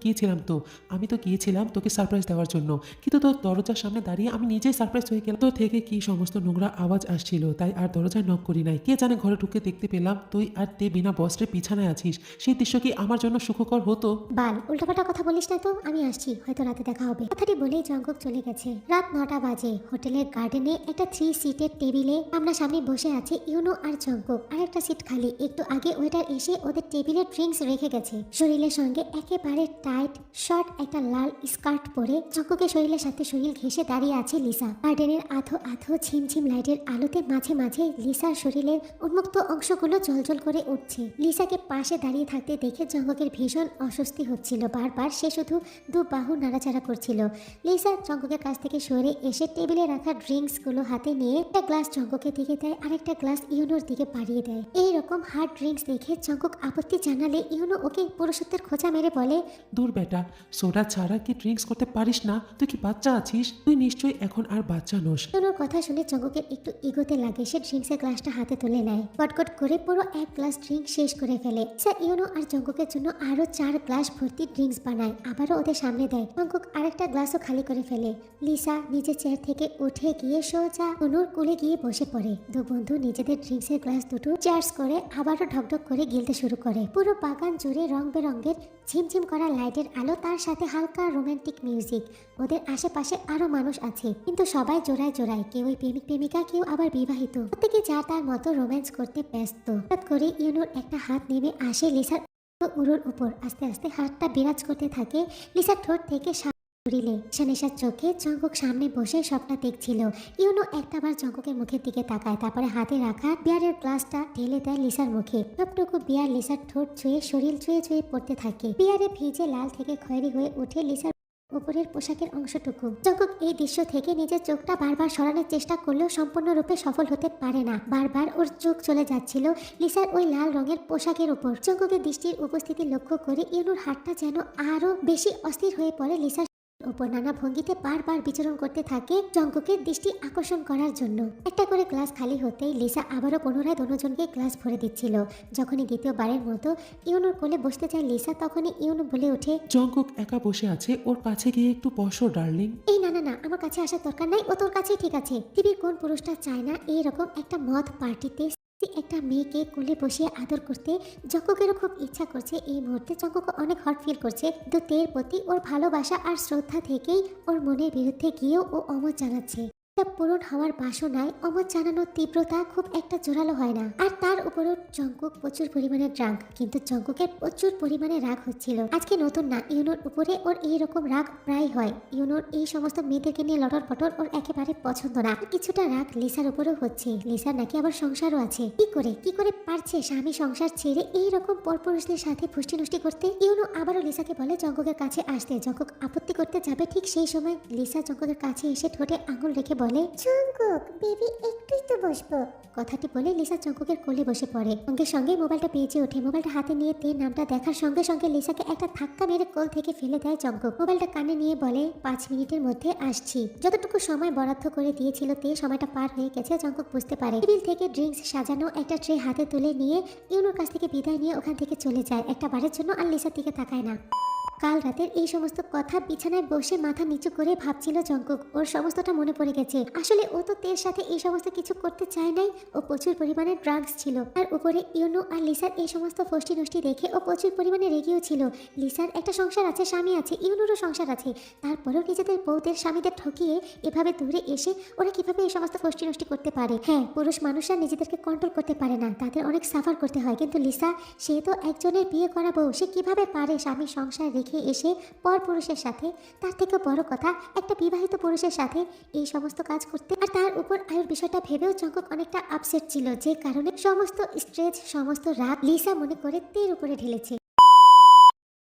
গিয়েছিলাম তো। আমি তো গিয়েছিলাম তোকে সারপ্রাইজ দেওয়ার জন্য, কিন্তু তোর দরজার সামনে দাঁড়িয়ে আমি নিজেই সারপ্রাইজ হয়ে গেলাম। তোর থেকে কি সমস্ত নোংরা আওয়াজ আসছিল, তাই আর দরজায় নক করি নাই। কে জানে ঘরে ঢুকে দেখতে পেলাম তুই আর তে বিনা বস্ত্রে বিছানায় আছিস। সেই দৃশ্য কি আমার জন্য সুখকর হতো? বাল, উল্টাপাল্টা কথা বলিস না তো, আমি আসছি, হয়তো রাতে দেখা হবে। কথাটি বলেই জঙ্কুক চলে গেছে। রাত 9টা বাজে। হোটেলের গার্ডেনে একটা 3 সিটের টেবিলে সামনাসামনি বসে আছে ইউনো আর জঙ্কুক। আর একটা সিট খালি। একটু আগে ওয়েটার এসে ওদের টেবিলে ড্রিঙ্কস রেখে গেছে। শরীরের সঙ্গে একেবারে টাইট শর্ট একটা লাল স্কার্ট পরে জঙ্কুকের শরীরের সাথে শরীর ঘেঁষে দাঁড়িয়ে আছে লিসা। গার্ডেনের আধো আধো ঝিমঝিম লাইটের আলোতে মাঝে মাঝে লিসার শরীরের উন্মুক্ত অংশগুলো জ্বলজ্বল করে উঠছে। লিসাকে পাশে দাঁড়িয়ে থাকতে দেখে জঙ্কুকের ভীষণ অস্বস্তি হচ্ছিল। বারবার সে শুধু দু বাহু নাড়াচাড়া করছিল। লিসা জঙ্কুকের কাছ থেকে সরে এসে টেবিলে রাখা ড্রিঙ্কস গুলো হাতে নিয়ে একটা গ্লাস জঙ্কুকের দিকে দেয়, আরেকটা গ্লাস ইউনোর দিকে পাড়িয়ে দেয়। এইরকম হার্ড ড্রিঙ্কস দেখে জঙ্কুক আপত্তি জানালে ইউনো ওকে পুরুষত্বের খোঁচা মেরে বলে, দূর বেটা, সোডা ছাড়া কি ড্রিঙ্কস করতে পারিস না? তুই কি বাচ্চা আছিস? তুই নিশ্চয়ই এখন আর বাচ্চা নোস। ইউনোর কথা শুনে জঙ্কুকের একটু ইগোতে লাগে। সে ড্রিঙ্কসের গ্লাসটা হাতে তুলে নেয়, কটকট করে পুরো এক গ্লাস ড্রিঙ্ক শেষ করে ফেলে। সে ইউনো আর জঙ্কুকের জন্য আরো 4 গ্লাস ভর্তি ড্রিঙ্কস বানায়, আবারও ওদের সামনে দেয়। জঙ্কুক আরেকটা গ্লাসও খালি করে ফেলে। লিসা নিজের চেয়ার থেকে উঠে গিয়ে সোজা অনুর কোলে গিয়ে বসে পড়ে। দু বন্ধু নিজেদের ড্রিঙ্কসের গ্লাস দুটো চার্জ করে আবারও ঢকঢক করে গিলতে শুরু করে। পুরো বাগান জুড়ে রং বেরঙের ঝিমঝিম করা লাইটের আলো, তার সাথে হালকা রোমান্টিক মিউজিক। ওদের আশেপাশে আরো মানুষ আছে, কিন্তু সবাই জোড়ায় জোড়ায়, কেউই প্রেমিক প্রেমিকা, কেউ আবার বিবাহিত। প্রত্যেকে যা তার মতো রোম্যান্স করতে ব্যস্ত। হঠাৎ করে ইউনোর একটা হাত নেমে আসে লিসার উরুর উপর। আস্তে আস্তে হাতটা বিরাজ করতে থাকে লিসার ঠোঁট থেকে শরীরে। নেশার চোখে জঙ্কুক সামনে বসে সবটা দেখছিল। ইউনো একটাবার জঙ্কুকের মুখের দিকে তাকায়, তারপরে হাতে রাখা বিয়ারের গ্লাসটা ঢেলে দেয় লিসার মুখে। সবটুকু বিয়ার লিসার ঠোঁট ছুঁয়ে শরীর ছুঁয়ে ছুঁয়ে পড়তে থাকে। বিয়ারে ভিজে লাল থেকে খয়েরি হয়ে ওঠে লিসার উপরের পোশাকের অংশটুকু। জঙ্কুক এই দৃশ্য থেকে নিজের চোখটা বারবার সরানোর চেষ্টা করলেও সম্পূর্ণরূপে সফল হতে পারে না। বারবার ওর চোখ চলে যাচ্ছিল লিসার ওই লাল রঙের পোশাকের উপর। জঙ্কুকের দৃষ্টির উপস্থিতি লক্ষ্য করে ইউনোর হাতটা যেন আরো বেশি অস্থির হয়ে পড়ে লিসার উপর। নানা ভঙ্গিতে বারবার বিচরণ করতে থাকে জঙ্কুকের দৃষ্টি আকর্ষণ করার জন্য। একটা করে গ্লাস খালি হতেই লিসা আবারও পুনরায় দুজনকে গ্লাস ভরে দিচ্ছিল। যখনই দ্বিতীয়বারের মতো ইউনোর কোলে বসতে চায় লিসা, তখনই ইউনো বলে ওঠে, জঙ্কুক একা বসে আছে, ওর কাছে গিয়ে একটু বসো ডার্লিং। এই না না না, আমার কাছে আসার দরকার নাই, ও তোর কাছেই ঠিক আছে। পৃথিবীর কোন পুরুষটা চায় না এইরকম একটা মদ পার্টিতে একটা মেয়েকে কোলে বসিয়ে আদর করতে? জঙ্কুকেরও খুব ইচ্ছা করছে এই মুহূর্তে। জঙ্কুক অনেক হট ফিল করছে, কিন্তু তের প্রতি ওর ভালোবাসা আর শ্রদ্ধা থেকেই ওর মনের বিরুদ্ধে গিয়েও ও অমত জানাচ্ছে। পূরণ হওয়ার বাসনায় অমত জানানোর তীব্রতা খুব একটা জোরালো হয় না। আর তার উপরও জঙ্কুক প্রচুর পরিমাণে ড্রাঙ্ক, কিন্তু জঙ্কুকের প্রচুর পরিমাণে রাগ হচ্ছিল। আজকে নতুন না, ইউনোর উপরে ওর এইরকম রাগ প্রায় হয়। ইউনোর এই সমস্ত মেয়েদেরকে নিয়ে লটর পটর ওর একেবারে পছন্দ না। কিছুটা রাগ লিসার উপরেও হচ্ছে। লিসার নাকি আবার সংসারও আছে। কি করে পারছে স্বামী সংসার ছেড়ে এইরকম পরপুরুষদের সাথে ফুষ্টি নষ্টি করতে? ইউনো আবারও লিসাকে বলে জঙ্কুকের কাছে আসতে। জঙ্কুক আপত্তি করতে যাবে, ঠিক সেই সময় লিসা জঙ্কুকের কাছে এসে ঠোঁটে আঙুল রেখে বলে, জঙ্কুক বেবি একটুই তো বসবো। কথাটি বলে লিসা জঙ্কুকের কোলে বসে পড়ে। সঙ্গে সঙ্গে মোবাইলটা বেজে ওঠে। মোবাইলটা হাতে নিয়ে তে নামটা দেখার সঙ্গে সঙ্গে লিসাকে একটা ধাক্কা মেরে কোল থেকে ফেলে দেয় জঙ্কুক। মোবাইলটা কানে নিয়ে বলে, 5 মিনিটের মধ্যে আসছি। যতটুকু সময় বরাদ্দ করে দিয়েছিল তে, সময়টা পার হয়ে গেছে। জঙ্কুক বুঝতে পারে। টেবিল থেকে ড্রিঙ্কস সাজানো একটা ট্রে হাতে তুলে নিয়ে ইউনোর কাছ থেকে বিদায় নিয়ে ওখান থেকে চলে যায় একটা বারের জন্য, আর লিসার দিকে তাকায় না। কাল রাতের এই সমস্ত কথা বিছানায় বসে মাথা নিচু করে ভাবছিল জঙ্কুক। ওর সমস্তটা মনে পড়ে গেছে। আসলে ও তো তের সাথে এই সমস্ত কিছু করতে চায় নাই। ও প্রচুর পরিমাণে ড্রাগস ছিল। তার উপরে ইউনো আর লিসার এই সমস্ত ফষ্টি নষ্টি দেখে ও প্রচুর পরিমাণে রেগেও ছিল। লিসার একটা সংসার আছে, স্বামী আছে, ইউনোরও সংসার আছে। তারপরেও নিজেদের বউদের স্বামীদের ঠকিয়ে এভাবে দূরে এসে ওরা কিভাবে এই সমস্ত ফষ্টি নষ্টি করতে পারে? হ্যাঁ, পুরুষ মানুষরা নিজেদেরকে কন্ট্রোল করতে পারে না, তাদের অনেক সাফার করতে হয়। কিন্তু লিসা, সে তো একজনের বিয়ে করা বউ, সে কিভাবে পারে স্বামীর সংসার রেখে এসে পর পুরুষের সাথে, তার থেকে বড় কথা একটা বিবাহিত পুরুষের সাথে এই সমস্ত কাজ করতে? আর তার উপর আয়ুর বিষয়টা ভেবেও জঙ্কুক অনেকটা আপসেট ছিল, যে কারণে সমস্ত স্ট্রেস, সমস্ত রাগ লিসা মনে করে তের উপরে ঢেলেছে।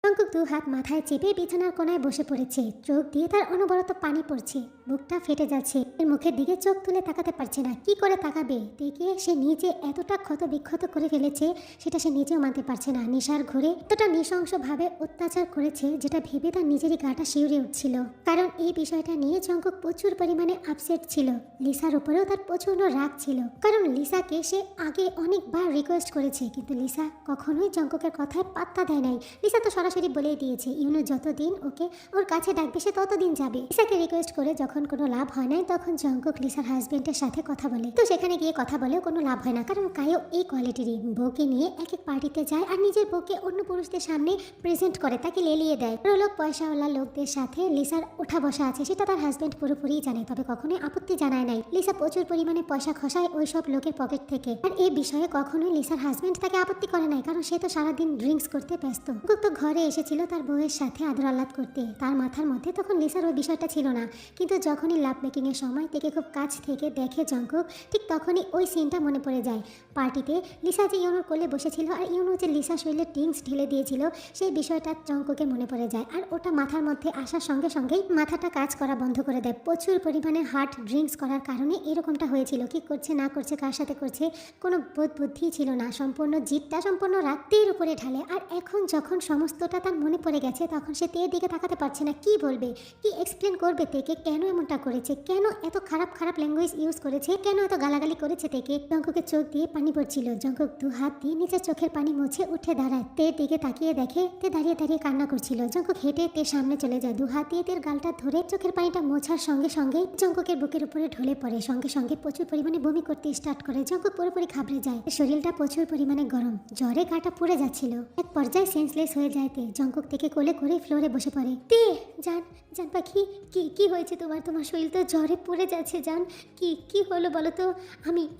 জঙ্কুক জঙ্কুক দু হাত মাথায় চেপে বিছানার কোনায় বসে পড়েছে। চোখ দিয়ে তার অনবরত পানি পড়ছে, বুকটা ফেটে যাচ্ছে। এর মুখের দিকে চোখ তুলে তাকাতে পারছে না। কি করে তাকাবে? দেখে সে নিজে এতটা ক্ষত বিক্ষত করে ফেলেছে সেটা সে নিজেও মানতে পারছে না। নেশার ঘরে এতটা নৃশংসভাবে অত্যাচার করেছে যেটা ভেবে তার নিজেরই গাটা শিউরে উঠছিল। কারণ এই বিষয়টা নিয়ে জঙ্কুক প্রচুর পরিমাণে আপসেট ছিল। লিসার উপরেও তার প্রচন্ড রাগ ছিল, কারণ লিসাকে সে আগে অনেকবার রিকোয়েস্ট করেছে, কিন্তু লিসা কখনোই জঙ্কুকের কথায় পাত্তা দেয় নাই। লিসা তো সরাসরি বলেই দিয়েছে ইউনো যতদিন ওকে ওর কাছে ডাকবে সে ততদিন যাবে। লিসাকে রিকোয়েস্ট করে যখন কোনো লাভ হয় নাই তখন জঙ্কুক লিসার হাজবেন্ডের সাথে কথা বলে। তো সেখানে গিয়ে কথা বলেও কোনো লাভ হয় না, কারণ কায়ো এই কোয়ালিটিরই। বউকে নিয়ে এক এক পার্টিতে যায় আর নিজের বউকে অন্য পুরুষদের সামনে প্রেজেন্ট করে, তাকে লেলিয়ে দেয়। লোক পয়সাওয়ালা লোকদের সাথে লিসার ওঠা বসা আছে সেটা তার হাজবেন্ড পুরোপুরি জানে, তবে কখনোই আপত্তি জানায় নাই। লিসা প্রচুর পরিমাণে পয়সা খসায় ওই সব লোকের পকেট থেকে, আর এই বিষয়ে কখনোই লিসার হাজবেন্ড তাকে আপত্তি করে নাই, কারণ সে তো সারাদিন ড্রিঙ্কস করতে ব্যস্ত। তো ঘরে এসেছিল তার বউয়ের সাথে আদর আহ্লাদ করতে, তার মাথার মধ্যে তখন লিসার ওই বিষয়টা ছিল না। কিন্তু যখনই লাভ মেকিং এর সময় থেকে খুব কাছ থেকে দেখে জঙ্কুক, ঠিক তখনই ওই সিনটা মনে পড়ে যায়। পার্টিতে লিসা যে ইউনোর কোলে বসেছিল আর ইউনো যে লিসা শরীরে ড্রিঙ্কস ঢেলে দিয়েছিল সেই বিষয়টা জঙ্কুকের মনে পড়ে যায়, আর ওটা মাথার মধ্যে আসার সঙ্গে সঙ্গেই মাথাটা কাজ করা বন্ধ করে দেয়। প্রচুর পরিমাণে হার্ড ড্রিঙ্কস করার কারণে এরকমটা হয়েছিল। কি করছে না করছে, কার সাথে করছে, কোনো বোধ বুদ্ধিই ছিল না। সম্পূর্ণ জিতটা সম্পূর্ণ রাতের উপরে ঢালে। আর এখন যখন সমস্তটা তার মনে পড়ে গেছে তখন সে তের দিকে তাকাতে পারছে না। কি বলবে, কি এক্সপ্লেন করবে তেকে, কেন এমনটা করেছে, কেন এত খারাপ খারাপ ল্যাঙ্গুয়েজ ইউজ করেছে, কেন এত গালাগালি করেছে তেকে। জঙ্কুকের চোখ দিয়ে পানি পড়ছিল। জঙ্কুক দু হাত দিয়ে নিজের চোখের পানি মুছে উঠে দাঁড়ায়। তের দিকে তাকিয়ে দেখে তে দাঁড়িয়ে দাঁড়িয়ে কান্না করছিল। জঙ্কুক হেঁটে তের সামনে চলে যায়, দু হাত দিয়ে তের গালটা ধরে চোখের পানিটা মোছার সঙ্গে সঙ্গে জঙ্কুকের বুকের উপরে ঢলে পড়ে। সঙ্গে সঙ্গে প্রচুর পরিমাণে বমি করতে স্টার্ট করে। জঙ্কুক পুরোপুরি ঘাবড়ে যায়, শরীরটা প্রচুর পরিমাণে গরম, জ্বরে গাটা পুড়ে যাচ্ছিল। এক পর্যায়ে সেন্সলেস হয়ে যায় তে। জঙ্কুক থেকে কোলে করে ফ্লোরে বসে পড়ে। তে জান, জান পাখি, কি কি হয়েছে তোমার? তোমার শরীর তো জ্বরে পড়ে যাচ্ছে জান। কি কি হলো বলো তো?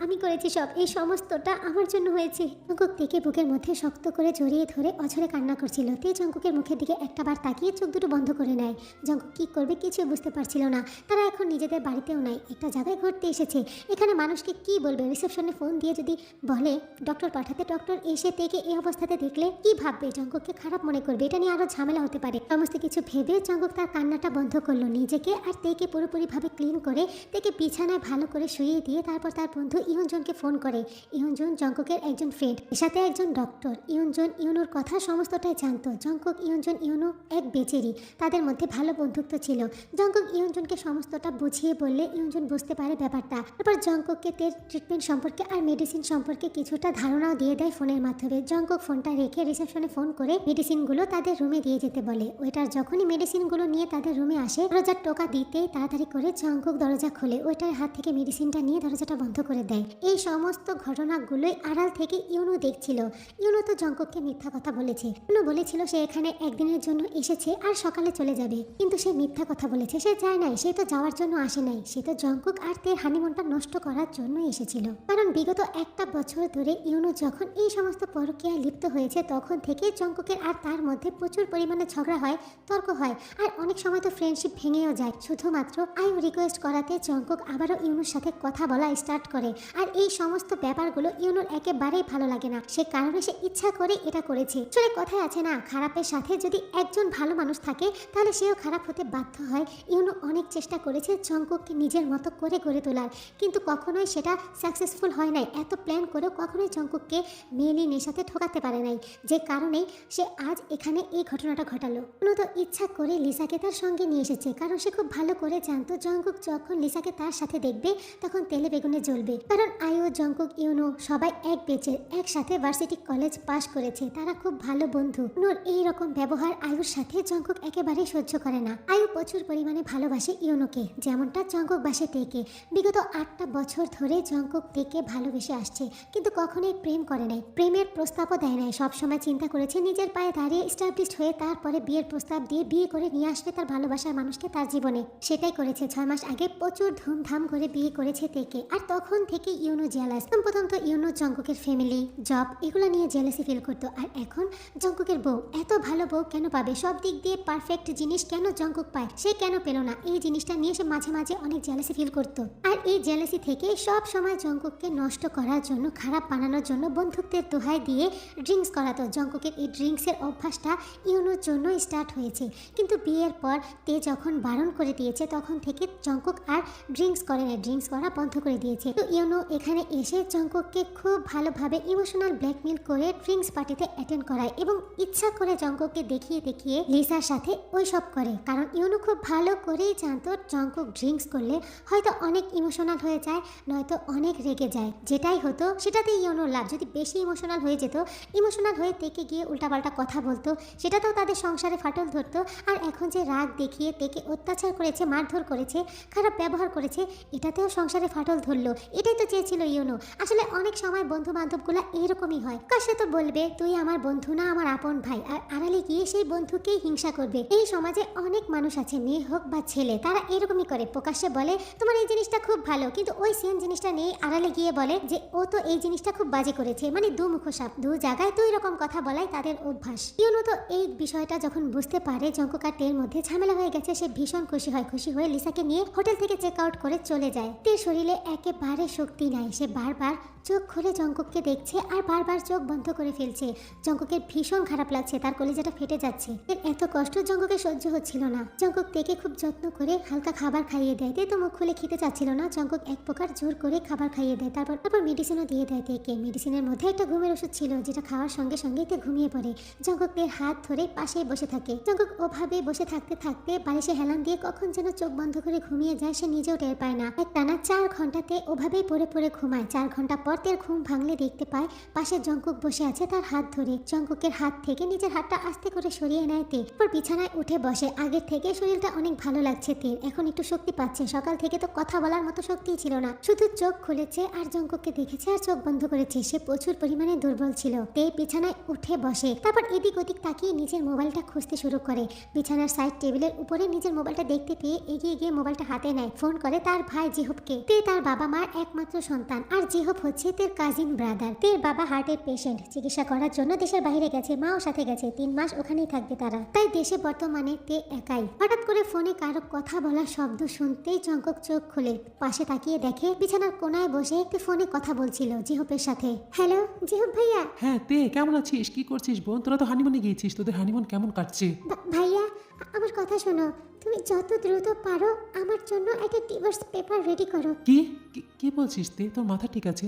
আমি করেছি সব, এই সমস্তটা আমার জন্য হয়েছে। জঙ্কুক থেকে বুকের মধ্যে শক্ত করে জড়িয়ে ধরে অঝরে কান্না করছিল। তে জঙ্কুকের মুখের দিকে একটাবার তাকিয়ে চোখ দুটো বন্ধ করে নেয়। জঙ্কুক কি করবে কিছুই বুঝতে পারছিল না। তারা এখন নিজেদের বাড়িতেও নাই, একটা জায়গায় ঘুরতে এসেছে। এখানে মানুষকে কি বলবে? রিসেপশনে ফোন দিয়ে যদি বলে ডক্টর পাঠাতে, ডক্টর এসে তেকে এই অবস্থাতে দেখলে কি ভাববে? জঙ্কুককে খারাপ মনে করবে, এটা নিয়ে আরো ঝামেলা হতে পারে। সমস্ত কিছু ভেবে জঙ্কুক তার কান্নাটা বন্ধ করলো, নিজেকে আর তেকে পুরোপুরিভাবে ক্লিন করে তেকে বিছানায় ভালো করে শুইয়ে দিয়ে তারপর তার বন্ধু ইউনজনকে ফোন করে। ইউনজন জঙ্কুকের একজন ফ্রেন্ড, এর সাথে একজন ডক্টর। ইউনজন ইউনোর কথা সমস্তটাই জানতো। জঙ্কুক ইউনজন ইউনো এক বেচেরি, তাদের মধ্যে ভালো বন্ধুত্ব ছিল। জঙ্কুক ইউনজনকে সমস্তটা বুঝিয়ে বললে ইউনজন বুঝতে পারে ব্যাপারটা। তারপর জঙ্কুককে তের ট্রিটমেন্ট সম্পর্কে আর মেডিসিন সম্পর্কে কিছুটা ধারণাও দিয়ে দেয় ফোনের মাধ্যমে। জঙ্কুক ফোনটা রেখে রিসেপশনে ফোন করে মেডিসিনগুলো তাদের রুমে দিয়ে যেতে বলে। ওইটার যখনই মেডিসিনগুলো নিয়ে তাদের রুমে আসে, দরজার টোকা দিতেই তাড়াতাড়ি করে জঙ্কুক দরজা খোলে। ওইটার হাত থেকে মেডিসিনটা নিয়ে দরজাটা বন্ধ করে দেয়। এই সমস্ত ঘটনাগুলোই আড়াল থেকে ইউনো দেখছিল। ইউনো তো জঙ্কুককে মিথ্যা কথা বলেছে। ইউনো বলেছিল সে এখানে একদিনের জন্য এসেছে আর সকালে চলে যাবে, কিন্তু সে মিথ্যা কথা বলেছে। সে যায় নাই, সে তো যাওয়ার জন্য আসে নাই, সে তো জঙ্কুক আর তের হানিমুনটা নষ্ট করার জন্য এসেছিল। কারণ বিগত একটা বছর ধরে ইউনো যখন এই সমস্ত পরকীয়ায় লিপ্ত হয়েছে তখন থেকে জঙ্কুকের আর তার মধ্যে প্রচুর পরিমাণে ঝগড়া হয়, তর্ক হয়, আর অনেক সময় তো ফ্রেন্ডশিপ ভেঙেও যায়। শুধুমাত্র আই রিকোয়েস্ট করাতে জঙ্কুক আবারও ইউনোর সাথে কথা বলা স্টার্ট করে। আর এই সমস্ত ব্যাপারগুলো ইউনোর একেবারেই ভালো লাগে না, সে কারণে সে ইচ্ছা করে এটা করেছে। আসলে কথায় আছে না, খারাপের সাথে যদি একজন ভালো মানুষ থাকে তাহলে সেও খারাপ হতে বাধ্য হয়। ইউনো অনেক চেষ্টা করেছে জঙ্কুককে নিজের মতো করে গড়ে তোলার, কিন্তু কখনোই সেটা সাকসেসফুল হয় নাই। এত প্ল্যান করেও কখনোই জঙ্কুককে মেয়েলি নেশাতে ঠকাতে পারে নাই, যে কারণেই সে আজ এখানে এই ঘটনাটা ঘটালো। ইউনো তো ইচ্ছা করে লিসাকে তার সঙ্গে নিয়ে এসেছে, কারণ সে খুব ভালো করে জানতো জঙ্কুক যখন লিসাকে তার সাথে দেখবে তখন তেলে বেগুনে জ্বলবে। কারণ আয়ু, জঙ্কুক, ইউনো সবাই এক বেচের, একসাথে ভার্সিটি কলেজ পাশ করেছে, তারা খুব ভালো বন্ধু। ইউনোর এইরকম ব্যবহার আয়ুর সাথে জঙ্কুক একেবারেই সহ্য করে না। আয়ু প্রচুর পরিমাণে ভালোবাসে ইউনোকে, যেমনটা জঙ্কুক বাসে তেকে। বিগত 8টা বছর ধরে জঙ্কুক তেকে ভালোবেসে আসছে, কিন্তু কখনোই প্রেম করে নাই, প্রেমের প্রস্তাবও দেয় নাই। সবসময় চিন্তা করেছে নিজের পায়ে দাঁড়িয়ে এস্টাবলিশড হয়ে তারপরে বিয়ের প্রস্তাব দিয়ে বিয়ে করে নিয়ে আসবে তার ভালোবাসার মানুষকে তার জীবনে। সেটাই করেছে। 6 মাস আগে প্রচুর ধুমধাম করে বিয়ে করেছে তেকে, আর তখন থেকে ইউনো জেলাস। প্রথম তো ইউনো জঙ্কুকের ফ্যামিলি, জব এগুলো নিয়ে জেলাসি ফিল করতো, আর এখন জঙ্কুকের বউ, এত ভালো বউ কেন পাবে? সব দিক দিয়ে পারফেক্ট জিনিস কেন জঙ্কুক পায়, সে কেন পেল না? এই জিনিসটা নিয়ে সে মাঝে মাঝে অনেক জেলাসি ফিল করতো। আর এই জেলাসি থেকে সব সময় জঙ্কুককে নষ্ট করার জন্য, খারাপ বানানোর জন্য বন্ধুত্বের দোহাই দিয়ে ড্রিঙ্কস করাতো। জঙ্কুকের এই ড্রিঙ্কসের অভ্যাসটা ইউনোর জন্য স্টার্ট হয়েছে, কিন্তু বিয়ের পর তে যখন বারণ করে দিয়েছে তখন থেকে জঙ্কুক আর ড্রিঙ্কস করে না, ড্রিঙ্কস করা বন্ধ করে দিয়েছে। তো ইউনো এখানে এসে জঙ্কুককে খুব ভালোভাবে ইমোশনাল ব্ল্যাকমেল করে ড্রিঙ্কস পার্টিতে অ্যাটেন্ড করায় এবং ইচ্ছা করে জঙ্কুককে দেখিয়ে দেখিয়ে লিসার সাথে ওইসব করে, কারণ ইউনো খুব ভালো করেই জানতো জঙ্কুক ড্রিঙ্কস করলে হয়তো অনেক ইমোশনাল হয়ে যায়, নয়তো অনেক রেগে যায়। যেটাই হতো সেটাতে ইউনো লাভ। যদি বেশি ইমোশনাল হয়ে যেত, ইমোশনাল হয়ে তেকে গিয়ে উল্টাপাল্টা কথা বলতো, সেটাতেও তাদের সংসারে ফাটল ধরতো। আর এখন যে রাগ দেখিয়ে তেকে অত্যাচার করেছে, মারধর করেছে, খারাপ ব্যবহার করেছে, এটাতেও সংসারে ফাটল ধরলো। এটাই তো চেয়েছিল ইউনো। আসলে অনেক সময় বন্ধু বান্ধবগুলো এরকমই হয়, কাছে তো বলবে তুই আমার বন্ধু না, আমার আপন ভাই, আর আড়ালে গিয়ে সেই বন্ধুকেই হিংসা করবে। এই সমাজে অনেক মানুষ আছে, মেয়ে হোক বা ছেলে, তারা এরকমই করে। প্রকাশ্যে বলে তোমার এই জিনিসটা খুব ভালো, কিন্তু ওই সেম জিনিসটা নিয়ে আড়ালে গিয়ে বলে যে ও তো এই জিনিসটা খুব বাজে করেছে। মানে দু মুখো সাপ, দু জায়গায় দুই রকম কথা বলাই তাদের অভ্যাস। ইউনো তো এই বিষয়টা যখন বুঝতে পারে জঙ্কুক আর টের মধ্যে ঝামেলা হয়ে গেছে, সে ভীষণ খুশি হয়। খুশি হয়ে লিসাকে নিয়ে হোটেল থেকে চেক আউট করে চলে যায়। তের শরীরে একেবারে শক্তি নাই, সে বারবার চোখ খুলে জঙ্কুককে দেখছে আর বারবার চোখ বন্ধ করে ফেলছে। জঙ্কুকের ভীষণ খারাপ লাগছে, তার কলিজাটা ফেটে যাচ্ছে। এর এত কষ্ট জঙ্কুকের সহ্য হচ্ছিল না। জঙ্কুক তেকে খুব যত্ন করে হালকা খাবার খাইয়ে দেয়। তে তো মুখ খুলে খেতে চাচ্ছিল না, জঙ্কুক এক প্রকার জোর করে খাবার খাইয়ে দেয়। তারপর মেডিসিনও দিয়ে দেয় তেকে। মেডিসিনের মধ্যে একটা ঘুমের ওষুধ ছিল, যেটা খাওয়ার সঙ্গে সঙ্গে তে ঘুমিয়ে পড়ে। জঙ্কুক তের হাত ধরে পাশেই বসে থাকে। জঙ্কুক ওভাবে বসে থাকতে থাকতে বালিশে হেলান দিয়ে কখন যেন চোখ বন্ধ করে ঘুমিয়ে যায়, সে নিজেও টের পায় না। একটানা 4 ঘন্টাতে ওভাবেই পড়ে পড়ে ঘুমায়। 4 ঘন্টা পর তের ঘুম ভাঙলে দেখতে পায় পাশে জঙ্কুক বসে আছে, তার হাত ধরে। জঙ্কুকের হাত থেকে নিজের হাতটা আস্তে করে সরিয়ে নেয় তে। তারপর বিছানায় উঠে বসে। আগের থেকে শরীরটা অনেক ভালো লাগছে তের, এখন একটু শক্তি পাচ্ছে। সকাল থেকে তো কথা বলার মতো শক্তিই ছিল না, শুধু চোখ খুলেছে আর জঙ্কুককে দেখেছে আর চোখ বন্ধ করেছে। সে প্রচুর পরিমাণে দুর্বল ছিল। তে বিছানায় উঠে বসে, তারপর এদিক ওদিক তাকিয়ে নিজের মোবাইলটা খুঁজতে শুরু করে। বিছানার সাইড টেবিলের উপরে নিজের মোবাইলটা দেখতে পেয়ে এগিয়ে গিয়ে মোবাইলটা হাতে নেয়। ফোন করে তার ভাই জিহবকে। তে তার বাবা মার একমাত্র সন্তান, আর জিহব হচ্ছে তের কাজিন ব্রাদার। তের বাবা হার্টের পেশেন্ট, চিকিৎসা করার জন্য দেশের বাইরে গেছে, মাও সাথে গেছে। 3 মাস ওখানেই থাকবে তারা, তাই দেশে বর্তমানে তে একাই। হঠাৎ করে ফোনে কারো কথা বলার শব্দ শুনতেই জঙ্কুক চোখ খুলে পাশে তাকিয়ে দেখে বিছানার কোনায় বসে তে ফোনে কথা বলছিল জিহবের সাথে। হ্যালো জিহব ভাইয়া। হ্যাঁ তে, কেমন আছিস? কি করছিস বোন? তোরা তো হানিমুনে গিয়েছিস, তোদের হানিমুন কেমন কাটছে? ভাইয়া আমার কথা শোনো, তুমি যত দ্রুত পারো আমার জন্য একটা ডিভোর্স পেপার রেডি করো। কি কি বলছিস তে? তোর মাথা ঠিক আছে?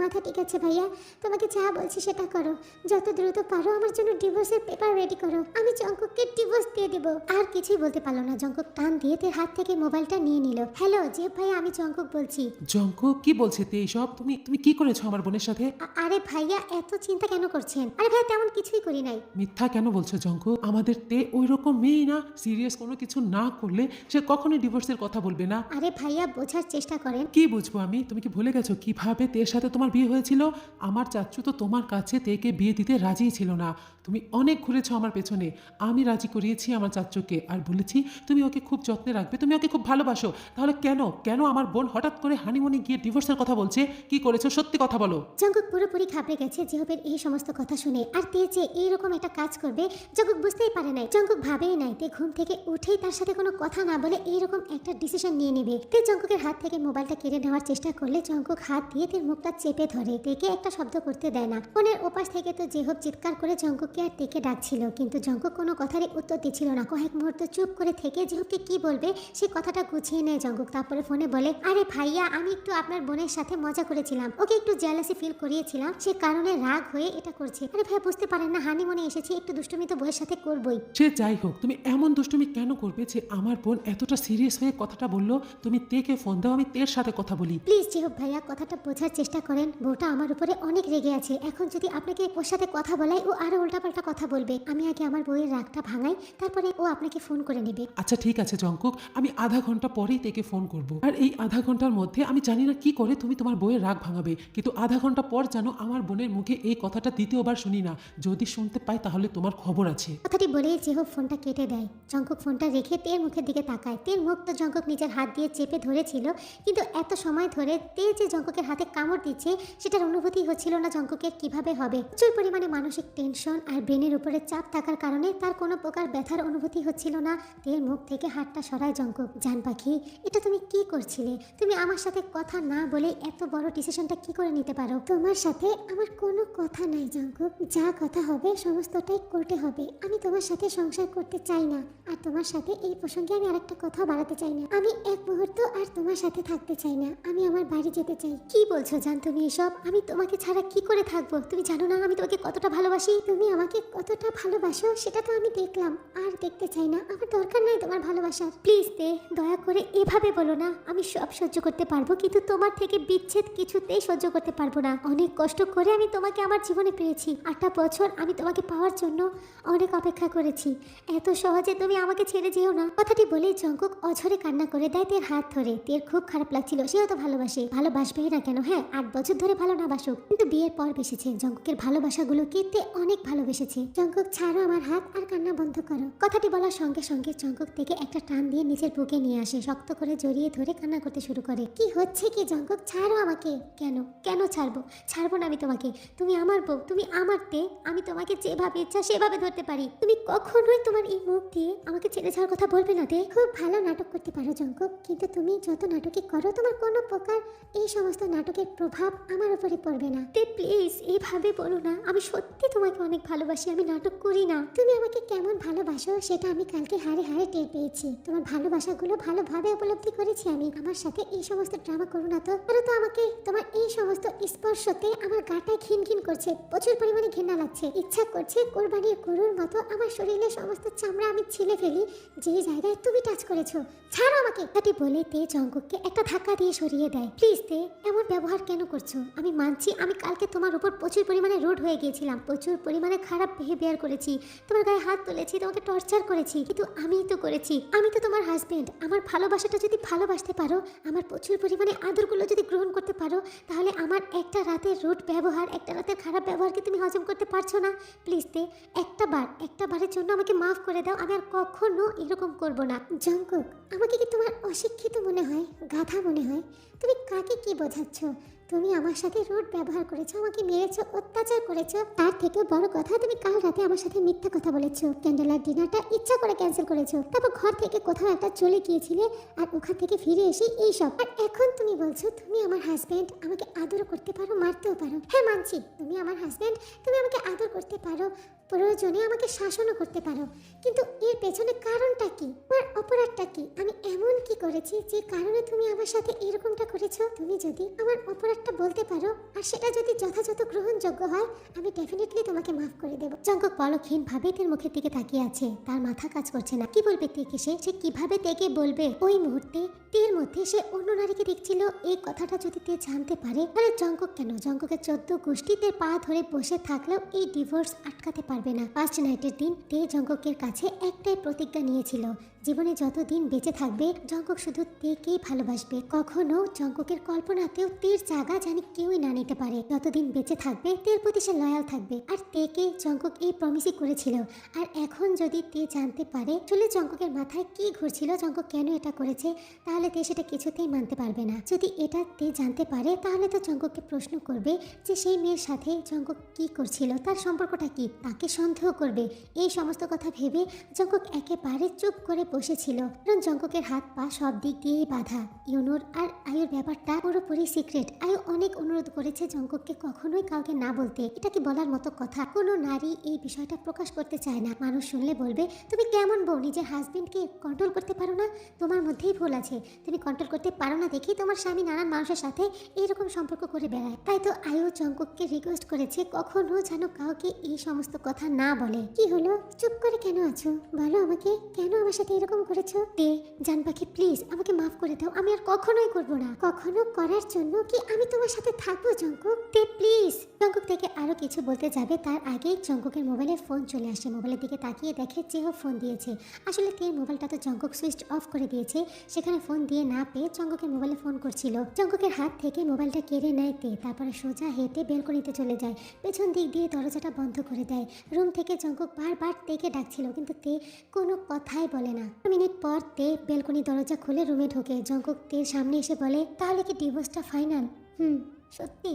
মাথা ঠিক আছে ভাইয়া, তোমাকে যা বলছি সেটা করো। যত দ্রুত পারো আমার জন্য ডিভোর্সের পেপার রেডি করো, আমি জঙ্কুককে ডিভোর্স দিয়ে দেবো। আর কিছুই বলতে পারলো না, জঙ্কুক টান দিয়ে তের হাত থেকে মোবাইলটা নিয়ে নিল। হ্যালো জিহব ভাইয়া, আমি জঙ্কুক বলছি। জঙ্কুক কি বলছে তে এইসব? তুমি কি করেছো আমার বোনের সাথে? আরে ভাইয়া এত চিন্তা কেন করছেন? আরে ভাইয়া তেমন কিছুই করি নাই। মিথ্যা কেন বলছো জঙ্কুক? আমাদের তে ওই রকম মেয়ে না, সিরিয়াস কোনো কিছু না করলে সে কখনোই ডিভোর্সের কথা বলবে না। আরে ভাইয়া বোঝার চেষ্টা করেন। কি বুঝবো আমি? তুমি কি ভুলে গেছো কিভাবে তের সাথে তোমার বিয়ে হয়েছিল? আমার চাচ্চু তো তোমার কাছে তেকে বিয়ে দিতে রাজিই ছিল না। তুমি অনেক ঘুরেছো আমার পেছনে। আমি রাজি করিয়েছি আমার চাচ্চুকে, আর বলেছি তুমি ওকে খুব যত্নে রাখবে, তুমি ওকে খুব ভালোবাসো। তাহলে কেন আমার বোন হঠাৎ করে হানিমুনে গিয়ে ডিভোর্সের কথা বলছে? কি করেছো সত্যি কথা বলো। জঙ্কুক পুরোপুরি ঘাবড়ে গেছে জিহবের এই সমস্ত কথা শুনে। আর তে যে এইরকম একটা কাজ করবে জঙ্কুক বুঝতেই পারে নাই। জঙ্কুক ভাবেই নাই তে ঘুম থেকে উঠেই তার সাথে কোনো কথা না বলে এইরকম একটা ডিসিশন নিয়ে নেবে। তে জঙ্কুকের হাত থেকে মোবাইলটা কেড়ে নেওয়ার চেষ্টা করলে জঙ্কুক হাত দিয়ে তের মুখটা চেপে ধরে, তেকে একটা শব্দ করতে দেয় না। ফোনের ওপাশ থেকে তো জিহব চিৎকার করে জঙ্কুককে আর তেকে ডাকছিল, কিন্তু জঙ্কুক কোনো কথারই উত্তর দিচ্ছিল না। কয়েক মুহূর্ত চুপ করে থেকে জিহবকে কি বলবে সে কথাটা গুছিয়ে নেয় জঙ্কুক। তারপরে ফোনে বলে, আরে ভাইয়া আমি একটু আপনার বোনের সাথে মজা করেছিলাম, ওকে একটু জেলাসি ফিল করিয়েছিলাম, সে কারণে রাগ হয়ে এটা করছে। আরে ভাই বুঝতে পারেন না হানিমুনে এসেছি, একটু দুষ্টুমি তো বউয়ের সাথে করবই। সে যাই হোক, তুমি এমন দুষ্টুমি কেন করবে যে আমার বোন এতটা সিরিয়াস হয়ে কথাটা বললো? তুমি তেকে ফোন দাও, আমি তের সাথে কথা বলি। প্লিজ জিহব ভাইয়া কথাটা বোঝার চেষ্টা করেন। বউটা আমার উপরে অনেক রেগে আছে, এখন যদি আপনাকে ওর সাথে কথা বলাই ও আরো উল্টাপাল্টা কথা বলবে। আমি আগে আমার বউয়ের রাগটা ভাঙাই, তারপরে ও আপনাকে ফোন করে নেবে। আচ্ছা ঠিক আছে জঙ্কুক, আমি আধা ঘন্টা পরেই তেকে ফোন করব। আর এই আধা ঘন্টার মধ্যে আমি জানি না কি করে তুমি তোমার বউয়ের রাগ ভাঙাবে, কিন্তু আধা ঘন্টা পর যেন আমার বোনের মুখে এই কথাটা দ্বিতীয়বার শুনি না। যদি শুনতে পাই তাহলে তোমার খবর আছে। কথাটি বলেই জিহব ফোনটা কেটে দেয়। জঙ্কুক ফোনটা রেখে তের মুখের দিকে তাকায়। তের মুখ তো জঙ্কুক নিজের হাত দিয়ে চেপে ধরেছিল, কিন্তু এত সময় ধরে তে যে জঙ্কুকের হাতে কামড় দিচ্ছে সেটার অনুভূতি হচ্ছিল না জঙ্কুকের কিভাবে হবে। প্রচুর পরিমাণে মানসিক টেনশন আর ব্রেনের উপরে চাপ থাকার কারণে তার কোনো প্রকার ব্যথার অনুভূতি হচ্ছিল না। তের মুখ থেকে হাতটা সরায় জঙ্কুক। জান পাখি, এটা তুমি কি করছিলে? তুমি আমার সাথে কথা না বলে এত বড় ডিসিশনটা কি করে নিতে পারো? তোমার সাথে আমার কোনো কথা নাই জঙ্কুক, যা কথা হবে সমস্তটাই কোর্টে হবে। আমি তোমার সাথে সংসার করতে চাই না, আর তোমার সাথে এই প্রসঙ্গে আমি আরেকটা কথা বাড়াতে চাই না। আমি এক মুহূর্ত আর তোমার সাথে থাকতে চাই না, আমি আমার বাড়ি যেতে চাই। কি বলছো জান তুমি এসব? আমি তোমাকে ছাড়া কি করে থাকবো? তুমি জানো না আমি তোমাকে কতটা ভালোবাসি। তুমি আমাকে কতটা ভালোবাসো সেটা তো আমি দেখলাম, আর দেখতে চাই না। আমার দরকার নাই তোমার ভালোবাসার। প্লিজ দে, দয়া করে এভাবে বলো না। আমি সব সহ্য করতে পারবো, কিন্তু তোমার থেকে বিচ্ছেদ কিছুতেই সহ্য করতে পারবো না। অনেক কষ্ট করে আমি তোমাকে আমার জীবনে পেয়েছি। 8টা বছর আমি তোমাকে পাওয়ার জন্য অনেক অপেক্ষা করেছি। এত সহজে তুমি আমাকে ছেড়ে যেও না। কথাটি বলে জঙ্কুক অঝরে কান্না করে দেয় তের হাত ধরে। তের খুব খারাপ লাগছিল, সেও তো ভালোবাসে, ভালোবাসবেই না কেন? হ্যাঁ, 8 বছর ধরে ভালো না বাসুক, কিন্তু বিয়ের পর বেসেছে। জঙ্কুকের ভালোবাসাগুলোকে তে অনেক ভালোবেসেছে। জঙ্কুক ছাড়ো আমার হাত আর কান্না বন্ধ করো। কথাটি বলার সঙ্গে সঙ্গে জঙ্কুক থেকে একটা টান দিয়ে নিজের বুকে নিয়ে আসে, শক্ত করে জড়িয়ে ধরে কান্না করতে শুরু করে। কি হচ্ছে কি জঙ্কুক? ছাড়ো আমাকে। কেন কেন ছাড়বো? ছাড়বো না আমি তোমাকে। তুমি আমার বউ, তুমি আমার তে। আমি তোমাকে যেভাবে ইচ্ছা সেভাবে ধরতে পারি। তুমি কখনোই তোমার এই মুখ দিয়ে আমাকে ছেড়ে যাওয়ার কথা বলবে না। তে খুব ভালো নাটক করতে পারো জঙ্কুক, কিন্তু তুমি যত নাটকই করো তোমার কোনো প্রকার এই সমস্ত নাটকের প্রভাব আমার উপরে পড়বে না। তে প্লিজ এভাবে বলো না। আমি সত্যি তোমাকে অনেক ভালোবাসি, আমি নাটক করি না। তুমি আমাকে কেমন ভালোবাসো সেটা আমি কালকে হাড়ে হাড়ে টের পেয়েছি। তোমার ভালোবাসাগুলো ভালোভাবে উপলব্ধি করেছি আমি। আমার সাথে এই সমস্ত ড্রামা করো না তো। আরে তো আমাকে তোমার এই সমস্ত স্পর্শতে আমার গাটায় ঘিনঘিন করছে, প্রচুর পরিমাণে ঘৃণা লাগছে। ইচ্ছা করছে কোরবানির গরুর মতো আমার শরীরের সমস্ত চামড়া আমি ছিলে ফেলি, যে জায়গায় তুমি টাচ করেছো। ছাড়ো আমাকে। এটি বলে তে জঙ্কুককে একটা ধাক্কা দিয়ে সরিয়ে দেয়। প্লিজ তে, এমন ব্যবহার কেন করছো? আমি মানছি আমি কালকে তোমার উপর প্রচুর পরিমাণে রুড হয়ে গিয়েছিলাম, প্রচুর পরিমাণে খারাপ বিহেভিয়ার করেছি, তোমার গায়ে হাত তুলেছি, তোমাকে টর্চার করেছি, কিন্তু আমিই তো করেছি। আমি তো তোমার হাজবেন্ড। আমার ভালোবাসাটা যদি ভালোবাসতে পারো, আমার প্রচুর পরিমাণে আদরগুলো যদি গ্রহণ করতে পারো, তাহলে আমার একটা রাতের রুড ব্যবহার, একটা রাতের খারাপ ব্যবহারকে তুমি হজম করতে পারছো না? প্লিজ তে, একটা বারের জন্য আমাকে মাফ করে দাও। আমি আর কখনো এরকম করব না। জঙ্কুক, আমাকে কি তোমার অশিক্ষিত মনে হয়, গাধা মনে হয়? তুমি কাকে কি বোঝাচ্ছ? তুমি আমার সাথে রুড ব্যবহার করেছো, আমাকে মেরেছো, অত্যাচার করেছো। তার থেকেও বড় কথা, তুমি কাল রাতে আমার সাথে মিথ্যা কথা বলেছো। ক্যান্ডেলার ডিনারটা ইচ্ছা করে ক্যান্সেল করেছো। তারপর ঘর থেকে কোথাও একটা চলে গিয়েছিলে, আর ওখান থেকে ফিরে এসে এইসব। আর এখন তুমি বলছো তুমি আমার হাজবেন্ড, আমাকে আদর করতে পারো, মারতেও পারো। হ্যাঁ মানছি, তুমি আমার হাজবেন্ড, তুমি আমাকে আদর করতে পারো, প্রয়োজনে আমাকে শাসনও করতে পারো, কিন্তু এর পেছনে কারণটা কি? আমার অপরাধটা কি? আমি এমন কি করেছি যে কারণে তুমি আমার সাথে এরকমটা করেছো? তুমি যদি আমার অপরাধটা বলতে পারো, আর সেটা যদি যথাযথ গ্রহণযোগ্য হয়, আমি ডেফিনেটলি তোমাকে মাফ করে দেবো। জঙ্কুক পলকহীন ভাবে তের মুখের দিকে তাকিয়ে আছে, তার মাথা কাজ করছে না। কি বলবে তেকে? সে কিভাবে তেকে বলবে? ওই মুহূর্তে তের মধ্যে সে অন্য নারীকে দেখছিল। এই কথাটা যদি তে জানতে পারে, তাহলে জঙ্কুক কেন, জঙ্কুকের 14 গোষ্ঠী তের পা ধরে বসে থাকলেও এই ডিভোর্স আটকাতে পারবে না। ফার্স্ট নাইটের দিন তে জঙ্কুকের কাছে একটাই প্রতিজ্ঞা নিয়েছিল, জীবনে যতদিন বেঁচে থাকবে জঙ্কুক শুধু তেকেই ভালোবাসবে। কখনো জঙ্কুকের কল্পনাতেও তের জায়গা জানি কেউই না নিতে পারে। যতদিন বেঁচে থাকবে তের প্রতি সে লয়াল থাকবে। আর তেকে জঙ্কুক এই প্রমিসই করেছিল। আর এখন যদি তে জানতে পারে চলে জঙ্কুকের মাথায় কি ঘুরছিল, জঙ্কুক কেন এটা করেছে, তাহলে তে সেটা কিছুতেই মানতে পারবে না। যদি এটা তে জানতে পারে, তাহলে তো জঙ্কুককে প্রশ্ন করবে যে সেই মেয়ের সাথে জঙ্কুক কি করছিল, তার সম্পর্কটা কি, তাকে সন্দেহ করবে। এই সমস্ত কথা ভেবে জঙ্কুক একেবারে চুপ করে বসেছিল, কারণ জঙ্কুকের হাত পা সব দিক দিয়েই বাধা। ইউনোর আর আয়ুর ব্যাপারটা পুরোপুরি সিক্রেট। আয়ু অনেক অনুরোধ করেছে জঙ্কুককে কখনোই কাউকে না বলতে। এটা কি বলার মতো কথা? কোনো নারী এই বিষয়টা প্রকাশ করতে চায় না। মানুষ শুনলে বলবে তুমি কেমন বউ, নিজের হাজবেন্ডকে কন্ট্রোল করতে পারো না? তোমার মধ্যেই ভুল আছে, তুমি কন্ট্রোল করতে পারো না দেখি তোমার স্বামী নানান মানুষের সাথে এইরকম সম্পর্ক করে বেড়ায়। তাই তো আয়ু জঙ্কুককে রিকোয়েস্ট করেছে কখনো যেন কাউকে এই সমস্ত কথা না বলে। কি হলো, চুপ করে কেন আছো? বলো আমাকে, কেন আমার সাথে এরকম করেছো? তে জান পাখি, প্লিজ আমাকে মাফ করে দাও, আমি আর কখনোই করবো না। কখনো করার জন্য কি আমি তোমার সাথে থাকবো জঙ্কুক? তে প্লিজ। জঙ্কুক থেকে আরো কিছু বলতে যাবে তার আগেই জঙ্কুকের মোবাইলে ফোন চলে আসে। মোবাইলের দিকে তাকিয়ে দেখে যেও ফোন দিয়েছে। আসলে তের মোবাইলটা তো জঙ্কুক সুইচ অফ করে দিয়েছে, সেখানে ফোন দিয়ে না পেয়ে জঙ্কুকের মোবাইলে ফোন করছিল। জঙ্কুকের হাত থেকে মোবাইলটা কেড়ে নেয় তে, তারপরে সোজা হেঁটে বেলকনিতে চলে যায়। পেছন দিক দিয়ে দরজাটা বন্ধ করে দেয়। রুম থেকে জঙ্কুক বারবার তেকে ডাকছিল, কিন্তু তে কোনো কথাই বলে না। মিনিট পর তে বেলকনি দরজা খুলে রুমে ঢোকে। জঙ্কুক তের সামনে এসে বলে, তাহলে কি ডিভোর্সটা ফাইনাল? সত্যি?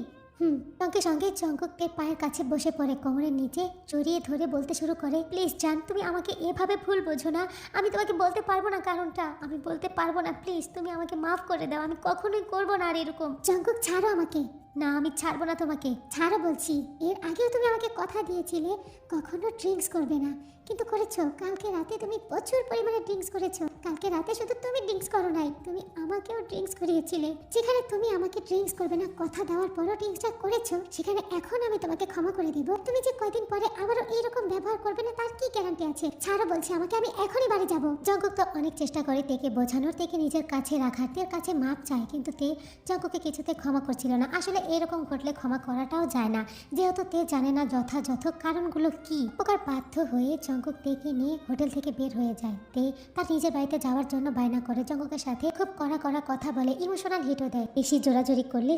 সঙ্গে সঙ্গে জঙ্কুক তের পায়ের কাছে বসে পড়ে, কোমরের নিচে জড়িয়ে ধরে বলতে শুরু করে, প্লিজ জান, তুমি আমাকে এভাবে ভুল বোঝো না। আমি তোমাকে বলতে পারবো না কারণটা, আমি বলতে পারবো না। প্লিজ তুমি আমাকে মাফ করে দাও, আমি কখনোই করবো না আর এরকম। জঙ্কুক ছাড়ো আমাকে, না, আমি ছাড়বো না তোমাকে। ছাড়ো বলছি। এর আগেও তুমি আমাকে কথা দিয়েছিলে কখনো ড্রিঙ্কস করবে না, কিন্তু করেছো। কালকে রাতে তুমি প্রচুর পরিমাণে ড্রিঙ্কস করেছো। কালকে রাতে শুধু তুমি ড্রিঙ্কস করো নাই, তুমি আমাকেও ড্রিঙ্কস করিয়েছিলে। যেখানে তুমি আমাকে ড্রিঙ্কস করবে না কথা দেওয়ার পরও ড্রিঙ্কসটা করেছো, সেখানে এখন আমি তোমাকে ক্ষমা করে দিব। তুমি যে কয়দিন পরে আবারও এইরকম ব্যবহার করবে না তার কি গ্যারান্টি আছে? ছাড়ো বলছি আমাকে, আমি এখনই বাড়ি যাব। জঙ্কুক তো অনেক চেষ্টা করে তেকে বোঝানোর, তেকে নিজের কাছে রাখার, তের কাছে মাপ চায়, কিন্তু তে জঙ্কুকে কিছুতে ক্ষমা করছিল না। আসলে এরকম ঘটলে ক্ষমা করাটাও যায় না, যেহেতু তে জানে না যথাযথ কারণগুলো কি। প্রকার বাধ্য হয়ে জঙ্কুক তেকে নিয়ে হোটেল থেকে বের হয়ে যায়। তে তার নিজের বাড়িতে যাওয়ার জন্য বায়না করে, জঙ্কুকের সাথে খুব কড়া কড়া কথা বলে, ইমোশনাল হিটও দেয়। বেশি জোরাজোরি করলে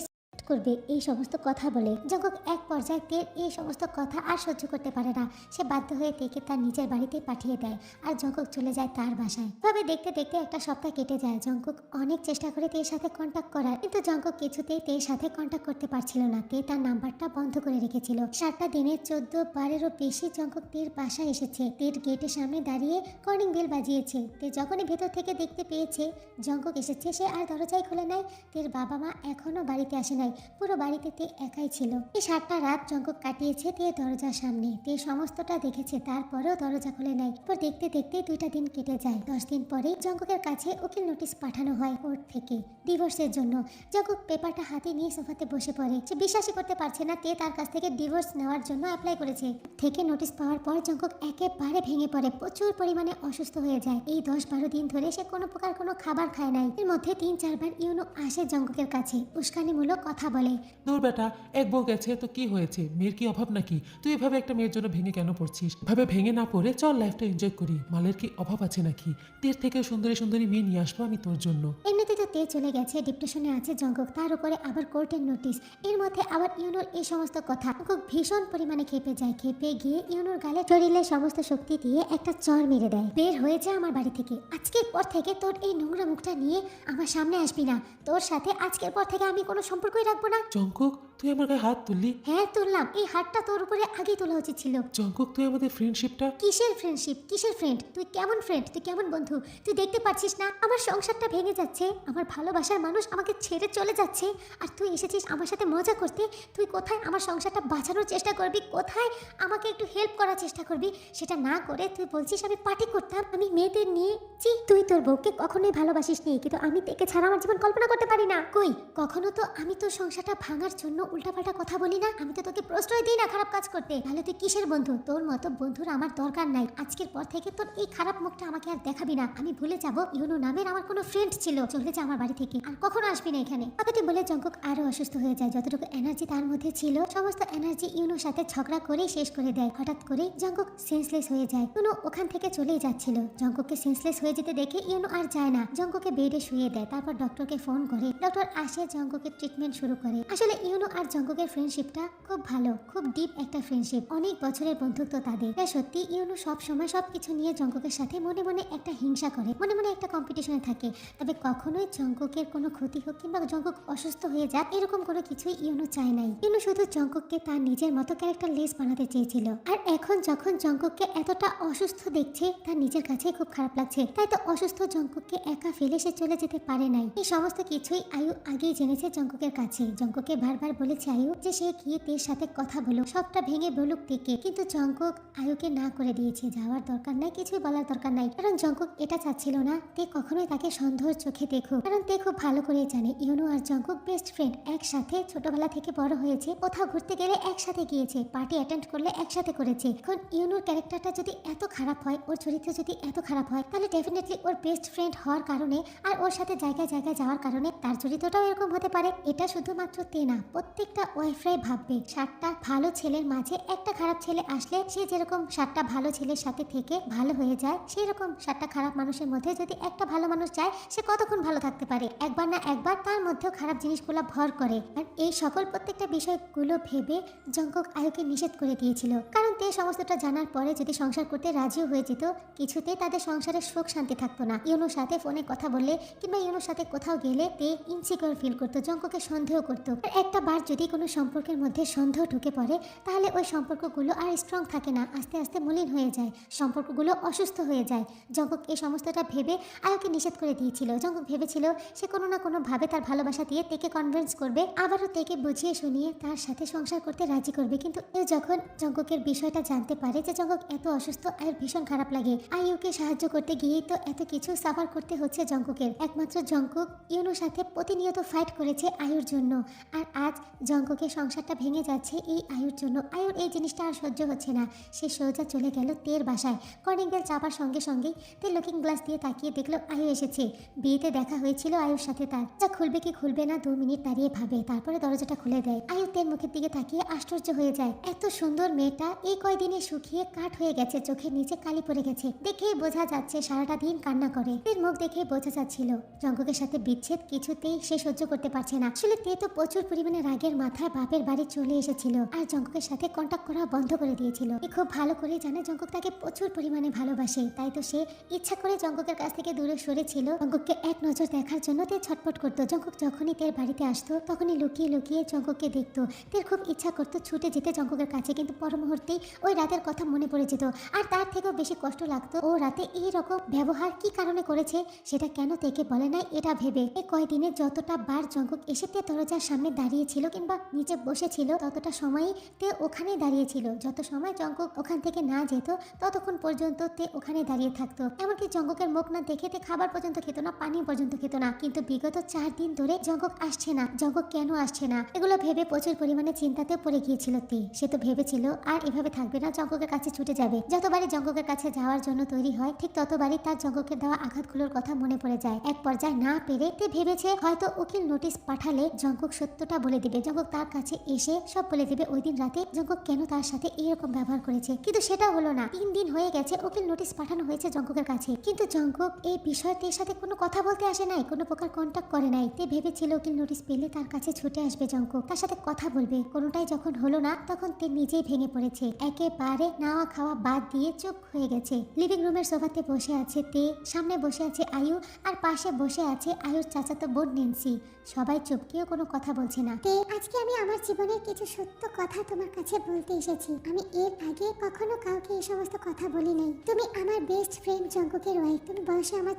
করবে এই সমস্ত কথা বলে। জঙ্কুক এক পর্যায়ে তের এই সমস্ত কথা আর সহ্য করতে পারে না। সে বাধ্য হয়ে তেকে তার নিজের বাড়িতে পাঠিয়ে দেয় আর জঙ্কুক চলে যায় তার বাসায়। তবে দেখতে দেখতে একটা সপ্তাহ কেটে যায়। জঙ্কুক অনেক চেষ্টা করে তের সাথে কন্ট্যাক্ট করার, কিন্তু জঙ্কুক কিছুতেই তের সাথে কন্ট্যাক্ট করতে পারছিল না। তে তার নাম্বারটা বন্ধ করে রেখেছিল। 7টা দিনে 14 বারেরও বেশি জঙ্কুক তের বাসায় এসেছে। তের গেটের সামনে দাঁড়িয়ে কলিং বেল বাজিয়েছে। তে যখনই ভেতর থেকে দেখতে পেয়েছে জঙ্কুক এসেছে, সে আর দরজাই খুলে নাই। তের বাবা মা এখনো বাড়িতে আসে নাই। পুরো বাড়িতে তে একাই ছিল। এই 7টা রাত জঙ্কুক কাটিয়েছে তে দরজার সামনে। তে সমস্তটা দেখেছে, তারপরেও দরজা খুলে নাই। পর দেখতে দেখতে 2টা দিন কেটে যায়। 10 দিন পরে জঙ্কুকের কাছে উকিল নোটিশ পাঠানো হয় কোর্ট থেকে ডিভোর্সের জন্য। জঙ্কুক পেপারটা হাতে নিয়ে সোফাতে বসে পড়ে। সে বিশ্বাসই করতে পারছে না তে তার কাছ থেকে ডিভোর্স নেওয়ার জন্য অ্যাপ্লাই করেছে। থেকে নোটিশ পাওয়ার পর জঙ্কুক একেবারে ভেঙে পড়ে, প্রচুর পরিমাণে অসুস্থ হয়ে যায়। এই 10-12 দিন ধরে সে কোনো প্রকার কোনো খাবার খায় নাই। এর মধ্যে 3-4 বার ইউনো আসে জঙ্কুকের কাছে, উস্কানিমূলক কথা বলে। দূর বেটা, এক বউ গেছে তো কি হয়েছে? মেয়ের কি অভাব নাকি? তুই এভাবে একটা মেয়ের জন্য ভেঙে কেন পড়ছিস? ভাবে ভেঙে না পড়ে চল লাইফটা এনজয় করি। মালের কি অভাব আছে নাকি? তের থেকে সুন্দরী সুন্দরী মেয়ে নিয়ে আসবো আমি তোর জন্য। এমনিতে তো তে চলে গেছে, ডিপ্রেশনে আছে জঙ্কুক, তার উপরে আবার কোর্টের নোটিশ, এর মধ্যে আবার ইউনোর এই সমস্ত কথা। জঙ্কুক ভীষণ পরিমাণে খেপে যায়। খেপে গিয়ে ইউনোর গালে শরীরে সমস্ত শক্তি দিয়ে একটা চর মেরে দেয়। বের হয়ে যা আমার বাড়ি থেকে। আজকের পর থেকে তোর এই নোংরা মুখটা নিয়ে আমার সামনে আসবি না। তোর সাথে আজকের পর থেকে আমি কোনো সম্পর্কই রাখবো না। জঙ্কুক, তুই আমার গায়ে হাত তুললি? হ্যাঁ তুললাম, এই হাতটা তোর উপরে আগেই তোলা উচিত ছিল। জঙ্কুক, তুই আমাদের ফ্রেন্ডশিপটা। কিসের ফ্রেন্ডশিপ, কিসের ফ্রেন্ড? তুই কেমন ফ্রেন্ড, তুই কেমন বন্ধু? তুই দেখতে পাচ্ছিস না আমার সংসারটা ভেঙে যাচ্ছে, আমার ভালোবাসার মানুষ আমাকে ছেড়ে চলে যাচ্ছে, আর তুই এসেছিস আমার সাথে মজা করতে। তুই কোথায় আমার সংসারটা বাঁচানোর চেষ্টা করবি, কোথায় আমাকে একটু হেল্প করার চেষ্টা করবি, সেটা না করে তুই বলছিস আমি পার্টি করতাম, আমি মেয়েদের নিয়ে। জি, তুই তোর বউকে কখনোই ভালোবাসিস নি, কিন্তু আমি তেকে ছাড়া আমার জীবন কল্পনা করতে পারি না। কই কখনো তো আমি তোর সংসারটা ভাঙার জন্য উল্টাপাল্টা কথা বলি না, আমি তো তোকে প্রশ্রয় দিই না খারাপ কাজ করতে। তাহলে তুই কিসের বন্ধু? তোর মতো বন্ধুর আমার দরকার নাই। আজকের পর থেকে তোর এই খারাপ মুখটা আমাকে আর দেখাবি না। আমি ভুলে যাব ইউনো নামের আমার কোনো ফ্রেন্ড ছিল। চলে যা আমার বাড়ি থেকে, আর কখনো আসবি না এখানে। কথাটি বলে জঙ্কুক আরো অসুস্থ হয়ে যায়। যতটুকু এনার্জি তার মধ্যে ছিল সমস্ত এনার্জি ইউনোর সাথে ঝগড়া করে শেষ করে দেয়। হঠাৎ করে জঙ্কুক সেন্সলেস হয়ে যায়। ইউনো ওখান থেকে চলেই যাচ্ছিল। জঙ্কুককে সেন্সলেস হয়ে যেতে দেখে ইউনো আর যায় না, জঙ্কুককে বেডে শুয়ে দেয়। তারপর ডক্টরকে ফোন করে। ডক্টর আসে, জঙ্কুকের ট্রিটমেন্ট শুরু করে। আসলে ইউনো আর জঙ্কুকের ফ্রেন্ডশিপটা খুব ভালো, খুব ডিপ একটা ফ্রেন্ডশিপ, অনেক বছরের বন্ধুত্ব তাদের। সত্যি ইউনো সব সময় সবকিছু নিয়ে জঙ্কুকের সাথে মনে মনে একটা হিংসা করে, মনে মনে একটা কম্পিটিশনে থাকে। তবে কখনোই জঙ্কুকের কোনো ক্ষতি হোক কিংবা জঙ্কুক অসুস্থ হয়ে যাক এরকম কোনো কিছুই ইউনো চায় নাই। ইউনো শুধু জঙ্কুককে তার নিজের মতো ক্যারেক্টার লেস বানাতে চেয়েছিল। আর এখন যখন জঙ্কুককে এতটা অসুস্থ দেখছে তার নিজের কাছে খুব খারাপ লাগছে। তাই তো অসুস্থ জঙ্কুককে একা ফেলে সে চলে যেতে পারে নাই। এই সমস্ত কিছুই আয়ু আগেই জেনেছে জঙ্কুকের কাছে। জঙ্কুককে বারবার বলেছে আয়ু যে সে গিয়ে তের সাথে কথা বলুক, সবটা ভেঙে বলুক তেকে, কিন্তু জঙ্কুক আয়ুকে না করে দিয়েছে। যাওয়ার দরকার নাই, কিছুই বলার দরকার নাই, কারণ জঙ্কুক এটা চাচ্ছিল না তে কখনোই তাকে সন্দেহের চোখে দেখুক। কারণ তে খুব ভালো করে জানে ইউনো আর জঙ্কুক বেস্ট ফ্রেন্ড, একসাথে ছোটবেলা থেকে বড় হয়েছে, কোথাও ঘুরতে গেলে একসাথে গিয়েছে, পার্টি অ্যাটেন্ড করলে একসাথে করেছে। এখন ইউনোর ক্যারেক্টারটা যদি এত খারাপ হয়, ওর চরিত্র যদি এত খারাপ হয়, তাহলে ডেফিনেটলি ওর বেস্ট ফ্রেন্ড হওয়ার কারণে আর ওর সাথে জায়গায় জায়গায় যাওয়ার কারণে তার চরিত্রটাও এরকম হতে পারে। এটা শুধুমাত্র তে না, প্রত্যেকটা ওয়াইফরাই ভাববে 7টা ভালো ছেলের মাঝে একটা খারাপ ছেলে আসলে সে যেরকম 7টা ভালো ছেলের সাথে থেকে ভালো হয়ে যায়, সেই রকম 7টা খারাপ মানুষের মধ্যে যদি একটা ভালো মানুষ যায় সে কতক্ষণ ভালো থাকতে পারে। একবার না একবার তার মধ্যেও খারাপ জিনিসগুলো ভর করে। আর এই সকল প্রত্যেকটা বিষয়গুলো ভেবে জঙ্কুক আয়ুকে নিষেধ করে দিয়েছিল, কারণ তে সমস্তটা জানার পরে যদি সংসার করতে রাজিও হয়ে যেত, কিছুতে তাদের সংসারে সুখ শান্তি থাকতো না। ইউনোর সাথে ফোনে কথা বললে কিংবা ইউনোর সাথে কোথাও গেলে তে ইনসিকিউর ফিল করতো, জঙ্কুকে সন্দেহ করতো। আর একটা বার যদি কোনো সম্পর্কের মধ্যে সন্দেহ ঢুকে পড়ে, তাহলে ওই সম্পর্কগুলো আর স্ট্রং থাকে না, আস্তে আস্তে মলিন হয়ে যায়, সম্পর্কগুলো অসুস্থ হয়ে যায়। জঙ্কুক এই সমস্তটা ভেবে আয়ুকে নিষেধ করে দিয়েছিল। জঙ্কুক ভেবেছিল সে কোনো না কোনো ভাবে তার ভালোবাসা দিয়ে তেকে কনভিন্স করবে, আবারও তেকে বুঝিয়ে শুনিয়ে তার সাথে সংসার করতে রাজি করবে। কিন্তু এ যখন জঙ্কুকের বিষয়টা জানতে পারে যে জঙ্কুক এত অসুস্থ, আয়ুর ভীষণ খারাপ লাগে। আয়ুকে সাহায্য করতে গিয়েই তো এত কিছু সাফার করতে হচ্ছে জঙ্কুকের। একমাত্র জঙ্কুক ইউনোর সাথে প্রতিনিয়ত ফাইট করেছে আয়ুর জন্য, আর আজ জঙ্কুকের সংসারটা ভেঙে যাচ্ছে এই আয়ুর জন্য। আয়ুর এই জিনিসটা আর সহ্য হচ্ছে না, সে সোজা চলে গেল তের বাসায়। কলিং বেল চাপার সঙ্গে সঙ্গেই তে লুকিং গ্লাস দিয়ে তাকিয়ে দেখলো আয়ু এসেছে। বিয়েতে দেখা হয়েছিল আয়ুর সাথে তার, যা খুলবে কি খুলবে না 2 মিনিট দাঁড়িয়ে ভাবে, তারপরে দরজাটা খুলে দেয়। আয়ু তের মুখের দিকে তাকিয়ে আশ্চর্য হয়ে যায়। এত সুন্দর মেয়েটা এই কয়দিনে শুকিয়ে কাঠ হয়ে গেছে, চোখের নিচে কালি পড়ে গেছে। দেখেই বোঝা যাচ্ছে সারাটা দিন কান্না করে। তের মুখ দেখে বোঝা যাচ্ছিল জঙ্কুকের সাথে বিচ্ছেদ কিছুতেই সে সহ্য করতে পারছে না। আসলে তে তো প্রচুর পরিমাণে রাগের মাথায় বাপের বাড়ি চলে এসেছিল আর জঙ্কুকের সাথে কন্ট্যাক্ট করা বন্ধ করে দিয়েছিল। এ খুব ভালো করে জানে জঙ্কুক তাকে প্রচুর পরিমাণে ভালোবাসে, তাই তো সে ইচ্ছা করে জঙ্কুকের কাছ থেকে দূরে সরেছিল। জঙ্কুককে এক নজর দেখার জন্য তে ছটফট করতো। জঙ্কুক যখনই তের বাড়িতে আসতো তখনই লুকিয়ে লুকিয়ে জঙ্কুককে দেখতো। তের খুব ইচ্ছা করতো ছুটে যেতে জঙ্কুকের কাছে, কিন্তু পর মুহূর্তেই ওই রাতের কথা মনে পড়ে যেত। আর তার থেকেও বেশি কষ্ট লাগতো ও রাতে এই রকম ব্যবহার কি কারণে করেছে, সেটা কেন তেকে বলে নাই এটা ভেবে। এই কয়দিনে যতটা বার জঙ্কুক এসে তে দরজার সামনে দাঁড়িয়েছিল কিংবা নিচে বসেছিল, ততটা সময়ই তে ওখানে দাঁড়িয়েছিল। যত সময় জঙ্কুক ওখান থেকে না যেত ততক্ষণ পর্যন্ত তে ওখানে দাঁড়িয়ে থাকতো। এমনকি জঙ্কুকের মুখ না দেখে তে খাবার পর্যন্ত খেত না, পানি পর্যন্ত খেত না। কিন্তু বিগত 4 দিন ধরে জঙ্কুক আসছে না, জঙ্কুক কেন আসছে না, এগুলো ভেবে প্রচুর পরিমাণে চিন্তাতেও পড়ে গিয়েছিল তে। সে তো ভেবেছিল আর এভাবে থাকবে না, জঙ্কুকের কাছে ছুটে যাবে। যতবারই জঙ্কুকের কাছে যাওয়ার জন্য তৈরি হয়, ঠিক ততবারই তার জঙ্কুকের দেওয়া আঘাতগুলোর কথা মনে পড়ে যায়। এক পর্যায়ে না পেরে তে ভেবেছে হয়তো উকিল নোটিশ পাঠালে জঙ্কুক সত্যটা বলে দিবে, জঙ্কুক তার কাছে এসে সব বলে দিবে ওই দিন রাতে জঙ্কুক কেন তার সাথে এইরকম ব্যবহার করেছে। কিন্তু সেটা হলো না। 3 দিন হয়ে গেছে উকিল নোটিশ পাঠানো হয়েছে জঙ্কুকের কাছে, কিন্তু জঙ্কুক এই বিষয়টির সাথে কোনো কথা বলতে আসে নাই, কোনো প্রকার কন্ট্যাক্ট করে নাই। তে ভেবেছিল উকিল নোটিশ পেলে তার কাছে ছুটে আসবে জঙ্কুক, তার সাথে কথা বলবে। কোনোটাই যখন হলো না তখন তে নিজেই ভেঙে পড়েছে, একেবারে নাওয়া খাওয়া বাদ দিয়ে চুপ হয়ে গেছে। লিভিং রুমের সোফাতে বসে আছে তে, সামনে বসে আছে আয়ু, আর পাশে বসে আছে আয়ুর চাচাতো বোন নেন্সি। সবাই চুপ, কেউ কোনো কথা বলছে না। তে আজকে আমি আমার জীবনের কিছু সত্য কথা তোমার কাছে বলতে এসেছি। আমি এর আগে কখনো কাউকে এই সমস্ত কথা বলি নাই। তুমি আমার বেস্ট ফ্রেন্ড জঙ্কুকের ওয়াইফ, তুমি বয়সে আমার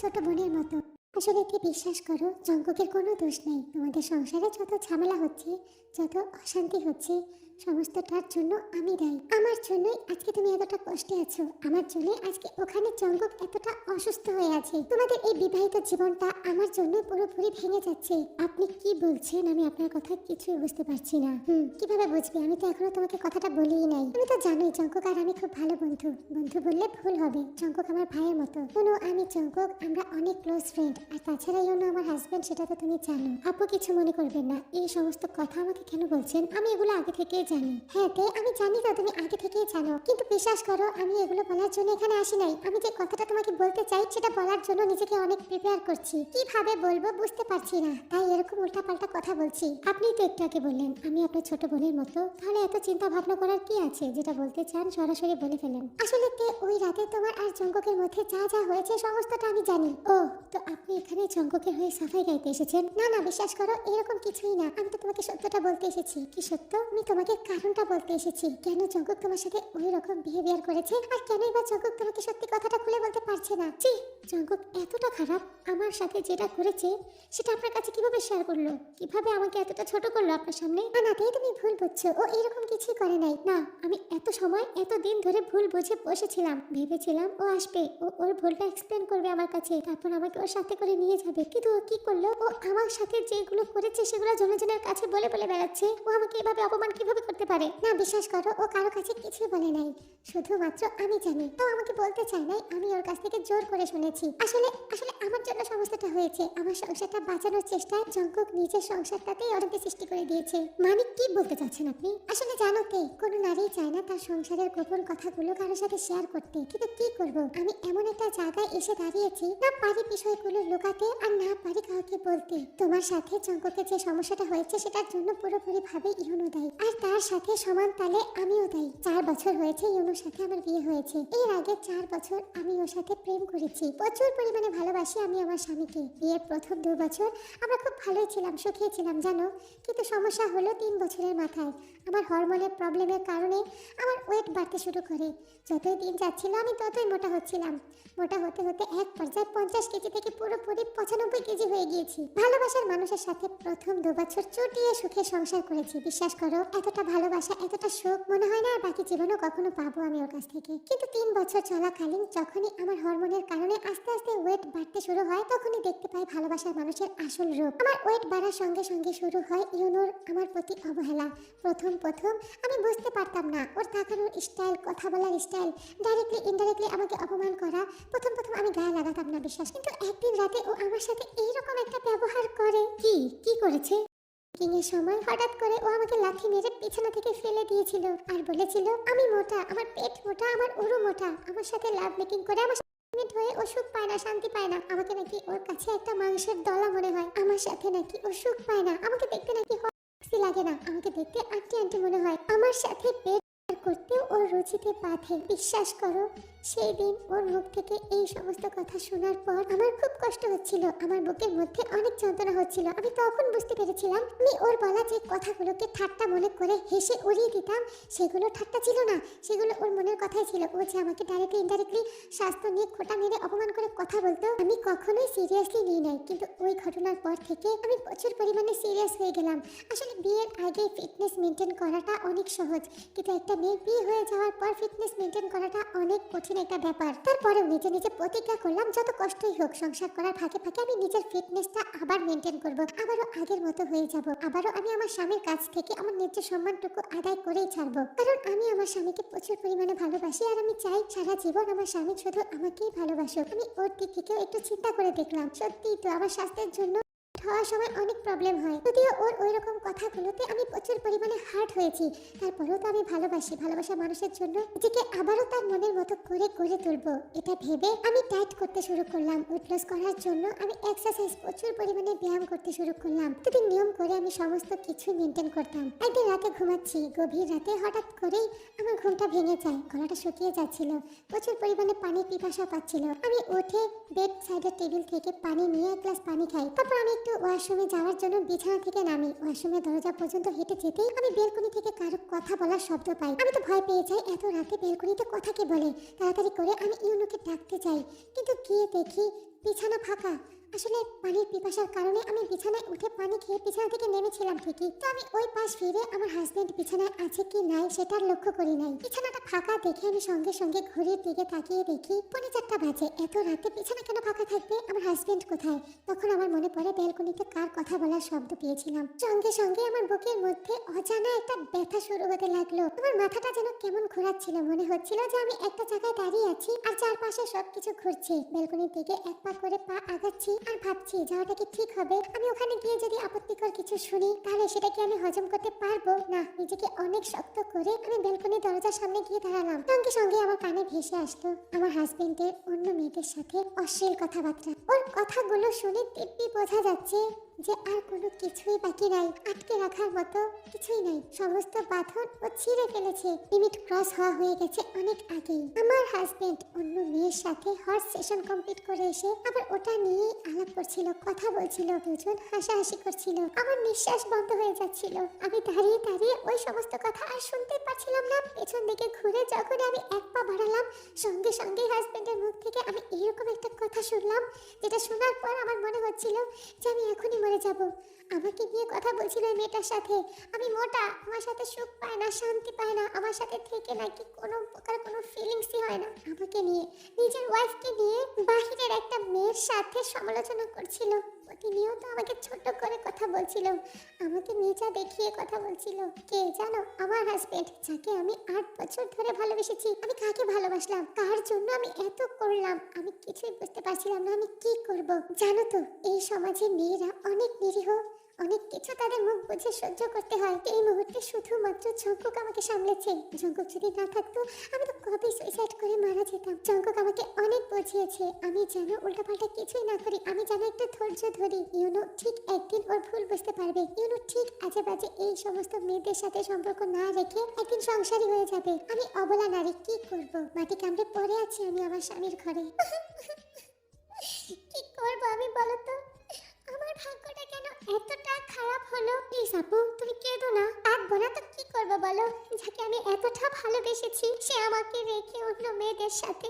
ছোট বোনের মতো। আসলে কি বিশ্বাস করো, জঙ্কুকের কোনো দোষ নেই। তোমাদের সংসারে যত ঝামেলা হচ্ছে, যত অশান্তি হচ্ছে, সমস্তটার জন্য আমি দায়ী। আমার জন্যই আজকে তুমি এতটা কষ্টে আছো, আমার জন্য আজকে ওখানে জঙ্কুক এতটা অসুস্থ হয়ে আছে। তোমাদের এই বিবাহিত জীবনটা আমার জন্য পুরোপুরি ভেঙে যাচ্ছে। আপনি কি বলছেন? আমি আপনার কথা কিছুই বুঝতে পারছি না। কিভাবে বুঝবে? আমি তো এখনো তোমাকে কথাটা বলিই নাই। তুমি তো জানোই জঙ্কুক আর আমি খুব ভালো বন্ধু। বন্ধু বললে ভুল হবে, জঙ্কুক আমার ভাইয়ের মতো। কোনো আমি জঙ্কুক আমরা অনেক ক্লোজ ফ্রেন্ড। আর তাছাড়া ইউনো আমার হাজবেন্ড, সেটা তো তুমি জানো। আপু কিছু মনে করবেন না, এই সমস্ত কথা আমাকে কেন বলছেন? আমি এগুলো আগে থেকেই জানি। হ্যাঁ তে আমি জানি তো তুমি আগে থেকেই জানো, কিন্তু বিশ্বাস করো আমি এগুলো বলার জন্য এখানে আসি নাই। আমি যে কথাটা তোমাকে বলতে চাই সেটা বলার জন্য নিজেকে অনেক প্রিপেয়ার করছি। কিভাবে বলবো বুঝতে পারছি না, তাই এরকম উল্টাপাল্টা কথা বলছি। আপনি তো একটু আগে বললেন আমি আপনার ছোট বোনের মতো, তাহলে এত চিন্তা ভাবনা করার কি আছে? যেটা বলতে চান সরাসরি বলে ফেলেন। আসলে তে ওই রাতে তোমার আর জঙ্কুকের মধ্যে যা যা হয়েছে সমস্তটা আমি জানি। ও তো আপনি এখানে জঙ্কুকের হয়ে সাফাই গাইতে এসেছেন? না না বিশ্বাস করো এরকম কিছুই না। আমি তো তোমাকে সত্যটা বলতে এসেছি। কি সত্য? আমি তোমাকে কারণটা বলতে এসেছি, কেন জঙ্কুক তোমার সাথে ওই রকম বিহেভিয়ার করেছে, আর কেনই বা জঙ্কুক তোমাকে সত্যি কথাটা খুলে বলতে পারছে না। জি জঙ্কুক এতটা খারাপ, আমার সাথে যেটা করেছে সেটা আপনার কাছে কিভাবে শেয়ার করলো, কিভাবে আমাকে এতটা ছোট করলো আপনার সামনে? না তুমি ভুল বুঝছো, ও এরকম কিছুই করে নাই। না আমি এত সময় এত দিন ধরে ভুল বুঝে বসেছিলাম, ভেবেছিলাম ও আসবে, ও ওর ভুলটা এক্সপ্লেন করবে আমার কাছে, তারপর আমাকে ওর সাথে করে নিয়ে যাবে। কিন্তু ও কি করলো? ও আমার সাথে যেগুলো করেছে সেগুলো জনের কাছে বলে বেড়াচ্ছে। ও আমাকে এভাবে অপমান কিভাবে করতে পারে? না বিশ্বাস করো ও কারো কাছে কিছুই বলে নাই, শুধুমাত্র আমি জানি। তো আমাকে বলতে চাই নাই, আমি ওর কাছ থেকে জোর করে শুনেছি। আসলে আমার জন্য সমস্যাটা হয়েছে। আমার সংসারটা বাঁচানোর চেষ্টায় জঙ্কুক নিজের সংসারটাতেই অশান্তি সৃষ্টি করে দিয়েছে। মানে কি বলতে চাচ্ছেন আপনি? আসলে জানো তে কোনো নারী চায় না তার সংসারের গোপন কথাগুলো কারোর সাথে শেয়ার করতে, কিন্তু কি করব, আমি এমন একটা জায়গায় এসে দাঁড়িয়েছি, না পারি বিষয়গুলো লুকাতে আর না পারি কাউকে বলতে। তোমার সাথে জঙ্কুকের যে সমস্যাটা হয়েছে সেটার জন্য পুরোপুরি ভাবে ইউনো দায়ী, আর তার তার সাথে সমান তালে আমিও তাই। 4 বছর হয়েছে ইউনুর সাথে আমার বিয়ে হয়েছে। এর আগে 4 বছর আমি ওর সাথে প্রেম করেছি। প্রচুর পরিমাণে ভালোবাসি আমি আমার স্বামীকে। বিয়ের প্রথম 2 বছর আমরা খুব ভালোই ছিলাম, সুখী ছিলাম জানো। কিন্তু সমস্যা হলো 3 বছরের মাথায় আমার হরমোনের প্রবলেমের কারণে আমার ওয়েট বাড়তে শুরু করে। যতই দিন যাচ্ছিল আমি ততই মোটা হচ্ছিলাম। মোটা হতে হতে এক পর্যায়ে 50 কেজি থেকে পুরোপুরি 95 কেজি হয়ে গিয়েছি। ভালোবাসার মানুষের সাথে প্রথম 2 বছর চুটিয়ে সুখে সংসার করেছি। বিশ্বাস করো, এতটা ভালোবাসা, এতটা সুখ মনে হয় না আর বাকি জীবনও কখনো পাবো আমি ওর কাছ থেকে। কিন্তু 3 বছর চলাকালীন যখনই আমার হরমোনের কারণে আস্তে আস্তে ওয়েট বাড়তে শুরু হয়, তখনই দেখতে পাই ভালোবাসার মানুষের আসল রূপ। আমার ওয়েট বাড়ার সঙ্গে সঙ্গে শুরু হয় ইউনোর আমার প্রতি অবহেলা। প্রথম আমি বুঝতে পারতাম না ওর তাকানোর স্টাইল, কথা বলার স্টাইল, ডাইরেক্টলি ইনডাইরেক্টলি আমাকে অপমান করা। প্রথম আমি গায়ে লাগাতাম না বিশ্বাস। কিন্তু একদিন রাতে ও আমার সাথে এইরকম একটা ব্যবহার করে। কি করেছে? এর সময় হঠাৎ করে ও আমাকে লাথি মেরে বিছানা থেকে ফেলে দিয়েছিল আর বলেছিল আমি মোটা, আমার পেট মোটা, আমার উরু মোটা। আমার সাথে লাভ মেকিং করে আমার মিনিট হয়ে ও সুখ পায় না, শান্তি পায় না। আমাকে নাকি ওর কাছে একটা মাংসের দলা মনে হয়। আমার সাথে নাকি ও সুখ পায় না। আমাকে দেখতে নাকি লাগে না, আমাকে দেখতে আন্টি আন্টি মনে হয়। আমার সাথে পেট করতেও ওর রুচিতে বাধে। বিশ্বাস করো, সেই দিন ওর মুখ থেকে এই সমস্ত কথা শোনার পর আমার খুব কষ্ট হচ্ছিল। আমার বুকের মধ্যে অনেক যন্ত্রণা হচ্ছিল। আমি তখন বুঝতে পেরেছিলাম আমি ওর বলা যে কথাগুলোকে ঠাট্টা মনে করে হেসে উড়িয়ে দিতাম, সেগুলো ঠাট্টা ছিল না, সেগুলো ওর মনের কথাই ছিল। ও যে আমাকে ডাইরেক্টলি ইনডাইরেক্টলি স্বাস্থ্য নিয়ে খোঁটা মেরে অপমান করে কথা বলতো, আমি কখনোই সিরিয়াসলি নিই নাই। কিন্তু ওই ঘটনার পর থেকে আমি প্রচুর পরিমাণে সিরিয়াস হয়ে গেলাম। আসলে বিয়ের আগে ফিটনেস মেনটেন করাটা অনেক সহজ, কিন্তু একটা মেয়ের বিয়ে হয়ে যাওয়ার পর ফিটনেস মেনটেন করাটা অনেক কঠিন একটা ব্যাপার। তারপরেও নিজে নিজে প্রতিজ্ঞা করলাম যত কষ্টই হোক সংসার করার ফাঁকে ফাঁকে আমি নিজের ফিটনেসটা আবার মেনটেন করব, আবারও আগের মতো হয়ে যাব। আবারও আমি আমার স্বামীর কাছ থেকে আমার ন্যায্য সম্মানটুকু আদায় করেই ছাড়বো। কারণ আমি আমার স্বামীকে প্রচুর পরিমাণে ভালোবাসি আর আমি চাই সারা জীবন আমার স্বামী শুধু আমাকেই ভালোবাসুক। আমি ওর দিক থেকেও একটু চিন্তা করে দেখলাম, সত্যিই তো আমার স্বাস্থ্যের জন্য হওয়ার সময় অনেক প্রবলেম হয়। যদিও ওর ওই রকম কথাগুলোতে আমি প্রচুর পরিমাণে হার্ট হয়েছি, তারপরেও তো আমি ভালোবাসি। ভালোবাসা মানুষের জন্য নিজেকে আবারও তার মনের মতো করে গড়ে তুলবো, এটা ভেবে আমি ডায়েট করতে শুরু করলাম। ওয়েট লস করার জন্য আমি এক্সারসাইজ, প্রচুর পরিমাণে ব্যায়াম করতে শুরু করলাম। প্রতিদিন নিয়ম করে আমি সমস্ত কিছু মেনটেন করতাম। একদিন রাতে ঘুমাচ্ছি, গভীর রাতে হঠাৎ করেই আমার ঘুমটা ভেঙে যায়, গলাটা শুকিয়ে যাচ্ছিল, প্রচুর পরিমাণে পানির পিপাসা পাচ্ছিল। আমি উঠে বেড সাইডের টেবিল থেকে পানি নিয়ে এক গ্লাস পানি খাই। তারপর আমি একটু ওয়াশরুমে যাওয়ার জন্য বিছানা থেকে নামি। ওয়াশরুমের দরজা পর্যন্ত হেঁটে যেতেই আমি বেলকনি থেকে কারো কথা বলার শব্দ পাই। আমি তো ভয় পেয়ে যাই, এত রাতে বেলকনিতে কথা কে বলে। তাড়াতাড়ি করে আমি ইউনুকে ডাকতে চাই, কিন্তু গিয়ে দেখি বিছানা ফাঁকা। আসলে পানির পিপাসার কারণে আমি বিছানায় উঠে পানি খেয়ে বিছানা থেকে নেমেছিলাম ঠিকই, তো আমি ওই পাশ ফিরে আমার হাজবেন্ড বিছানায় আছে কি নাই সেটার লক্ষ্য করি নাই। বিছানাটা ফাঁকা দেখে আমি সঙ্গে সঙ্গে ঘড়ির দিকে তাকিয়ে দেখি 4:45 বাজে। এত রাতে বিছানা কেন ফাঁকা থাকবে? আমার হাজবেন্ড কোথায়? তখন আমার মনে পড়ে ব্যালকনিতে কার কথা বলার শব্দ পেয়েছিলাম। সঙ্গে সঙ্গে আমার বুকের মধ্যে অজানা একটা ব্যথা শুরু হতে লাগলো। আমার মাথাটা যেন কেমন ঘোরাচ্ছিল, মনে হচ্ছিল যে আমি একটা জায়গায় দাঁড়িয়ে আছি আর চারপাশে সবকিছু ঘুরছে। ব্যালকনির দিকে এক পা করে পা আগাচ্ছি আর ভাবছি যাওয়াটা কি ঠিক হবে? আমি ওখানে গিয়ে যদি আপত্তিকর কিছু শুনি তাহলে সেটা কি আমি হজম করতে পারবো না? নিজেকে অনেক শক্ত করে আমি ব্যালকনির দরজার সামনে গিয়ে দাঁড়ালাম। সঙ্গে সঙ্গে আমার কানে ভেসে আসলো আমার হাজবেন্ডের অন্য মেয়েদের সাথে অশ্লীল কথাবার্তা। ওর কথাগুলো শুনে দিব্যি বোঝা যাচ্ছে যে আর কোনো কিছুই বাকি নাই, আটকে রাখার মতো কিছুই নাই। সমস্ত বাঁধন ও ছিঁড়ে ফেলেছে। লিমিট ক্রস হওয়া হয়ে গেছে অনেক আগেই। আমার হাজবেন্ড অন্য মেয়ের সাথে হট সেশন কমপ্লিট করে এসে আবার ওটা নিয়ে আলাপ করছিল, কথা বলছিল, দুজন হাসাহাসি করছিল। আমার নিঃশ্বাস বন্ধ হয়ে যাচ্ছিল। আমি দাঁড়িয়ে দাঁড়িয়ে ওই সমস্ত কথা আর শুনতে পারছিলাম না। পেছন দিকে ঘুরে যখন আমি এক পা বাড়ালাম, সঙ্গে সঙ্গে হাজবেন্ডের মুখ থেকে আমি এরকম একটা কথা শুনলাম, যেটা শোনার পর আমার মনে হচ্ছিল যে আমি এখনই মরে যাব। আমাকে নিয়ে কথা বলছিল এই মেয়েটার সাথে, আমি মোটা, আমার সাথে সুখ পায় না, শান্তি পায় না, আমার সাথে থেকে নাকি কোনো প্রকার কোনো ফিলিংসই হয় না। আমাকে নিয়ে, নিজের ওয়াইফকে নিয়ে বাহিরের একটা মেয়ের সাথে সমালোচনা করছিল। প্রতিনিয়ত আমাকে ছোট করে কথা বলছিল, আমাকে নিচা দেখিয়ে কথা বলছিল। কে জানো? আমার হাজবেন্ড, যাকে আমি 8 বছর ধরে ভালোবেসেছি। আমি কাকে ভালোবাসলাম, কার জন্য আমি এত করলাম, আমি কিছুই বুঝতে পারছিলাম না আমি কি করব। জানো তো, এই সমাজে মেয়েরা অনেক নিরীহ, অনেক কিছু তাদের মুখ বুঝে সহ্য করতে হয়। এই মুহূর্তে শুধুমাত্র জঙ্কুক আমাকে সামলেছে। জঙ্কুক যদি না থাকতো আমি তো কবে সুইসাইড করে মারা যেতাম। জঙ্কুক আমাকে অনেক বুঝিয়েছে আমি যেন উল্টাপাল্টা কিছুই না করি, আমি যেন একটু ধৈর্য ধরি। ইউনো ঠিক একদিন ওর ভুল বুঝতে পারবে। ইউনো ঠিক আজে বাজে এই সমস্ত মেয়েদের সাথে সম্পর্ক না রেখে একদিন সংসারী হয়ে যাবে। আমি অবলা নারী, কি করব? মাটি কামড়ে পড়ে আছি আমি আমার স্বামীর ঘরে। কি করব আমি বলো তো? আমার ভাগ্যটা কেন এতটা খারাপ হলো? প্লিজ আপু তুমি কেঁদো না। কাঁদবো না তো কি করবো বলো? যাকে আমি এতটা ভালোবেসেছি সে আমাকে রেখে অন্য মেয়েদের সাথে।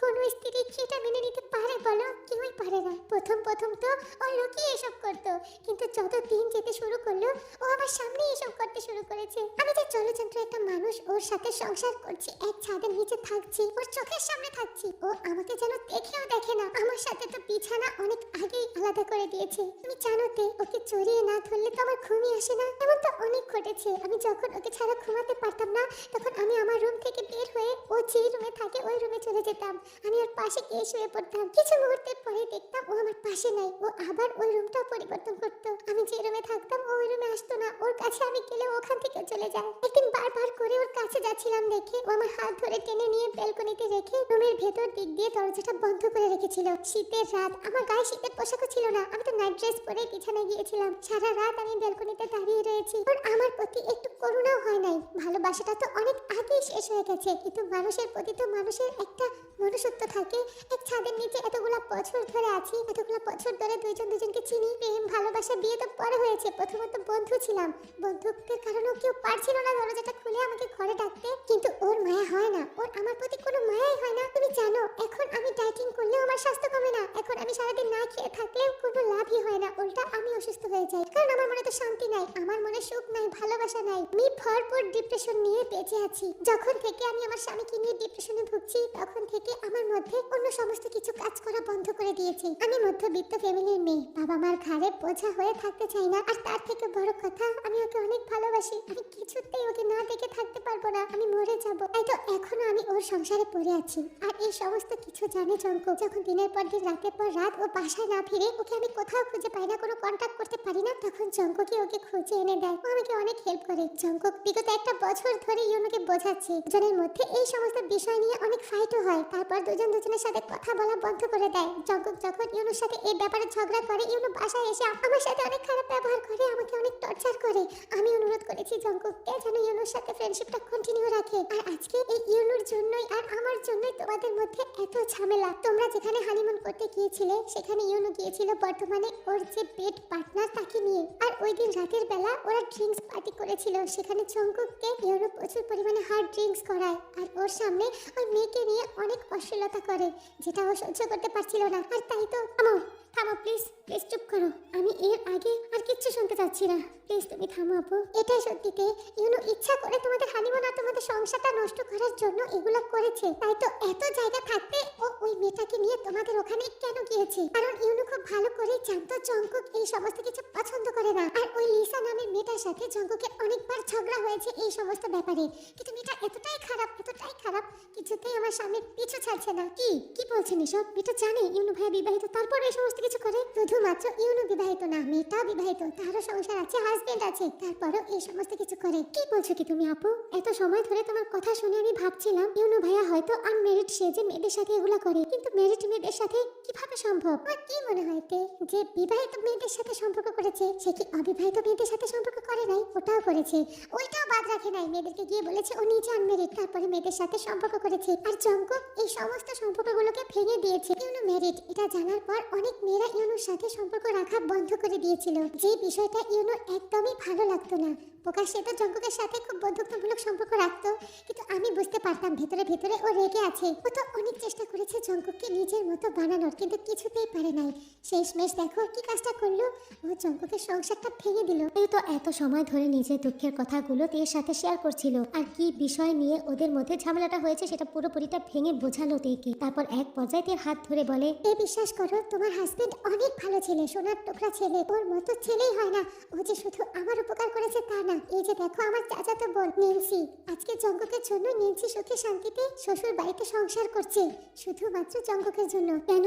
কোনো স্ত্রী কি এটা মেনে নিতে পারে বলো? কেউই পারে না। প্রথম প্রথম তো ও লুকিয়ে এসব করতো, কিন্তু যত দিন যেতে শুরু করলো ও আমার সামনে এসব করতে শুরু করেছে। আমি যে জলযন্ত্র একটা মানুষ, ওর সাথে সংসার করছি, এক ছাদের নিচে থাকছি, ওর চোখের সামনে থাকছি, ও আমাকে যেন দেখেও দেখে না। আমার সাথে তো বিছানা অনেক আগেই আলাদা করে দিয়েছে। তুমি জানো তে, ওকে চড়িয়ে না ধরলে তো আমার ঘুমই আসে না। এমন তো অনেক ঘটেছে। আমি যখন ওকে ছাড়া ঘুমাতে পারতাম না তখন আমি আমার রুম থেকে বের হয়ে ও যে রুমে থাকে ওই রুমে চলে যেতাম। আমি ওর পাশে গিয়ে শুয়ে পড়তাম। কিছু মুহূর্তের পরে দেখতাম ও আমার পাশে নাই, ও আবার ওই রুমটাও পরিবর্তন করতো। আমি যে রুমে থাকতাম ও ওই রুমে আসতো না। ওর কাছে আমি গেলে ওখান থেকে চলে যায়। একদিন বারবার করে ওর কাছে যাচ্ছিলাম দেখে ও আমার হাত ধরে টেনে নিয়ে ব্যালকনিতে রেখে রুমের ভেতর দিক দিয়ে দরজাটা বন্ধ করে রেখেছিল। শীতের রাত, আমার গায়ে শীতের পোশাকও ছিল না। আমি তো নাইট ড্রেস পরে বিছানায় গিয়েছিলাম। সারা রাত আমি ব্যালকনিতে দাঁড়িয়ে রয়েছি। ওর আমার প্রতি একটু করুণাও হয় নাই। ভালোবাসাটা তো অনেক আগেই শেষ হয়ে গেছে, কিন্তু মানুষের প্রতি তো মানুষের একটা মনুষ্যত্ব থাকে। এক ছাদের নিচে এতগুলা বছর ধরে আছি, এতগুলা বছর ধরে দুইজন দুজনকে চিনি, প্রেম ভালোবাসা, বিয়ে তো পরে হয়েছে। প্রথমত বন্ধু ছিলাম, বন্ধুত্বের কারণেও কেউ পারছিল না দরজাটা খুলে আমাকে ঘরে ডাকতে। কিন্তু ওর মায়া হয় না, ওর আমার প্রতি কোনো মায়াই হয় না। তুমি জানো এখন আমি ডায়েটিং করলেও আমার স্বাস্থ্য কমে না। এখন আমি সারাদিন না খেয়ে থাকলেও কোনো লাভই হয় না, উল্টা আমি অসুস্থ হয়ে যাই। কারণ আমার মনে তো শান্তি নাই, আমার মনে সুখ নাই, ভালোবাসা নাই। আমি ভরপুর ডিপ্রেশন নিয়ে বেঁচে আছি। যখন থেকে আমি আমার স্বামীকে নিয়ে ডিপ্রেশনে ভুগছি তখন থেকে আমার মধ্যে অন্য সমস্ত কিছু কাজ করা বন্ধ করে দিয়েছি। আমি মধ্যবিত্ত ফ্যামিলির মেয়ে, বাবা মার ঘাড়ে বোঝা হয়ে থাকতে চাই না। আর তার থেকে বড় কথা, আমি ওকে অনেক ভালোবাসি। আমি কিছুতেই ওকে না দেখে থাকতে পারবো না, আমি মরে যাব। তাই তো এখনো আমি ওর সংসারে পড়ে আছি। আর এই সমস্ত কিছু জানে জঙ্কুক। যখন দিনের পর দিন রাতের পর রাত ও বাসায় না ফিরে, ওকে আমি কোথাও খুঁজে পাই না, কোনো কন্টাক্ট করতে পারি না, তখন জঙ্কুকই ওকে খুঁজে এনে দেয়। ও আমাকে অনেক হেল্প করে। জঙ্কুক বিগত একটা বছর ধরে ইউনোকে বোঝাচ্ছে। দুজনের মধ্যে এই সমস্ত বিষয় নিয়ে অনেক ফাইটও হয়। তারপর দুজন দুজনের সাথে কথা বলা বন্ধ করে দেয়। জঙ্কুক যখন ইউনোর সাথে এই ব্যাপারে ঝগড়া করে, ইউনো বাসায় এসে আমার সাথে অনেক খারাপ ব্যবহার করে, আমাকে অনেক টর্চার করে। আমি অনুরোধ করেছি জঙ্কুককে যেন ইউনোর সাথে ফ্রেন্ডশিপটা কন্টিনিউ রাখে। আর আজকে এই ইউনোর জন্যই আর আমার জন্যই তোমাদের মধ্যে এত ঝামেলা। তোমরা যেখানে হানিমুন করতে গিয়েছিলে সেখানে ইউনো গিয়েছিল বর্তমানে ওর যে বেড পার্টনার তাকে নিয়ে। আর ওই দিন রাতের বেলা ওরা ড্রিঙ্কস পার্টি করেছিল। সেখানে জঙ্কুককে ইউনো প্রচুর পরিমাণে হার্ড ড্রিঙ্কস করায় আর ওর সামনে ওই মেয়েকে নিয়ে অনেক অশ্লীলতা করে, যেটা ও সহ্য করতে পারছিল না। আর তাই তো থামো থামো প্লিজ, প্লিজ চুপ করো। আমি এর আগে আর কিচ্ছু শুনতে চাচ্ছি না। প্লিজ তুমি থামো আপু। এটাই সত্যিতে ইউনো ইচ্ছা করে তোমাদের হানিমুন আর তোমাদের সংসারটা নষ্ট করার জন্য এগুলো করেছে। তাই তো এত জায়গা থাকতে ও ওই মেয়েটাকে নিয়ে তোমাদের ওখানে কেন গিয়েছে? কারণ ইউনো খুব ভালো করে জানতো জঙ্কুক এই সমস্ত কিছু পছন্দ করে না। আর ওই লিসা নামের মেয়েটার সাথে জঙ্কুকের অনেকবার ঝগড়া হয়েছে এই সমস্ত ব্যাপারে। কিন্তু মেয়েটা এতটাই খারাপ, কিছুতেই আমার স্বামীর পিছু ছাড়ছে না। কি কি বলছেন এসব? মেয়েটা জানে ইউনো ভাই বিবাহিত, তারপর এই সমস্ত কিছু করে? শুধুমাত্র ইউনো বিবাহিত না, মেয়েটাও বিবাহিত, তারও সংসার আছে, হাজবেন্ড আছে, তারপরও এই সমস্ত কিছু করে। কি বলছো কি তুমি আপু? এত সময় ধরে তোমার কথা শুনে আমি ভাবছিলাম ইউনো ভাইয়া হয়তো আনমেরিড, সে যে মেয়েদের সাথে এগুলা করে। কিন্তু মেরিড মেয়েদের সাথে কিভাবে সম্ভব? আর কি মনে হয় তে, যে বিবাহিত মেয়েদের সাথে সম্পর্ক করেছে সে কি অবিবাহিত মেয়েদের সাথে সম্পর্ক করে নাই? ওটাও করেছে, ওইটাও বাদ রাখে নাই। মেয়েদেরকে গিয়ে বলেছে ও নিজে আনমেরিড, তারপরে মেয়েদের সাথে সম্পর্ক করেছে। আর জঙ্কুক এই সমস্ত সম্পর্কগুলোকে ভেঙে দিয়েছে। ইউনো মেরিড এটা জানার পর অনেক মেয়েরা ইউনোর সাথে সম্পর্ক রাখা বন্ধ করে দিয়েছিল, যে বিষয়টা ইউনোর একদমই ভালো লাগতো না। প্রকাশ্যে তো জঙ্কুকের সাথে খুব বন্ধুত্বমূলক সম্পর্ক রাখতো, কিন্তু আমি বুঝতে পারতাম ভেতরে ভেতরে ও রেগে আছে। ও তো অনেক চেষ্টা করেছে জঙ্কুককে নিজের মতো বানানোর, কিন্তু কিছুতেই পারে নাই। শেষমেশ দেখো কি কাজটা করলো, ও জঙ্কুকের সংসারটা ভেঙে দিল। এই তো এত সময় ধরে নিজের দুঃখের কথাগুলো তের সাথে শেয়ার করছিল, আর কি বিষয় নিয়ে ওদের মধ্যে ঝামেলাটা হয়েছে সেটা পুরোপুরিটা ভেঙে বোঝালো তেকে। তারপর এক পর্যায়ে তের হাত ধরে বলে, এ বিশ্বাস করো তোমার হাজবেন্ড হাজবেন্ড অনেক ভালো ছেলে, সোনার টুকরা ছেলে, ওর মতো ছেলেই হয় না। ও যে শুধু আমার উপকার করেছে তা না, এই যে দেখো আমার চাচাতো বোন নেন্সি, আজকে জঙ্গকের জন্য নেন্সি সুখে শান্তিতে শ্বশুর বাড়িতে সংসার করছে, শুধুমাত্র জঙ্গকের জন্য। কেন?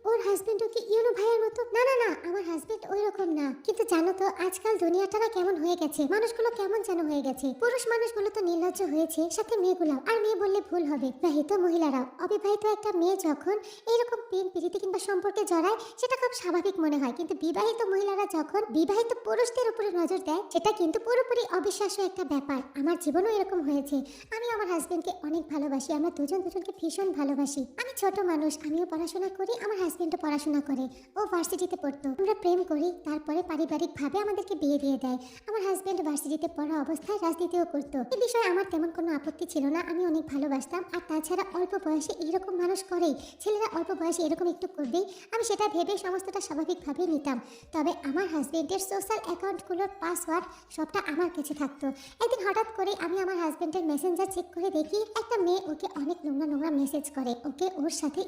ওর হাজবেন্ডও কি ইউনো ভাইয়ের মতো? না না না, আমার হাজবেন্ড ওই রকম না। কিন্তু জানো তো আজকাল দুনিয়াটা না কেমন হয়ে গেছে, মানুষগুলো কেমন যেন হয়ে গেছে। পুরুষ মানুষগুলো তো নির্লজ্জ হয়েছে, সাথে মেয়েগুলো। আর মেয়ে বললে ভুল হবে, বিবাহিত মহিলারাও। অবিবাহিত একটা মেয়ে যখন এরকম প্রেম প্রীতি কিংবা সম্পর্কে জড়ায় সেটা খুব স্বাভাবিক মনে হয়, কিন্তু বিবাহিত মহিলারা যখন বিবাহিত পুরুষদের উপরে নজর দেয় সেটা কিন্তু পুরোপুরি অবিশ্বাস্য একটা ব্যাপার। আমার জীবনও এরকম হয়েছে। আমি আমার হাজবেন্ডকে অনেক ভালোবাসি, আমরা দুজন দুজনকে ভীষণ ভালোবাসি। আমি ছোট মানুষ, আমিও পড়াশোনা করি, আমার হাজবেন্ডও পড়াশোনা করে, ও ভার্সিটিতে পড়তো। আমরা প্রেম করি, তারপরে পারিবারিক ভাবে আমাদেরকে বিয়ে দিয়ে দেয়। আমার হাজবেন্ড ভার্সিটিতে পড়া অবস্থায় রাজনীতিও করতো। এই বিষয়ে আমার তেমন কোনো আপত্তি ছিল না, আমি অনেক ভালোবাসতাম। আর তাছাড়া অল্প বয়সে এরকম মানুষ করেই, ছেলেরা অল্প বয়সে এরকম একটু করবেই, আমি সেটা ভেবে সমস্তটা স্বাভাবিকভাবে নিতাম। তবে আমার হাজবেন্ডের সোশ্যাল অ্যাকাউন্টগুলোর পাসওয়ার্ড সবটা আমার কাছে থাকতো। একদিন হঠাৎ করে আমি আমার হাজবেন্ডের মেসেঞ্জার চেক করে দেখি একটা মেয়ে ওকে অনেক নোংরা নোংরা মেসেজ করে, ওকে ওর সাথে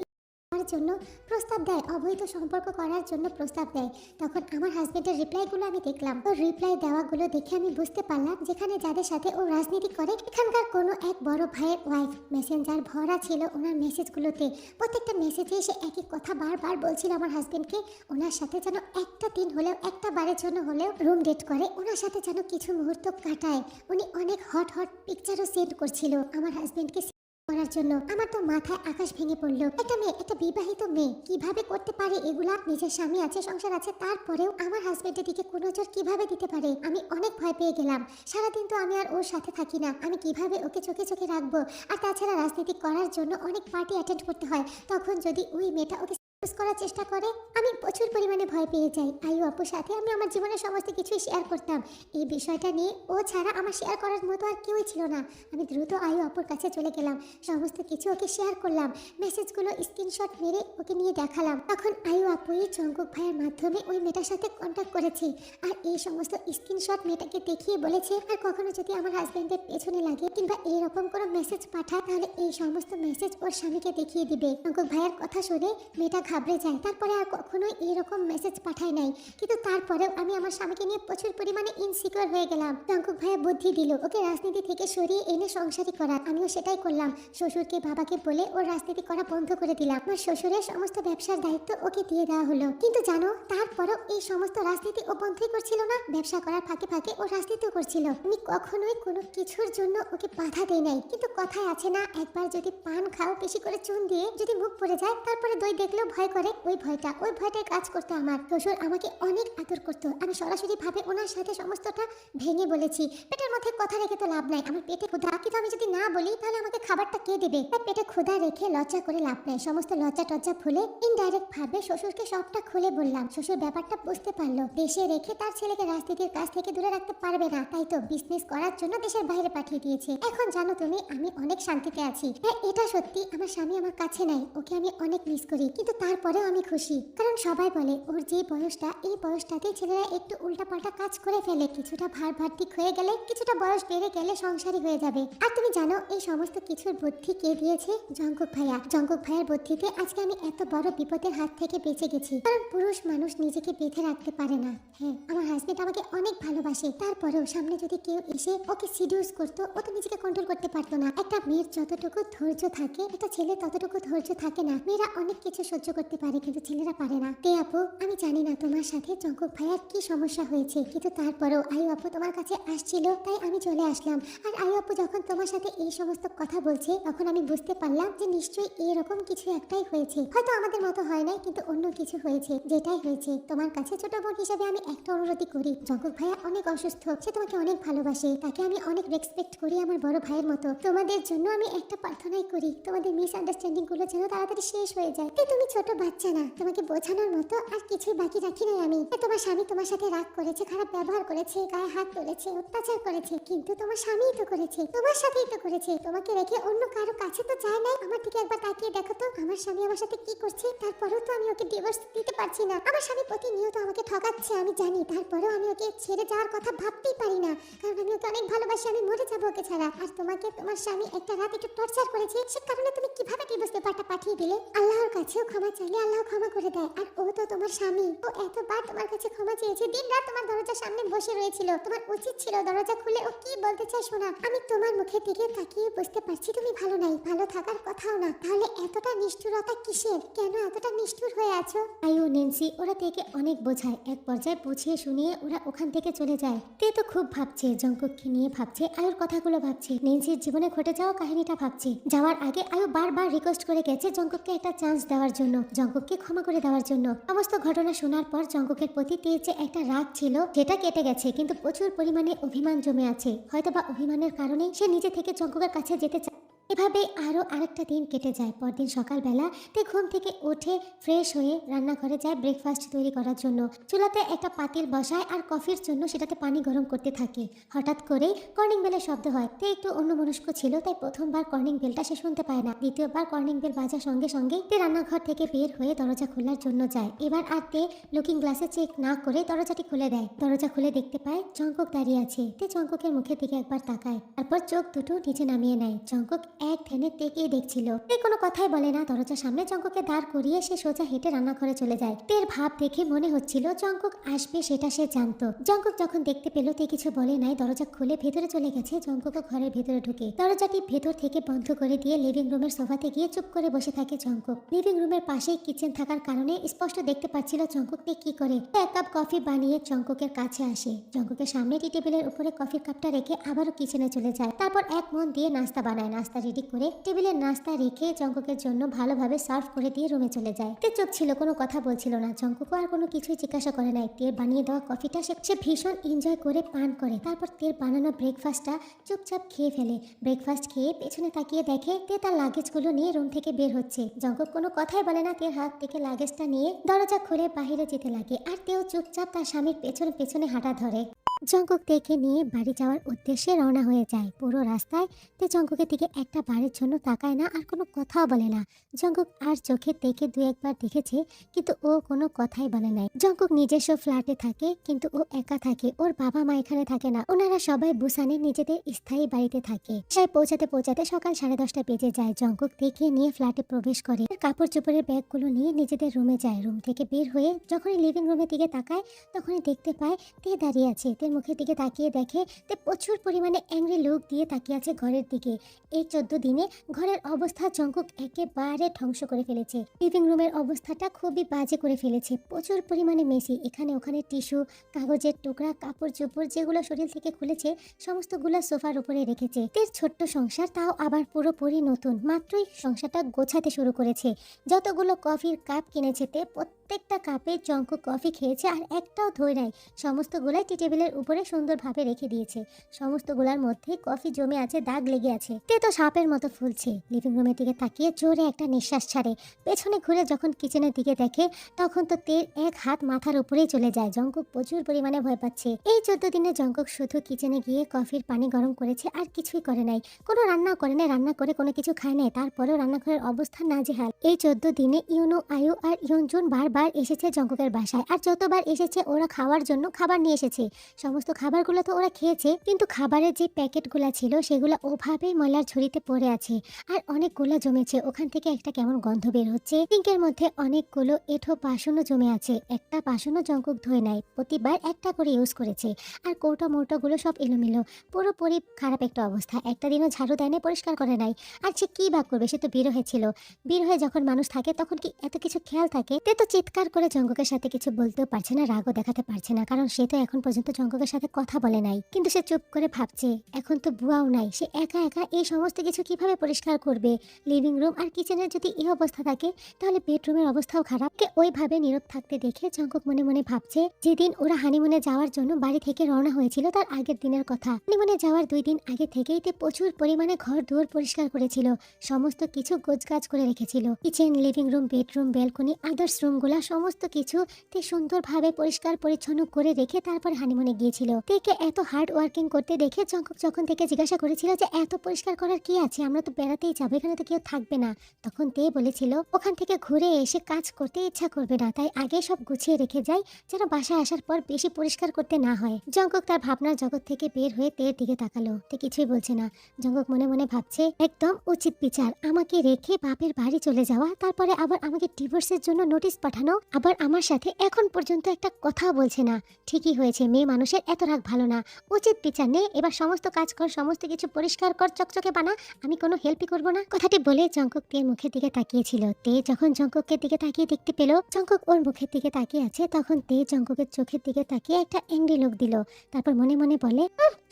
করার জন্য প্রস্তাব দেয়, অবৈধ সম্পর্ক করার জন্য প্রস্তাব দেয়। তখন আমার হাজবেন্ডের রিপ্লাইগুলো আমি দেখলাম, ওর রিপ্লাই দেওয়াগুলো দেখে আমি বুঝতে পারলাম যেখানে যাদের সাথে ও রাজনীতি করে এখানকার কোনো এক বড় ভাইয়ের ওয়াইফ। মেসেঞ্জার ভরা ছিল ওনার মেসেজগুলোতে, প্রত্যেকটা মেসেজে সে একই কথা বারবার বলছিল আমার হাজবেন্ডকে ওনার সাথে যেন একটা দিন হলেও, একটা বারের জন্য হলেও রুম ডেট করে, ওনার সাথে যেন কিছু মুহূর্ত কাটায়। উনি অনেক হট হট পিকচারও সেন্ড করছিল আমার হাজবেন্ডকে করার জন্য। আমার তো মাথায় আকাশ ভেঙে পড়লো। একটা মেয়ে, একটা বিবাহিত মেয়ে কিভাবে করতে পারে এগুলা? নিজের স্বামী আছে, সংসার আছে, তারপরেও আমার হাজবেন্ডের দিকে কোনো নজর কিভাবে দিতে পারে? আমি অনেক ভয় পেয়ে গেলাম। সারাদিন তো আমি আর ওর সাথে থাকি না, আমি কিভাবে ওকে চোখে চোখে রাখবো? আর তাছাড়া রাজনীতি করার জন্য অনেক পার্টি অ্যাটেন্ড করতে হয়, তখন যদি ওই মেয়েটা ওকে করার চেষ্টা করে, আমি প্রচুর পরিমাণে ভয় পেয়ে যাই। আয়ু আপুর সাথে আমি আমার জীবনের সমস্ত কিছুই শেয়ার করতাম। এই বিষয়টা নিয়ে ও ছাড়া আমার শেয়ার করার মতো আর কেউই ছিল না। আমি দ্রুত আয়ু আপুর কাছে চলে গেলাম, সমস্ত কিছু ওকে শেয়ার করলাম, মেসেজগুলো স্ক্রিনশট মেরে ওকে নিয়ে দেখালাম। তখন আয়ু আপু এই জঙ্গক ভাইয়ের মাধ্যমে ওই মেয়েটার সাথে কন্ট্যাক্ট করেছে, আর এই সমস্ত স্ক্রিনশট মেয়েটাকে দেখিয়ে বলেছে আর কখনো যদি আমার হাজবেন্ডের পেছনে লাগে কিংবা এরকম কোনো মেসেজ পাঠায় তাহলে এই সমস্ত মেসেজ ওর স্বামীকে দেখিয়ে দিবে। জঙ্গক ভাইয়ের কথা শুনে মেয়েটা ঘাবড়ে যায়, তারপরে আর কখনোই এরকম মেসেজ পাঠায় নাই। কিন্তু তারপরেও আমি আমার স্বামীকে নিয়ে প্রচুর পরিমাণে ইনসিকিউর হয়ে গেলাম। জঙ্গক ভাইয়া বুদ্ধি দিল ওকে রাজনীতি থেকে সরিয়ে এনে সংসারী করার, আমিও সেটাই করলাম। শ্বশুরকে বাবাকে বলে ওর রাজনীতি করা বন্ধ করে দিলাম। আমার শ্বশুরের সমস্ত ব্যবসার দায়িত্ব ওকে দিয়ে দেওয়া হলো। কিন্তু জানো, তারপরেও এই সমস্ত রাজনীতি ও বন্ধই করছিল না, ব্যবসা করার ফাঁকে ফাঁকে ও রাজনীতিও করছিল। আমি কখনোই কোনো কিছুর জন্য ওকে বাধা দেই নাই। কিন্তু কথায় আছে না, একবার যদি পান খাও বেশি করে চুন দিয়ে যদি মুখ পড়ে যায় তারপরে দই দেখলেও ভয় করে, ওই ভয়টাই কাজ করতো আমার। শ্বশুর আমাকে অনেক আদর করতো, আমি সরাসরি ভাবে ওনার সাথে সমস্তটা ভেঙে বলেছি। পেটের মধ্যে কথা রেখে তো লাভ নাই, আমার পেটে ক্ষুধা, কিন্তু আমি যদি না বলি তাহলে আমাকে খাবারটা কে দেবে? তাই পেটে ক্ষুধা রেখে লজ্জা করে লাভ নাই। সমস্ত লজ্জা টজ্জা ভুলে ইনডাইরেক্ট ভাবে শ্বশুরকে সবটা খুলে বললাম। শ্বশুর ব্যাপারটা বুঝতে পারলো, দেশে রেখে তার ছেলেকে রাজনীতির কাছ থেকে দূরে রাখতে পারবে না, তাই তো বিজনেস করার জন্য দেশের বাইরে পাঠিয়ে দিয়েছে। এখন জানো তুমি, আমি অনেক শান্তিতে আছি। হ্যাঁ, এটা সত্যি, আমার স্বামী আমার কাছে নাই, ওকে আমি অনেক মিস করি, কিন্তু তারপরেও আমি খুশি। কারণ সবাই বলে ওর যে বয়সটা, এই বয়সটাতে ছেলেরা একটু উল্টাপাল্টা কাজ করে ফেলে, কিছুটা ভার ঠিক হয়ে গেলে, কিছুটা বয়স বেড়ে গেলে সংসারী হয়ে যাবে। আর তুমি জানো এই সমস্ত কিছুর বুদ্ধি কে দিয়েছে? জঙ্গক ভাইয়া। জঙ্গক ভাইয়ার বুদ্ধিতে আজকে আমি এত বড় বিপদের হাত থেকে বেঁচে গেছি। কারণ পুরুষ মানুষ নিজেকে বেঁধে রাখতে পারে না। হ্যাঁ, আমার হাজবেন্ড আমাকে অনেক ভালোবাসে, তারপরেও সামনে যদি কেউ এসে ওকে সিডিউস করতো, ও তো নিজেকে কন্ট্রোল করতে পারতো না। একটা মেয়ের যতটুকু ধৈর্য থাকে, একটা ছেলে ততটুকু ধৈর্য থাকে না। মেয়েরা অনেক কিছু সহ্য করতে পারে, কিন্তু ছেলেরা পারে না। তে আপু, আমি জানি না তোমার সাথে জঙ্গক ভাইয়ার কি সমস্যা হয়েছে, কিন্তু তারপরেও আয়ু আপু তোমার কাছে আসছিল, তাই আমি চলে আসলাম। আর আয়ু আপু যখন তোমার সাথে এই সমস্ত কথা বলছে তখন আমি বুঝতে পারলাম যে নিশ্চয়ই এরকম কিছু একটাই হয়েছে। হয়তো আমাদের মতো হয় নাই, কিন্তু অন্য কিছু হয়েছে। যেটাই হয়েছে, তোমার কাছে ছোট বোন হিসেবে আমি একটা অনুরোধই করি। জঙ্গক ভাইয়া অনেক অসুস্থ, সে তোমাকে অনেক ভালোবাসে, তাকে আমি অনেক রেসপেক্ট করি আমার বড় ভাইয়ের মতো। তোমাদের জন্য আমি একটা প্রার্থনাই করি, তোমাদের মিসআন্ডারস্ট্যান্ডিং গুলো যেন তাড়াতাড়ি শেষ হয়ে যায়। তুমি ছোট বাচ্চা না, তোমাকে বোঝানোর মতো আর কিছুই বাকি রাখি নাই আমি। তোমার স্বামী তোমার সাথে রাগ করেছে, খারাপ ব্যবহার করেছে, গায়ে হাত তুলেছে, অত্যাচার করেছে, কিন্তু তোমার স্বামীই তো করেছে, তোমার সাথেই তো করেছে। তোমাকে রেখে অন্য কারো কাছে তো যায় নাই। আমার দিকে একবার তাকিয়ে দেখো তো, আমার স্বামী আমার সাথে কি করছে। তারপরেও তো আমি ওকে ডিভোর্স দিতে পারছি না। আমার স্বামী প্রতিনিয়ত আমাকে ঠকাচ্ছে, আমি জানি, তারপরেও আমি ওকে ছেড়ে যাওয়ার কথা ভাবতেই পারি না, কারণ আমি ওকে অনেক ভালোবাসি, আমি মরে যাবো ওকে ছাড়া। আর তোমাকে তোমার স্বামী একটা রাত একটু টর্চার করেছে, সে কারণে তুমি কিভাবে ডিভোর্স পেপারটা পাঠিয়ে দিলে? আল্লাহর কাছেও ক্ষমা চাইলে আল্লাহ ক্ষমা করে দেয়। আর ও তো তোমার স্বামী, ও এতবার তোমার কাছে ক্ষমা চেয়েছে, দিনরাত তোমার দরজার সামনে বসে রয়েছিল। তোমার উচিত ছিল দরজা খুলে ও কি বলতে চায় শোনা। আমি তোমার মুখের দিকে তাকিয়ে বুঝতে পারছি তুমি ভালো নাই, ভালো থাকার কথাও না। তাহলে এতটা নিষ্ঠুরতা কিসের? কেন এতটা নিষ্ঠুর হয়ে আছো? আয়ু নেন্সি ওরা থেকে অনেক বোঝায়, এক পর্যায়ে বুঝিয়ে শুনিয়ে ওরা ওখান থেকে চলে যায়। তে তো খুব ভাবছে, জঙ্কুককে নিয়ে ভাবছে, আয়ুর কথাগুলো ভাবছে, নেন্সির জীবনে ঘটে যাওয়া কাহিনীটা ভাবছে। যাওয়ার আগে আয়ু বারবার রিকোয়েস্ট করে গেছে জঙ্কুককে একটা চান্স দেওয়ার জন্য, জঙ্কুককে ক্ষমা করে দেওয়ার জন্য। সমস্ত ঘটনা শোনার পর জঙ্কুকের প্রতি তের যে একটা রাগ ছিল সেটা কেটে গেছে, কিন্তু প্রচুর পরিমাণে অভিমান জমে আছে। হয়তোবা অভিমানের কারণে সে নিজে থেকে জঙ্কুকের কাছে যেতে চায়। এভাবে আরও আরেকটা দিন কেটে যায়। পরদিন সকালবেলা তে ঘুম থেকে উঠে ফ্রেশ হয়ে রান্নাঘরে যায় ব্রেকফাস্ট তৈরি করার জন্য। চুলাতে একটা পাতিল বসায় আর কফির জন্য সেটাতে পানি গরম করতে থাকে। হঠাৎ করে কর্নিং বেলের শব্দ হয়। তে একটু অন্যমনস্ক ছিল, তাই প্রথমবার কর্নিং বেলটা সে শুনতে পায় না। দ্বিতীয়বার কর্নিং বেল বাজার সঙ্গে সঙ্গে তে রান্নাঘর থেকে বের হয়ে দরজা খোলার জন্য যায়। এবার আর তে লুকিং গ্লাসে চেক না করে দরজাটি খুলে দেয়। দরজা খুলে দেখতে পায় জঙ্কুক দাঁড়িয়ে আছে। তে জঙ্কুকের মুখের দিকে একবার তাকায়, তারপর চোখ দুটো নিচে নামিয়ে নেয়। জঙ্কুক এক ধ্যানে তেকেই দেখছিল। তে কোনো কথাই বলে না। দরজার সামনে জঙ্কুককে দাঁড় করিয়ে সে সোজা হেঁটে রান্নাঘরে চলে যায়। তের ভাব দেখে মনে হচ্ছিল জঙ্কুক আসবে, সেটা সে জানতো। জঙ্কুক যখন দেখতে পেল তে কিছু বলে নাই, দরজা খুলে ভেতরে চলে গেছে। জঙ্কুকও ঘরের ভেতরে ঢুকে দরজাটি ভেতর থেকে বন্ধ করে দিয়ে লিভিং রুমের সোফাতে গিয়ে চুপ করে বসে থাকে জঙ্কুক। লিভিং রুমের পাশেই কিচেন থাকার কারণে স্পষ্ট দেখতে পাচ্ছিল জঙ্কুক তে কি করে। এক কাপ কফি বানিয়ে জঙ্কুকের কাছে আসে। জঙ্কুকের সামনে টি টেবিলের উপরে কফির কাপটা রেখে আবারও কিচেনে চলে যায়। তারপর এক মন দিয়ে নাস্তা বানায়। নাস্তা রেডি করে টেবিলে নাস্তা রেখে জঙ্কুকের জন্য ভালোভাবে সার্ভ করে দিয়ে রুমে চলে যায়। তে চুপ ছিল, কোনো কথা বলছিল না। জঙ্কুকও আর কোনো কিছুই জিজ্ঞাসা করে নাই। তের বানিয়ে দেওয়া কফিটা সে ভীষণ এনজয় করে পান করে। তারপর তের বানানো ব্রেকফাস্টটা চুপচাপ খেয়ে ফেলে। ব্রেকফাস্ট খেয়ে পেছনে তাকিয়ে দেখে তে তার লাগেজগুলো নিয়ে রুম থেকে বের হচ্ছে। জঙ্কুক কোনো কথাই বলে না। তের হাত থেকে লাগেজটা নিয়ে দরজা খুলে বাইরে যেতে লাগে, আর তেও চুপচাপ তার স্বামীর পেছনে পেছনে হাঁটা ধরে। জঙ্কুক তেকে নিয়ে বাড়ি যাওয়ার উদ্দেশ্যে রওনা হয়ে যায়। পুরো রাস্তায় তে জঙ্কুকের দিকে একটা বারের জন্য তাকায় না, আর কোনো কথাও বলে না। জঙ্কুক আর চোখে তেকে দু একবার দেখেছে, কিন্তু ও কোনো কথাই বলে নাই। জঙ্কুক নিজস্ব ফ্ল্যাটে থাকে, কিন্তু ও একা থাকে। ওর বাবা মা এখানে থাকে না, ওনারা সবাই বুসানে নিজেদের স্থায়ী বাড়িতে থাকে। সে পৌঁছাতে পৌঁছাতে সকাল 10:30 বেজে যায়। জঙ্কুক তেকে নিয়ে ফ্ল্যাটে প্রবেশ করে। কাপড় চোপড়ের ব্যাগগুলো নিয়ে নিজেদের রুমে যায়। রুম থেকে বের হয়ে যখনই লিভিং রুমের দিকে তাকায়, তখনই দেখতে পায় তে দাঁড়িয়ে আছে। তের মুখের দিকে তাকিয়ে দেখে তে প্রচুর পরিমাণে অ্যাংরি লুক দিয়ে তাকিয়ে আছে ঘরের দিকে। এই 14 দিনে ঘরের অবস্থা জঙ্কুক একেবারে ধ্বংস করে ফেলেছে। লিভিং রুমের অবস্থাটা খুবই বাজে করে ফেলেছে। প্রচুর পরিমাণে মেসি, এখানে ওখানে টিস্যু, কাগজের টুকরা, কাপড় চোপড় যেগুলো শরীর থেকে খুলেছে সমস্তগুলো সোফার উপরে রেখেছে। তের ছোট্ট সংসার, তাও আবার পুরোপুরি নতুন। মাত্রই সংসারটা গোছাতে শুরু করেছে। যতগুলো কফির কাপ কিনেছে তে প্রত্যেকটা কাপে জঙ্কুক কফি খেয়েছে, আর একটাও ধোয় নাই। সমস্তগুলাই টি টেবিলের উপরে সুন্দরভাবে রেখে দিয়েছে। সমস্তগুলার মধ্যে কফি জমে আছে, দাগ লেগে আছে। তে তো সাপের মতো ফুলছে। লিভিং রুমের দিকে তাকিয়ে জোরে একটা নিঃশ্বাস ছাড়ে। পেছনে ঘুরে যখন কিচেনের দিকে দেখে, তখন তো তের এক হাত মাথার উপরেই চলে যায়। জঙ্কুক প্রচুর পরিমাণে ভয় পাচ্ছে। এই 14 দিনে জঙ্কুক শুধু কিচেনে গিয়ে কফির পানি গরম করেছে, আর কিছুই করে নাই। কোনো রান্নাও করে নাই, রান্না করে কোনো কিছু খায় নাই। তারপরেও রান্নাঘরের অবস্থা নাজেহাল। এই 14 দিনে ইউনো, আয়ু আর ইয়নজুন বারবার এসেছে জঙ্কুকের বাসায়, আর যতবার এসেছে ওরা খাওয়ার জন্য খাবার নিয়ে এসেছে। সমস্ত খাবারগুলো তো ওরা খেয়েছে, কিন্তু খাবারের যে প্যাকেটগুলো ছিল সেগুলো ওভাবেই ময়লার ঝুড়িতে পড়ে আছে, আর অনেকগুলো জমেছে। ওখান থেকে একটা কেমন গন্ধ বের হচ্ছে। সিঙ্কের মধ্যে অনেকগুলো এঁঠো বাসনও জমে আছে। একটা বাসনও জঙ্কুক ধোয় নাই, প্রতিবার একটা করে ইউজ করেছে। আর কৌটো মৌটোগুলো সব এলোমেলো, পুরোপুরি খারাপ একটা অবস্থা। একটা দিনও ঝাড়ু দেয় নাই, পরিষ্কার করে নাই। আর সে কি ভাগ করবে? সে তো বিরহে ছিল। বিরহে যখন মানুষ থাকে তখন কি এত কিছু খেয়াল থাকে? তে তো চিৎকার করে জঙ্কুকের সাথে কিছু বলতেও পারছে না, রাগও দেখাতে পারছে না, কারণ সে তো এখন পর্যন্ত জঙ্কুকের সাথে কথা বলে নাই। কিন্তু সে চুপ করে ভাবছে, এখন তো বুয়াও নাই, সে একা একা এই সমস্ত কিছু কিভাবে পরিষ্কার করবে? লিভিং রুম আর কিচেনের যদি এই অবস্থা থাকে, তাহলে বেডরুমের অবস্থাও খারাপ। কে ওইভাবে নীরব থাকতে দেখে জঙ্কুক মনে মনে ভাবছে যেদিন ওরা হানিমুনে যাওয়ার জন্য বাড়ি থেকে রওনা হয়েছিল তার আগের দিনের কথা। হানিমুনে যাওয়ার 2 দিন আগে থেকেই তে প্রচুর পরিমাণে ঘর দুয়ার পরিষ্কার করেছিল, সমস্ত কিছু গোছগাছ করে রেখেছিল। Kitchen, living room, bedroom, balcony, others রুমগুলো খোলা সমস্ত কিছু তে সুন্দরভাবে পরিষ্কার পরিচ্ছন্ন করে রেখে তারপর হানিমুনে গিয়েছিল। তেকে এত হার্ড ওয়ার্কিং করতে দেখে জঙ্কুক যখন থেকে জিজ্ঞাসা করেছিল যে এত পরিষ্কার করার কি আছে, আমরা তো বেড়াতেই যাবো, এখানে তো কেউ থাকবে না, তখন তে বলেছিল ওখান থেকে ঘুরে এসে কাজ করতে ইচ্ছা করবে না, তাই আগে সব গুছিয়ে রেখে যাই যেন বাসায় আসার পর বেশি পরিষ্কার করতে না হয়। জঙ্কুক তার ভাবনার জগৎ থেকে বের হয়ে তের দিকে তাকালো। তে কিছুই বলছে না। জঙ্কুক মনে মনে ভাবছে একদম উচিত বিচার, আমাকে রেখে বাপের বাড়ি চলে যাওয়া, তারপরে আবার আমাকে ডিভোর্সের জন্য নোটিশ পাঠানো, আবার আমার সাথে এখন পর্যন্ত একটা কথা বলছে না। ঠিকই হয়েছে, মেয়ে মানুষের এত রাগ ভালো না। উচিত বিচার নে, এবার সমস্ত কাজ কর, সমস্ত কিছু পরিষ্কার কর, চকচকে বানা, আমি কোনো হেল্পই করবো না। কথাটি বলে জঙ্কুক তের মুখের দিকে তাকিয়েছিল। তে যখন জঙ্কুকের দিকে তাকিয়ে দেখতে পেল জঙ্কুক ওর মুখের দিকে তাকিয়ে আছে, তখন তে জঙ্কুকের চোখের দিকে তাকিয়ে একটা অ্যাংরি লুক দিল। তারপর মনে মনে বলে,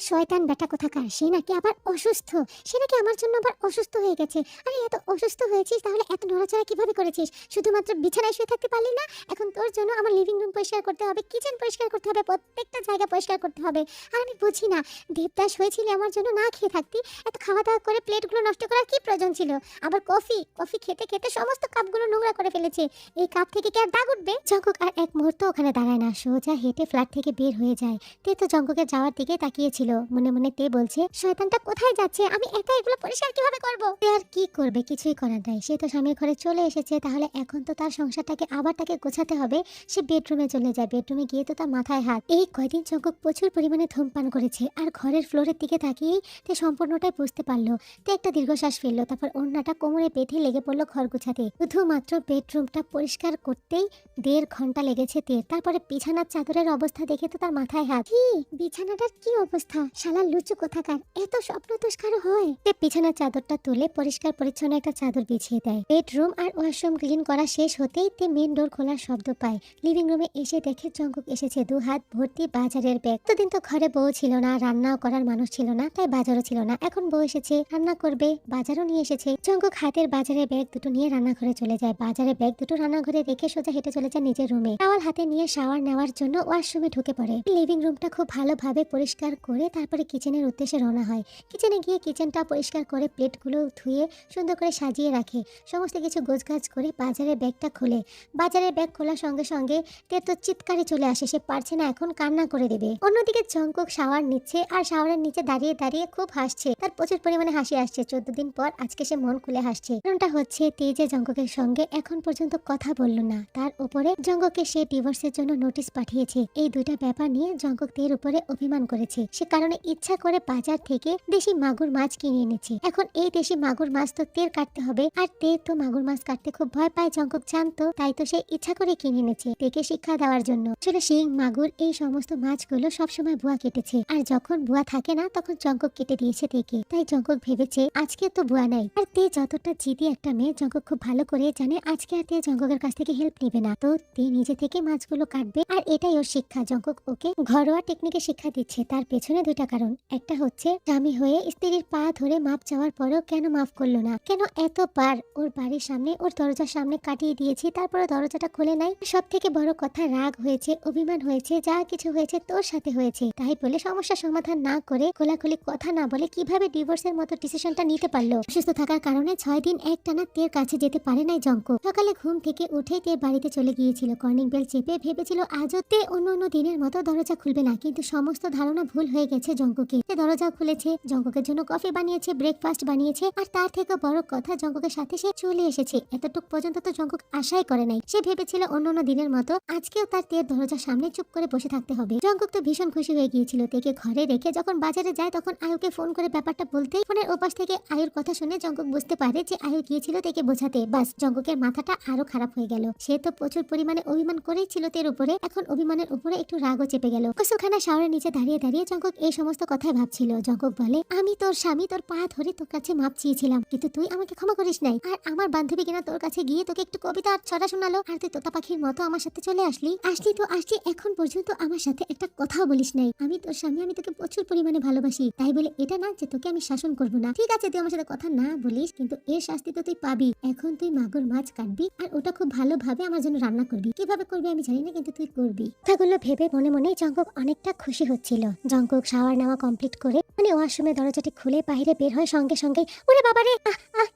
শয়তান বেটা কোথাকার, সে নাকি আবার অসুস্থ, সে নাকি আমার জন্য আবার অসুস্থ হয়ে গেছে। আরে এত অসুস্থ হয়েছিস তাহলে এত নড়াচড়া কিভাবে করেছিস? শুধুমাত্র বিছানায় শুয়ে থাকতে পারলি না? এখন তোর জন্য আমার লিভিং রুম পরিষ্কার করতে হবে, কিচেন পরিষ্কার করতে হবে, প্রত্যেকটা জায়গা পরিষ্কার করতে হবে। আর আমি বুঝি না, দেবদাস হয়েছিল আমার জন্য না খেয়ে থাকতি, এত খাওয়া দাওয়া করে প্লেটগুলো নষ্ট করার কি প্রয়োজন ছিল? আবার কফি কফি খেতে খেতে সমস্ত কাপগুলো নোংরা করে ফেলেছে, এই কাপ থেকে কি আর দাগ উঠবে? জঙ্কুক আর এক মুহূর্ত ওখানে দাঁড়ায় না, সোজা হেঁটে ফ্ল্যাট থেকে বের হয়ে যায়। তে তো জঙ্কুকের যাওয়ার দিকে তাকিয়েছিল। মনে মনে তে বলছে, শয়তানটা কোথায় যাচ্ছে, আমি একা এগুলো পরিষ্কার কিভাবে করব? তে আর কি করবে, কিছুই করার নাই। সে তো স্বামীর ঘরে চলে এসেছে, তাহলে এখন তো তার সংসারটাকে আবার তাকে গোছাতে হবে। সে বেডরুমে চলে যায়। বেডরুমে গিয়ে তো তার মাথায় হাত। এই কয়দিন জঙ্কুক প্রচুর পরিমাণে ধূমপান করেছে, আর ঘরের ফ্লোরের দিকে তাকিয়েই তে সম্পূর্ণটাই বুঝতে পারলো। তে একটা দীর্ঘশ্বাস ফেললো, তারপর ওড়নাটা কোমরে বেঁধে লেগে পড়লো ঘর গোছাতে। শুধুমাত্র বেডরুমটা পরিষ্কার করতেই 1.5 ঘন্টা লেগেছে তের। তারপরে বিছানার চাদরের অবস্থা দেখে তো তার মাথায় হাত। কি বিছানাটার কি অবস্থা, শালা লুচু কোথাকার, এত স্বপ্ন দোষ কারো হয়? তে বিছানার চাদরটা তুলে পরিষ্কার পরিচ্ছন্ন একটা চাদর বিছিয়ে দেয়। বেডরুম আর ওয়াশরুম ক্লিন করা শেষ হতেই তে মেন ডোর খোলার শব্দ পায়। লিভিং রুমে এসে দেখে জঙ্কুক এসেছে, 2 হাত ভর্তি বাজারের ব্যাগ। এতদিন তো ঘরে বউ ছিল না, রান্নাও করার মানুষ ছিল না, তাই বাজারও ছিল না। এখন বউ এসেছে, রান্না করবে, বাজারও নিয়ে এসেছে। জঙ্কুক হাতের বাজারের ব্যাগ দুটো নিয়ে রান্নাঘরে চলে যায়। বাজারের ব্যাগ দুটো রান্নাঘরে রেখে সোজা হেঁটে চলে যায় নিজের রুমে। টাওয়াল হাতে নিয়ে শাওয়ার নেওয়ার জন্য ওয়াশরুমে ঢুকে পড়ে। লিভিং রুমটা খুব ভালোভাবে পরিষ্কার করে তারপরে কিচেনের উদ্দেশ্যে রওনা হয়। কিচেনে গিয়ে কিচেনটা পরিষ্কার করে প্লেটগুলো ধুয়ে সুন্দর করে সাজিয়ে রাখে। সমস্ত কিছু গোছগাছ করে বাজারের ব্যাগটা খোলে। বাজারের ব্যাগ খোলার সঙ্গে সঙ্গে তের তো চিৎকারে চলে আসে, সে পারছে না, এখন কান্না করে দেবে। অন্যদিকে জঙ্কুক শাওয়ার নিচ্ছে আর শাওয়ারের নিচে দাঁড়িয়ে দাঁড়িয়ে খুব হাসছে। তার প্রচুর পরিমাণে হাসি আসছে। 14 দিন পর আজকে সে মন খুলে হাসছে। কারণটা হচ্ছে তে যে জঙ্কুকের সঙ্গে এখন পর্যন্ত কথা বলল না, তার উপরে জঙ্কুককে সে ডিভোর্সের জন্য নোটিশ পাঠিয়েছে। এই দুইটা ব্যাপার নিয়ে জঙ্কুক তের উপরে অভিমান করেছে। সে কারণে ইচ্ছা করে বাজার থেকে দেশি মাগুর মাছ কিনে এনেছে। এখন এই দেশি মাগুর মাছ তো তের কাটতে হবে, আর তে তো মাগুর মাছ কাটতে খুব ভয় পায় জঙ্কুক জানতো, তাই তো সে ইচ্ছা করে কিনে এনেছে তেকে শিক্ষা দেওয়ার জন্য। আসলে শিং মাগুর এই সমস্ত মাছগুলো সবসময় বুয়া কেটেছে, আর যখন বুয়া থাকে না তখন জঙ্কুক কেটে দিয়েছে তেকে। তাই জঙ্কুক ভেবেছে আজকে তো বুয়া নাই। আর তে যতটা জিদি একটা মেয়ে, জঙ্কুক খুব ভালো করে জানে আজকে আর তে জঙ্কুকের কাছ থেকে হেল্প নেবে না, তো তে নিজে থেকে মাছগুলো কাটবে। আর এটাই ওর শিক্ষা। জঙ্কুক ওকে ঘরোয়া টেকনিকে শিক্ষা দিচ্ছে। তার পেছনে দুইটা কারণ। একটা হচ্ছে স্বামী হয়ে স্ত্রীর পা ধরে মাপ চাওয়ার পরেও কেন মাফ করলো না, কেন এতবার ওর বাড়ির সামনে ওর দরজার সামনে কাটিয়ে দিয়েছি, তারপরে দরজাটা খুলে নাই। সব থেকে বড় কথা, রাগ হয়েছে, অভিমান হয়েছে, যা কিছু হয়েছে তোর সাথে হয়েছে। তাই বলে সমস্যা সমাধান না করে, খোলাখুলি কথা না বলে কিভাবে ডিভোর্সের মতো ডিসিশনটা নিতে পারলো? অসুস্থ থাকার কারণে 6 দিন একটানা তের কাছে যেতে পারে নাই জঙ্কুক। সকালে ঘুম থেকে উঠেই তের বাড়িতে চলে গিয়েছিল। কর্নিং বেল চেপে ভেবেছিল আজও তে অন্য দিনের মতো দরজা খুলবে না, কিন্তু সমস্ত ধারণা ভুল হয়ে গেছে জঙ্কুকে। সে দরজা খুলেছে, জঙ্কুকের জন্য কফি বানিয়েছে, ব্রেকফাস্ট বানিয়েছে, আর তার থেকে বড় কথা জঙ্কুকের সাথে সে চলে এসেছে। এতটুক পর্যন্ত তো জঙ্কুক আশাই করে নাই। সে ভেবেছিল অন্য দিনের মতো আজকেও তার তের দরজার সামনে চুপ করে বসে থাকতে হবে। জঙ্কুক তো ভীষণ খুশি হয়ে গিয়েছিল। তেকে ঘরে রেখে যখন বাজারে যায় তখন আয়ুকে ফোন করে ব্যাপারটা বলতেই ফোনের ওপাশ থেকে আয়ুর কথা শুনে জঙ্কুক বুঝতে পারে যে আয়ু গিয়েছিল তেকে বোঝাতে। বাস, জঙ্কুকের মাথাটা আরো খারাপ হয়ে গেল। সে তো প্রচুর পরিমাণে অভিমান করেই ছিল তের উপরে, এখন অভিমানের উপরে একটু রাগও চেপে গেল। গোসলখানা শাওয়ারের নিচে দাঁড়িয়ে দাঁড়িয়ে জঙ্কুক এই সমস্ত কথাই ভাবছিল। জঙ্কুক বলে, আমি তোর স্বামী, তোর পা ধরে তোর কাছে মাপ চেয়েছিলাম, কিন্তু তুই আমাকে ক্ষমা করিস নাই। আর আমার বান্ধবী কিনা তোর কাছে গিয়ে তোকে একটু কবিতা আর ছড়া শোনালো, আর তুই তোতা পাখির মতো আমার সাথে চলে আসলি তো আসলি, এখন পর্যন্ত আমার সাথে একটা কথাও বলিস নাই। আমি তোর স্বামী, আমি তোকে প্রচুর পরিমাণে ভালোবাসি। তাই বলে এটা না যে তোকে আমি শাসন করবো না। ঠিক আছে, তুই আমার সাথে কথা না বলিস, কিন্তু এর শাস্তি তো তুই পাবি। এখন তুই মাগুর মাছ কাটবি, আর ওটা খুব ভালোভাবে আমার জন্য রান্না করবি। কিভাবে করবি আমি জানি না, কিন্তু তুই করবি। কথাগুলো ভেবে মনে মনে জঙ্কুক অনেকটা খুশি হচ্ছিল। জঙ্কুক শাওয়ার নেওয়া কমপ্লিট করে ওয়াশরুমে দরজাটি খুলে বাইরে বের হয় সঙ্গে সঙ্গে, ওরে বাবারে,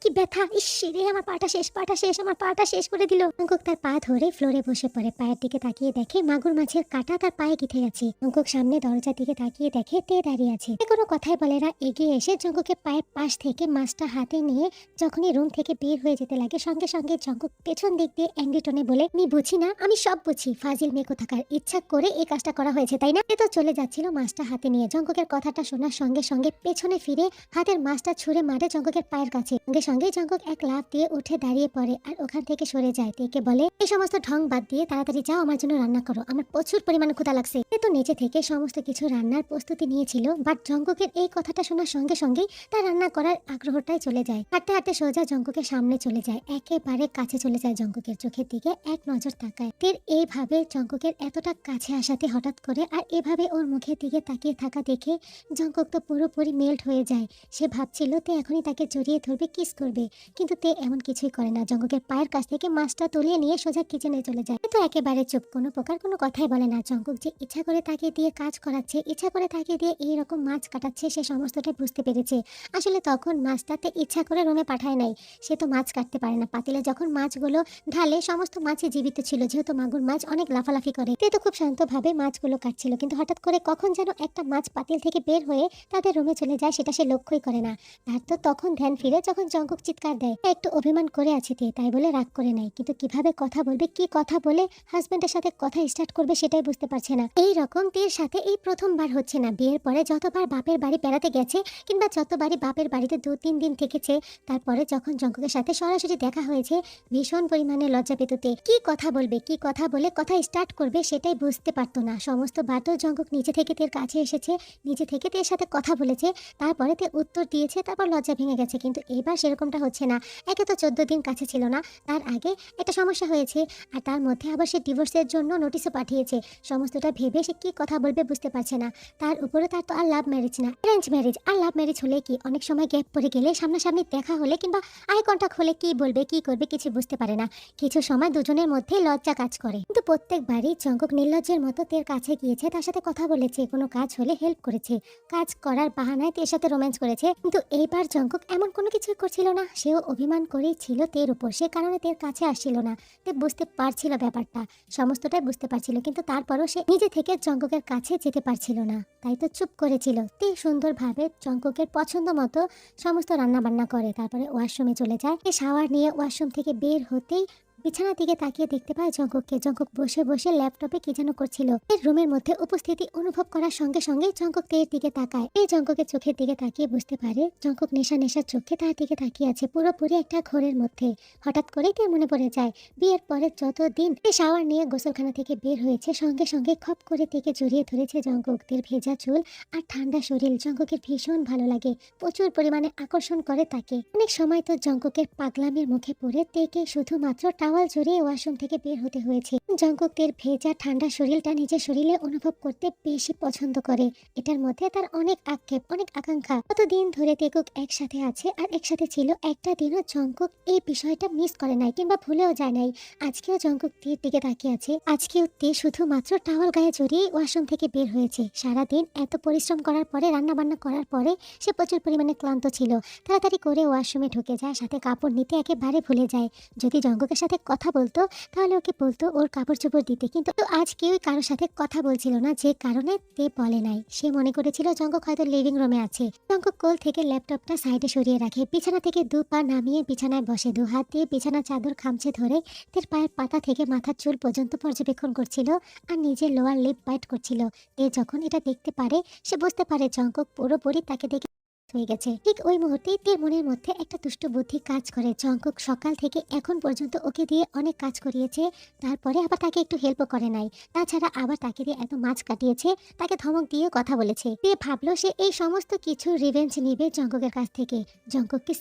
কি ব্যথা, ইস রে আমার পাটা শেষ, আমার পাটা শেষ করে দিল। জঙ্কুক তার পা ধরে ফ্লোরে বসে পড়ে, পায়ের দিকে তাকিয়ে দেখে মাগুর মাছের কাঁটা তার পায়ে গেঁথে গেছে। জঙ্কুক সামনে দরজার দিকে তাকিয়ে দেখে তে দাঁড়িয়ে আছে। সে কোনো কথাই বলে না, এগিয়ে এসে জঙ্কুকের পায়ের পাশ থেকে মাছটা হাতে নিয়ে যখনই রুম থেকে বের হয়ে যেতে লাগে সঙ্গে সঙ্গে জঙ্কুক পেছন দিক দিয়ে অ্যাংরি টোনে বলে, আমি বুঝি না, আমি সব বুঝি, ফাজিল মেয়ে কোথাকার, ইচ্ছা করে এই কাজটা করা হয়েছে তাই না? এ তো চলে যাচ্ছিল মাছটা হাতে নিয়ে। জঙ্কুকের কথাটা শোনার সঙ্গে সঙ্গে পেছনে ফিরে হাতের মাছটা ছুঁড়ে মারে জঙ্কুকের পায়ের কাছে। সঙ্গে সঙ্গে জঙ্কুক এক লাফ দিয়ে উঠে দাঁড়িয়ে পড়ে আর ওখান থেকে সরে যায়। তেকে বলে, এই সমস্ত ঢং বাদ দিয়ে তাড়াতাড়ি যাও, আমার জন্য রান্না করো, আমার প্রচুর পরিমাণে ক্ষুধা লাগছে। এ তো নিচে থেকে সমস্ত কিছু রান্নার প্রস্তুতি নিয়েছিল, বাট জঙ্কুকের এই কথাটা শোনার সঙ্গে সঙ্গেই তার রান্না করার আগ্রহটাই চলে যায়। হাঁটতে হাঁটতে সোজা জঙ্কুকের সামনে চলে যায়, একেবারে কাছে চলে যায়, জঙ্কুকের চোখের দিকে এক নজর তাকায়। তের এইভাবে জঙ্কুকের এতটা কাছে আসাতে হঠাৎ করে আর এভাবে ওর মুখের দিকে তাকিয়ে থাকা দেখে জঙ্কুক তো পুরোপুরি মেল্ট হয়ে যায়। সে ভাবছিল তে এখনই তাকে জড়িয়ে ধরবে, কিস করবে, কিন্তু তে এমন কিছুই করে না। জঙ্কুকের পায়ের কাছ থেকে মাছটা তুলিয়ে নিয়ে সোজা কিচেনে চলে যায়। তো একেবারে চুপ, কোনো প্রকার কোনো কথাই বলে না। জঙ্কুক যে ইচ্ছা করে তাকে দিয়ে কাজ করাচ্ছে, ইচ্ছা করে তাকে দিয়ে এইরকম মাছ কাটাচ্ছে, সে সমস্তটাই বুঝতে পেরেছে। আসলে তখন মাছটাতে ইচ্ছা করে রুমে পাঠায় নাই, সে তো মাছ কাটতে পারে না। পাতিলে যখন মাছগুলো ঢালে সমস্ত মাছই জীবিত ছিল, যেহেতু মাগুর মাছ অনেক লাফালাফি করে। তে তো খুব শান্তভাবে মাছগুলো কাটছিল, কিন্তু হঠাৎ করে কখন যেন একটা মাছ পাতিল থেকে বের হয়ে তাদের রুমে চলে যায়, সেটা সে লক্ষ্যই করে না। তার তো তখন ধ্যান ফিরে যখন জঙ্কুক চিৎকার দেয়। একটু অভিমান করে আছে তে, তাই বলে রাগ করে নাই, কিন্তু কিভাবে কথা বলবে, কি কথা বলে হাজবেন্ডের সাথে কথা স্টার্ট করবে সেটাই বুঝতে পারছে না। এই রকম তের সাথে এই প্রথমবার হচ্ছে না। বিয়ের পরে যতবার বাপের বাড়ি বেড়াতে গেছে কিংবা যতবারই বাপের বাড়িতে 2-3 দিন থেকেছে, তারপরে যখন জঙ্কুকের সাথে সরাসরি দেখা হয়েছে ভীষণ পরিমাণে লজ্জা পেত তে। কি কথা বলবে, কি কথা বলে কথা স্টার্ট করবে সেটাই বুঝতে পারতো না। সমস্ত বারও জঙ্কুক নিচে থেকে তের কাছে এসেছে, নিজে থেকে তের সাথে কথা বলেছে, তারপরে তে উত্তর দিয়েছে, তারপর লজ্জা ভেঙে গেছে। কিন্তু এবার সেরকমটা হচ্ছে না। একে তো 14 দিন কাছে ছিল না, তার আগে একটা সমস্যা হয়েছে, আর তার মধ্যে আবার সে ডিভোর্সের জন্য নোটিশও পাঠিয়েছে। সমস্তটা ভেবে সে কি কথা বলবে বুঝতে পারছে না। তার উপরে তার তো আর লাভ ম্যারেজ না, অ্যারেঞ্জ ম্যারেজ। আর লাভ ম্যারেজ হলে কি অনেক সময় গ্যাপ পড়ে গেলে, সামনাসামনি দেখা হলে কিংবা আই কন্টাক্ট হলে কি বলবে কি করবে কিছু বুঝতে পারে না। কিছু সময় দুজনের মধ্যে লজ্জা কাজ করে, কিন্তু প্রত্যেকবারই জঙ্কুক নির্লজ্জের মতো তের কাছে গিয়েছে, তার সাথে কথা বলেছে, কোনো কাজ হলে হেল্প করেছে, কাজ করার বাহানায় তের সাথে রোম্যান্স করেছে। কিন্তু এইবার জঙ্কুক এমন কোনো কিছুই করছিল না, সেও অভিমান করেই ছিল তের উপর, সে কারণে তের কাছে আসছিল না। তে বুঝতে পারছিল ব্যাপারটা, সমস্তটাই বুঝতে পারছিল, কিন্তু তারপরও সে নিজে থেকে জঙ্কুকের কাছে যেতে পারছিল না, তাই তো চুপ করেছিল। তে সুন্দরভাবে জঙ্কুকের পছন্দ মতো সমস্ত রান্না বান্না করে, তারপরে ওয়াশরুমে চলে যায়। শাওয়ার নিয়ে ওয়াশরুম থেকে বের হতেই বিছানার দিকে তাকিয়ে দেখতে পায় জঙ্কুককে। জঙ্কুক বসে বসে ল্যাপটপে কি যেন করছিল। এর রুমের মধ্যে উপস্থিতি অনুভব করার সঙ্গে সঙ্গে জঙ্কুক তের দিকে তাকায়। এই জঙ্কুকের চোখের দিকে তাকিয়ে বুঝতে পারে জঙ্কুক নেশা নেশার চোখে তার দিকে তাকিয়ে আছে, পুরোপুরি একটা ঘোরের মধ্যে। হঠাৎ করেই তে মনে পড়ে যায় বিয়ের পরে যতদিন এই শাওয়ার নিয়ে গোসলখানা থেকে বের হয়েছে, সঙ্গে সঙ্গে খপ করে থেকে জড়িয়ে ধরেছে জঙ্কুক। তের ভেজা চুল আর ঠান্ডা শরীর জঙ্কুকের ভীষণ ভালো লাগে, প্রচুর পরিমাণে আকর্ষণ করে তাকে। অনেক সময় তো জঙ্কুকের পাগলামির মুখে পড়ে তেকে শুধুমাত্র টাওয়াল জড়িয়ে ওয়াশরুম থেকে বের হতে হয়েছে। জঙ্কুক তের ভেজা ঠান্ডা শরীরটা নিজের শরীরে অনুভব করতে বেশি পছন্দ করে। এটার মধ্যে তার অনেক আক্ষেপ, অনেক আকাঙ্ক্ষা। কতদিন ধরে তেকুক একসাথে আছে আর একসাথে ছিল, একটা দিনও জঙ্কুক এই বিষয়টা মিস করে নাই কিংবা ভুলেও যায় নাই। আজকেও জঙ্কুক তের দিকে তাকিয়ে আছে, আজকেও তে শুধুমাত্র টাওয়াল গায়ে জড়িয়ে ওয়াশরুম থেকে বের হয়েছে। সারাদিন এত পরিশ্রম করার পরে, রান্না বান্না করার পরে সে প্রচুর পরিমাণে ক্লান্ত ছিল। তাড়াতাড়ি করে ওয়াশরুমে ঢুকে যায়, সাথে কাপড় নিতে একেবারে ভুলে যায়। যদি জঙ্কুকের সাথে কথা বলতো তাহলে ওকে বলতো ওর কাপড় চোপড় দিতে, কিন্তু আজ কেউই কারোর সাথে কথা বলছিল না, যে কারণে তে বলে নাই। সে মনে করেছিল জঙ্কুক হয়তো লিভিং রুমে আছে। জঙ্কুক কোল থেকে ল্যাপটপটা সাইডে সরিয়ে রাখে, বিছানা থেকে 2 পা নামিয়ে বিছানায় বসে, 2 হাত দিয়ে বিছানার চাদর খামচে ধরে তের পায়ের পাতা থেকে মাথার চুল পর্যন্ত পর্যবেক্ষণ করছিল আর নিজের লোয়ার লিপ বাইট করছিল। তে যখন এটা দেখতে পারে, সে বুঝতে পারে জঙ্কুক পুরোপুরি তাকে দেখে হয়ে গেছে। ঠিক ওই মুহূর্তেই তের মনের মধ্যে একটা দুষ্ট বুদ্ধি কাজ করে। জঙ্কুক সকাল থেকে এখন পর্যন্ত ওকে দিয়ে অনেক কাজ করিয়েছে, তারপরে আবার তাকে একটু হেল্পও করে নাই। তাছাড়া আবার তাকে দিয়ে এত মাছ কাটিয়েছে, তাকে ধমক দিয়েও কথা বলেছে। তে ভাবলো সে এই সমস্ত কিছু রিভেঞ্জ নিবে জঙ্কুকের কাছ থেকে। জঙ্কুককে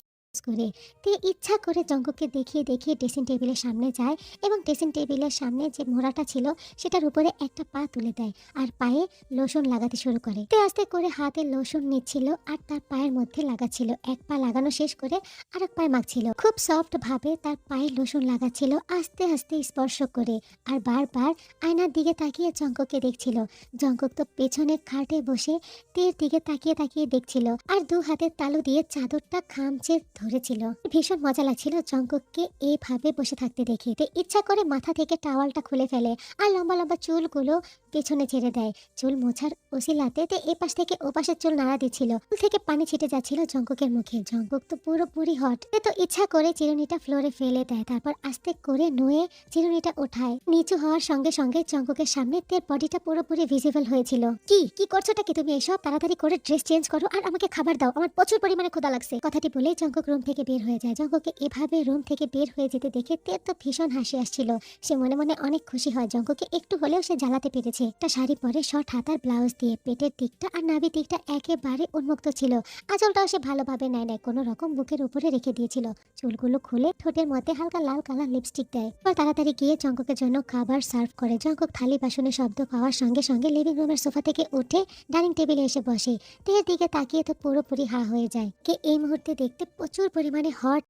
করে তে ইচ্ছা করে জঙ্কুককে দেখিয়ে দেখিয়ে ড্রেসিং টেবিলের সামনে যায় এবং ড্রেসিং টেবিলের সামনে যে মোড়াটা ছিল সেটার উপরে একটা পা তুলে দেয় আর পায়ে লোশন লাগাতে শুরু করে। তে আস্তে করে হাতে লোশন নিচ্ছিল আর তার পায়ের মধ্যে লাগাচ্ছিল। এক পা লাগানো শেষ করে আরেক পায়ে মাখছিল। খুব সফট ভাবে তার পায়ে লোশন লাগাচ্ছিল, আস্তে আস্তে স্পর্শ করে, আর বারবার আয়নার দিকে তাকিয়ে জঙ্কুককে দেখছিল। জঙ্কুক তো পেছনের খাটে বসে তের দিকে তাকিয়ে তাকিয়ে দেখছিল আর 2 হাতের তালু দিয়ে চাদরটা খামচে ধরেছিল। ভীষণ মজা লাগছিল জঙ্কুককে এইভাবে বসে থাকতে দেখে। তে ইচ্ছা করে মাথা থেকে টাওয়ালটা খুলে ফেলে আর লম্বা লম্বা চুলগুলো পেছনে ছেড়ে দেয়। চুল মোছার ওসিলাতে তে এপাশ থেকে ওপাশের চুল নাড়া দিচ্ছিল। চুল থেকে পানি ছিটে যাচ্ছিল জঙ্কুকের মুখে। জঙ্কুক তো পুরোপুরি হট। তে তো ইচ্ছা করে চিরুনিটা ফ্লোরে ফেলে দেয়, তারপর আস্তে করে নুয়ে চিরুনিটা ওঠায়। নিচু হওয়ার সঙ্গে সঙ্গে জঙ্কুকের সামনে তের বডিটা পুরোপুরি ভিজিবল হয়েছিল। কি করছোটা কি তুমি? এসব তাড়াতাড়ি করে ড্রেস চেঞ্জ করো আর আমাকে খাবার দাও, আমার প্রচুর পরিমাণে ক্ষুধা লাগছে। কথাটি বলে জঙ্কুক রুম থেকে বের হয়ে যায়। জঙ্কুককে এভাবে রুম থেকে বের হয়ে যেতে দেখে তের তো ভীষণ হাসি আসছিল। সে মনে মনে অনেক খুশি হয় জঙ্কুককে একটু হলেও সে জ্বালাতে পেরেছে। একটা শাড়ি পরে শর্ট হাতার ব্লাউজ দিয়ে পেটের দিকটা আর নাভি দিকটা একেবারে উন্মুক্ত ছিল। আঁচলটাও সে ভালোভাবে নেয় কোনো রকম বুকের উপরে রেখে দিয়েছিল। চুলগুলো খুলে ঠোঁটের মধ্যে হালকা লাল কালার লিপস্টিক দেয়। তাড়াতাড়ি গিয়ে জঙ্কুকের জন্য খাবার সার্ভ করে। জঙ্কুক থালি বাসনের শব্দ পাওয়ার সঙ্গে সঙ্গে লিভিং রুমের সোফা থেকে উঠে ডাইনিং টেবিলে এসে বসে। তের দিকে তাকিয়ে তো পুরোপুরি হা হয়ে যায়। কে এই মুহূর্তে দেখতে প্রচুর পরিমাণে হট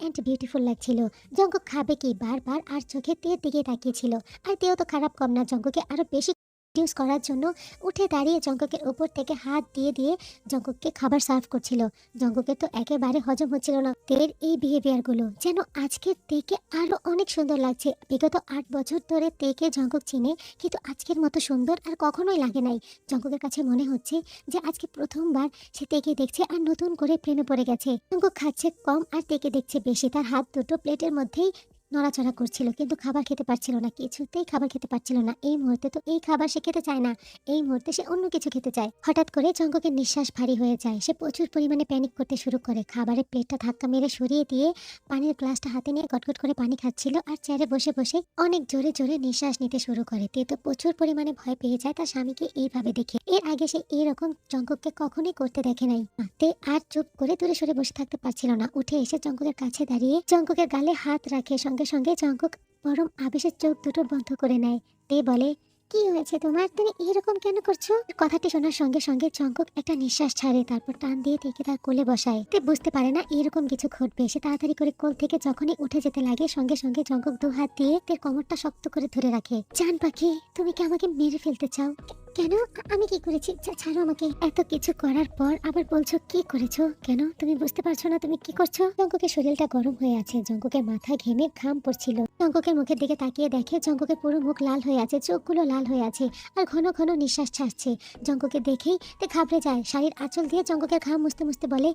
এন্ড বিউটিফুল লাগছিল। জঙ্কুক খাবে কি বারবার আর চোখে তের দিকে তাকিয়েছিল। আর তেও তো খারাপ কম না, জঙ্কুকে আরো বেশি ইউজ করার জন্য উঠে দাঁড়িয়ে জঙ্কুকের উপর থেকে হাত দিয়ে দিয়ে জঙ্কুককে খাবার সার্ভ করছিল। জঙ্কুকের তো একেবারে হজম হচ্ছিল না তের এই বিহেভিয়ার গুলো। যেন আজকের তেকে আরো অনেক সুন্দর লাগছে। বিগত 8 বছর ধরে তেকে জঙ্কুক চিনে, কিন্তু আজকের মতো সুন্দর আর কখনোই লাগে নাই। জঙ্কুকের কাছে মনে হচ্ছে যে আজকে প্রথমবার সে তেকে দেখছে আর নতুন করে প্রেমে পড়ে গেছে। জঙ্কুক খাচ্ছে কম আর তেকে দেখছে বেশি। তার হাত দুটো প্লেটের মধ্যেই নড়াচড়া করছিল, কিন্তু খাবার খেতে পারছিল না, কিছুতেই খাবার খেতে পারছিল না। এই মুহূর্তে তো এই খাবার সে খেতে চায় না, এই মুহূর্তে সে অন্য কিছু খেতে চায়। হঠাৎ করে জঙ্কুকের নিঃশ্বাস ভারী হয়ে যায়। সে প্রচুর পরিমাণে প্যানিক করতে শুরু করে। খাবারের প্লেটটা ধাক্কা মেরে সরিয়ে দিয়ে পানির গ্লাসটা হাতে নিয়ে গটগট করে পানি খাচ্ছিল আর চেয়ারে বসে বসে অনেক জোরে জোরে নিঃশ্বাস নিতে শুরু করে। তে তো প্রচুর পরিমাণে ভয় পেয়ে যায় তার স্বামীকে এইভাবে দেখে। এর আগে সে এইরকম জঙ্কুককে কখনোই করতে দেখে নাই। তে আর চুপ করে দূরে সরে বসে থাকতে পারছিল না। উঠে এসে জঙ্কুকের কাছে দাঁড়িয়ে জঙ্কুকের গালে হাত রাখে। সঙ্গে সঙ্গে জঙ্কুক পরম আবেশের চোখ দুটো বন্ধ করে নেয়। তে বলে, কি হয়েছে তোমার? তুমি এরকম কেন করছো? কথাটি শোনার সঙ্গে সঙ্গে জঙ্কুক একটা নিঃশ্বাস ছাড়ে, তারপর টান দিয়ে থেকে তার কোলে বসায়। তে বুঝতে পারে না এরকম কিছু ঘটবে। সে তাড়াতাড়ি করে কোল থেকে যখনই উঠে যেতে লাগে সঙ্গে সঙ্গে জঙ্কুক 2 হাত দিয়ে তের কোমরটা শক্ত করে ধরে রাখে। জান পাখি, তুমি কি আমাকে মেরে ফেলতে চাও? কেন? আমি কি করেছি? ছাড়ো আমাকে। এত কিছু করার পর আবার বলছো কি করেছো? কেন তুমি বুঝতে পারছো না তুমি কি করছো? জঙ্কুকের শরীরটা গরম হয়ে আছে। জঙ্কুকের মাথায় ঘেমে ঘাম পড়ছিল। জঙ্কুকের মুখের দিকে তাকিয়ে দেখে জঙ্কুকের পুরো মুখ লাল হয়ে আছে, চোখগুলো লাল হয়ে আছে আর ঘন ঘন নিঃশ্বাস ছাড়ছে। জঙ্কুকে দেখেই তে ঘাবড়ে যায়। শাড়ির আঁচল দিয়ে জঙ্কুকের ঘাম মুছতে মুছতে বলে,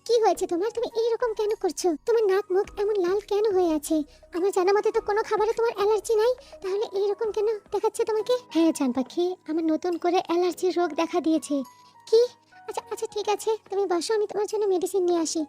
কি হয়েছে তোমার? তুমি এইরকম কেন করছো? তোমার নাক মুখ এমন লাল কেন হয়ে আছে? আমার জানা মতে তো কোনো খাবারে তোমার অ্যালার্জি নাই, তাহলে এইরকম কেন দেখাচ্ছে তোমাকে? হ্যাঁ জান পাখি, আমার নতুন করে অ্যালার্জির রোগ দেখা দিয়েছে। কি? আচ্ছা ঠিক আছে, তুমি বসো, আমি তোমার জন্য মেডিসিন নিয়ে আসি।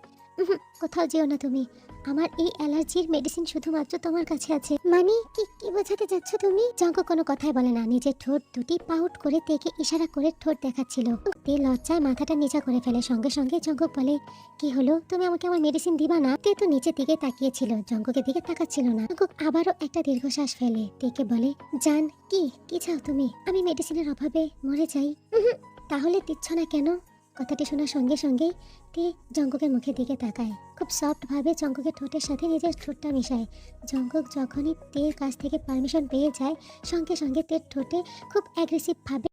কোথাও যেও না তুমি। আমার এই অ্যালার্জির মেডিসিন শুধুমাত্র তোমার কাছে আছে। মানে কি বোঝাতে যাচ্ছ তুমি? জঙ্কুক কোনো কথাই বলে না। নিজের ঠোঁট দুটি পাউট করে তেকে ইশারা করে ঠোঁট দেখাচ্ছিল। তে লজ্জায় মাথাটা নিচা করে ফেলে। সঙ্গে সঙ্গে জঙ্কুক বলে, কি হলো? তুমি আমাকে আমার মেডিসিন দিবা না? তে তো নিচের দিকে তাকিয়েছিল, জঙ্কুকের দিকে তাকাচ্ছিল না। জঙ্কুক আবারও একটা দীর্ঘশ্বাস ফেলে। তেকে বলে, জান কি চাও তুমি? আমি মেডিসিনের অভাবে মরে যাই। তাহলে দিচ্ছ না কেন? কথাটি শোনার সঙ্গে সঙ্গেই তে জঙ্কুকের মুখের দিকে তাকায়। খুব সফট ভাবে জঙ্কুকের ঠোঁটের সাথে নিজের ঠোঁটটা মিশায়। জঙ্কুক যখনই তের কাছ থেকে পারমিশন পেয়ে যায় সঙ্গে সঙ্গে তের ঠোঁটে খুব অ্যাগ্রেসিভ ভাবে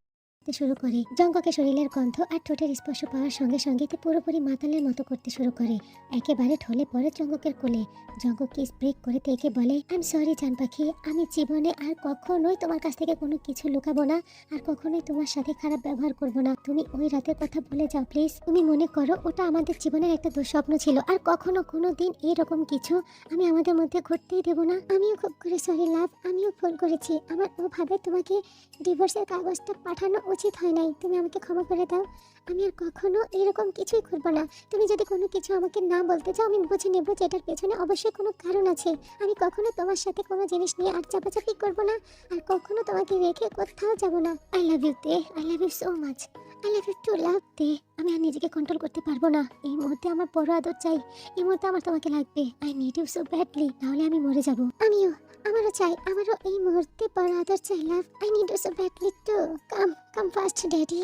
শুরু করে। জঙ্কুকের শরীরের গন্ধ আর ঠোঁটের স্পর্শ পাওয়ার সঙ্গে সঙ্গে তে পুরোপুরি মাতালের মতো করতে শুরু করে। একেবারে ঢলে পড়ে জঙ্কুকের কোলে। জঙ্কুক কিস ব্রেক করে তেকে বলে, আই এম সরি জান পাখি, আমি জীবনে আর কখনোই তোমার কাছ থেকে কোনো কিছু লুকাবো না, আর কখনোই তোমার সাথে খারাপ ব্যবহার করবো না। তুমি ওই রাতের কথা ভুলে যাও প্লিজ। তুমি মনে করো ওটা আমাদের জীবনের একটা দুঃস্বপ্ন ছিল, আর কখনো কোনো দিন এইরকম কিছু আমি আমাদের মধ্যে ঘটতেই দেবো না। আমিও খুব করে সরি লাভ, আমিও ভুল করেছি। আমার ওভাবে তোমাকে ডিভোর্সের কাগজটা পাঠানো উচিত হয় নাই। তুমি আমাকে ক্ষমা করে দাও। আমি আর কখনো এরকম কিছুই করবো না। তুমি যদি কোনো কিছু আমাকে না বলতে চাও, আমি বুঝে নেব যে এটার পেছনে অবশ্যই কোনো কারণ আছে। আমি কখনো তোমার সাথে কোনো জিনিস নিয়ে আর চাপাচাপি করবো না, আর কখনো তোমাকে রেখে কোথাও যাব না। আই লাভ ইউ তে, I love you so much, I love you too love তে। আমি আর নিজেকে কন্ট্রোল করতে পারবো না। এই মুহূর্তে আমার বড় আদর চাই। এই মুহূর্তে আমার তোমাকে লাগবে। I need you so badly, নাহলে আমি মরে যাব। আমারও চাই, আমারও এই মুহূর্তে বড় আদর চাই love. I need you so badly too. Come fast daddy.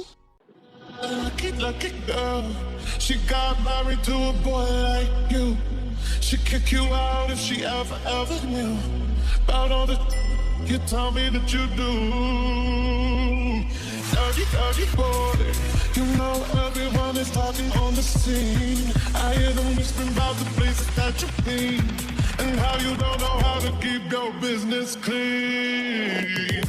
Lucky girl, she got married to a boy like you. She'd kick you out if she ever knew about all the you tell me that you do. Now dirty boy. You know everyone is talking on the scene. I hear them whispering about the places that you've been and how you don't know how to keep your business clean.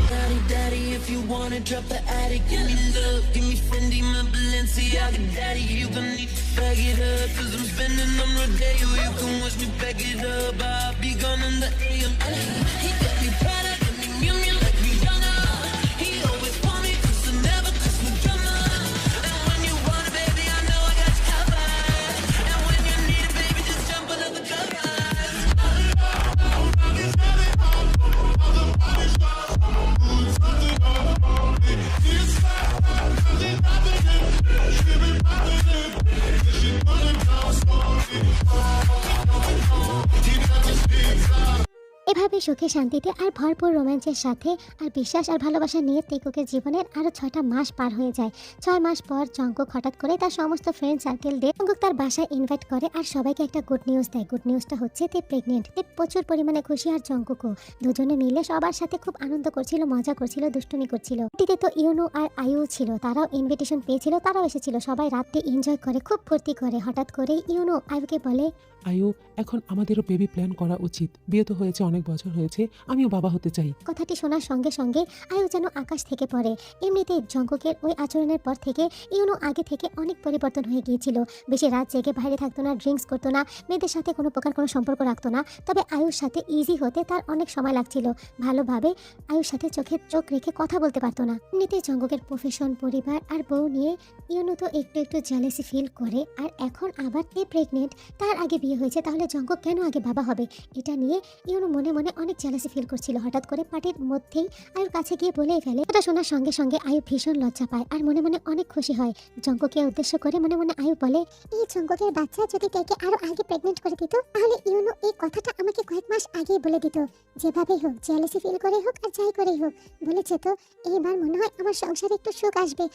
Daddy, daddy, if you wanna drop the attic, give me love, give me Fendi, my Balenciaga. Daddy, you gon' need to bag it up, cause I'm spending on Rodeo. You can watch me back it up, I'll be gone in the AM. He got me Prada, got me Miu Miu, like me younger. He always want me, cause I never cause me drama. And when you want it, baby, I know I got you covered. And when you need it, baby, just jump under the covers. এভাবে সুখে শান্তিতে আর ভরপুর রোম্যান্সের সাথে আর বিশ্বাস আর ভালোবাসা নিয়ে তেকুকের জীবনের আরো 6টা মাস পার হয়ে যায়। 6 মাস পর জঙ্কুক হঠাৎ করে তার সমস্ত ফ্রেন্ড সার্কেল দিয়ে জঙ্কুক তার বাসায় ইনভাইট করে আর সবাইকে একটা গুড নিউজ দেয়। গুড নিউজটা হচ্ছে তে প্রেগনেন্ট। তে প্রচুর পরিমাণে খুশি আর জঙ্কুকও। দুজনে মিলে সবার সাথে খুব আনন্দ করছিল, মজা করছিল, দুষ্টুমি করছিল। এটিতে তো ইউনু আর আয়ু ছিল, তারাও ইনভিটেশন পেয়েছিল, তারাও এসেছিল। সবাই রাত্রে এনজয় করে, খুব ফুর্তি করে। হঠাৎ করে ইউনু আয়ুকে বলে, আয়ু, এখন আমাদেরও বেবি প্ল্যান করা উচিত। বিয়ে তো হয়েছে, অনেক বছর হয়েছে, আমিও বাবা হতে চাই। কথাটি শোনার সঙ্গে সঙ্গে আয়ু যেন আকাশ থেকে পড়ে। এমনিতেই জঙ্কুকের ওই আচরণের পর থেকে ইউনু আগে থেকে অনেক পরিবর্তন হয়ে গিয়েছিল। বেশি রাত জেগে বাইরে থাকতো না, ড্রিঙ্কস করতো না, মেয়েদের সাথে কোনো প্রকার কোনো সম্পর্ক রাখতো না। তবে আয়ুর সাথে ইজি হতে তার অনেক সময় লাগছিল। ভালোভাবে আয়ুর সাথে চোখে চোখ রেখে কথা বলতে পারতো না। এমনিতেই জঙ্কুকের প্রফেশন, পরিবার আর বউ নিয়ে ইউনু তো একটু একটু জেলাসি ফিল করে। আর এখন আবার তে প্রেগনেন্ট, তার আগে বিয়ে হয়েছে, তাহলে জঙ্কুক কেন আগে বাবা হবে? এটা নিয়ে ইউনু মনে মনে অনেক জেলাসি ফিল করছিল। হঠাৎ করে পার্টির মধ্যেই আয়ুর কাছে গিয়ে বলেই ফেলে। এটা শোনার সঙ্গে সঙ্গে আয়ু ভীষণ লজ্জা পায় আর মনে মনে অনেক খুশি হয়। জঙ্কুকে উদ্দেশ্য করে মনে মনে আয়ু বলে, এই জঙ্কুকের বাচ্চা যদি তেকে আরো আগে প্রেগনেন্ট করে দিত, তাহলে ইউনু এই কথাটা আমাকে কয়েক মাস আগেই বলে দিত। যেভাবেই হোক, জেলাসি ফিল করে হোক আর যাই করেই হোক, বলেছে তো, এইবার মনে হয় আমার সংসারে একটু সুখ আসবে।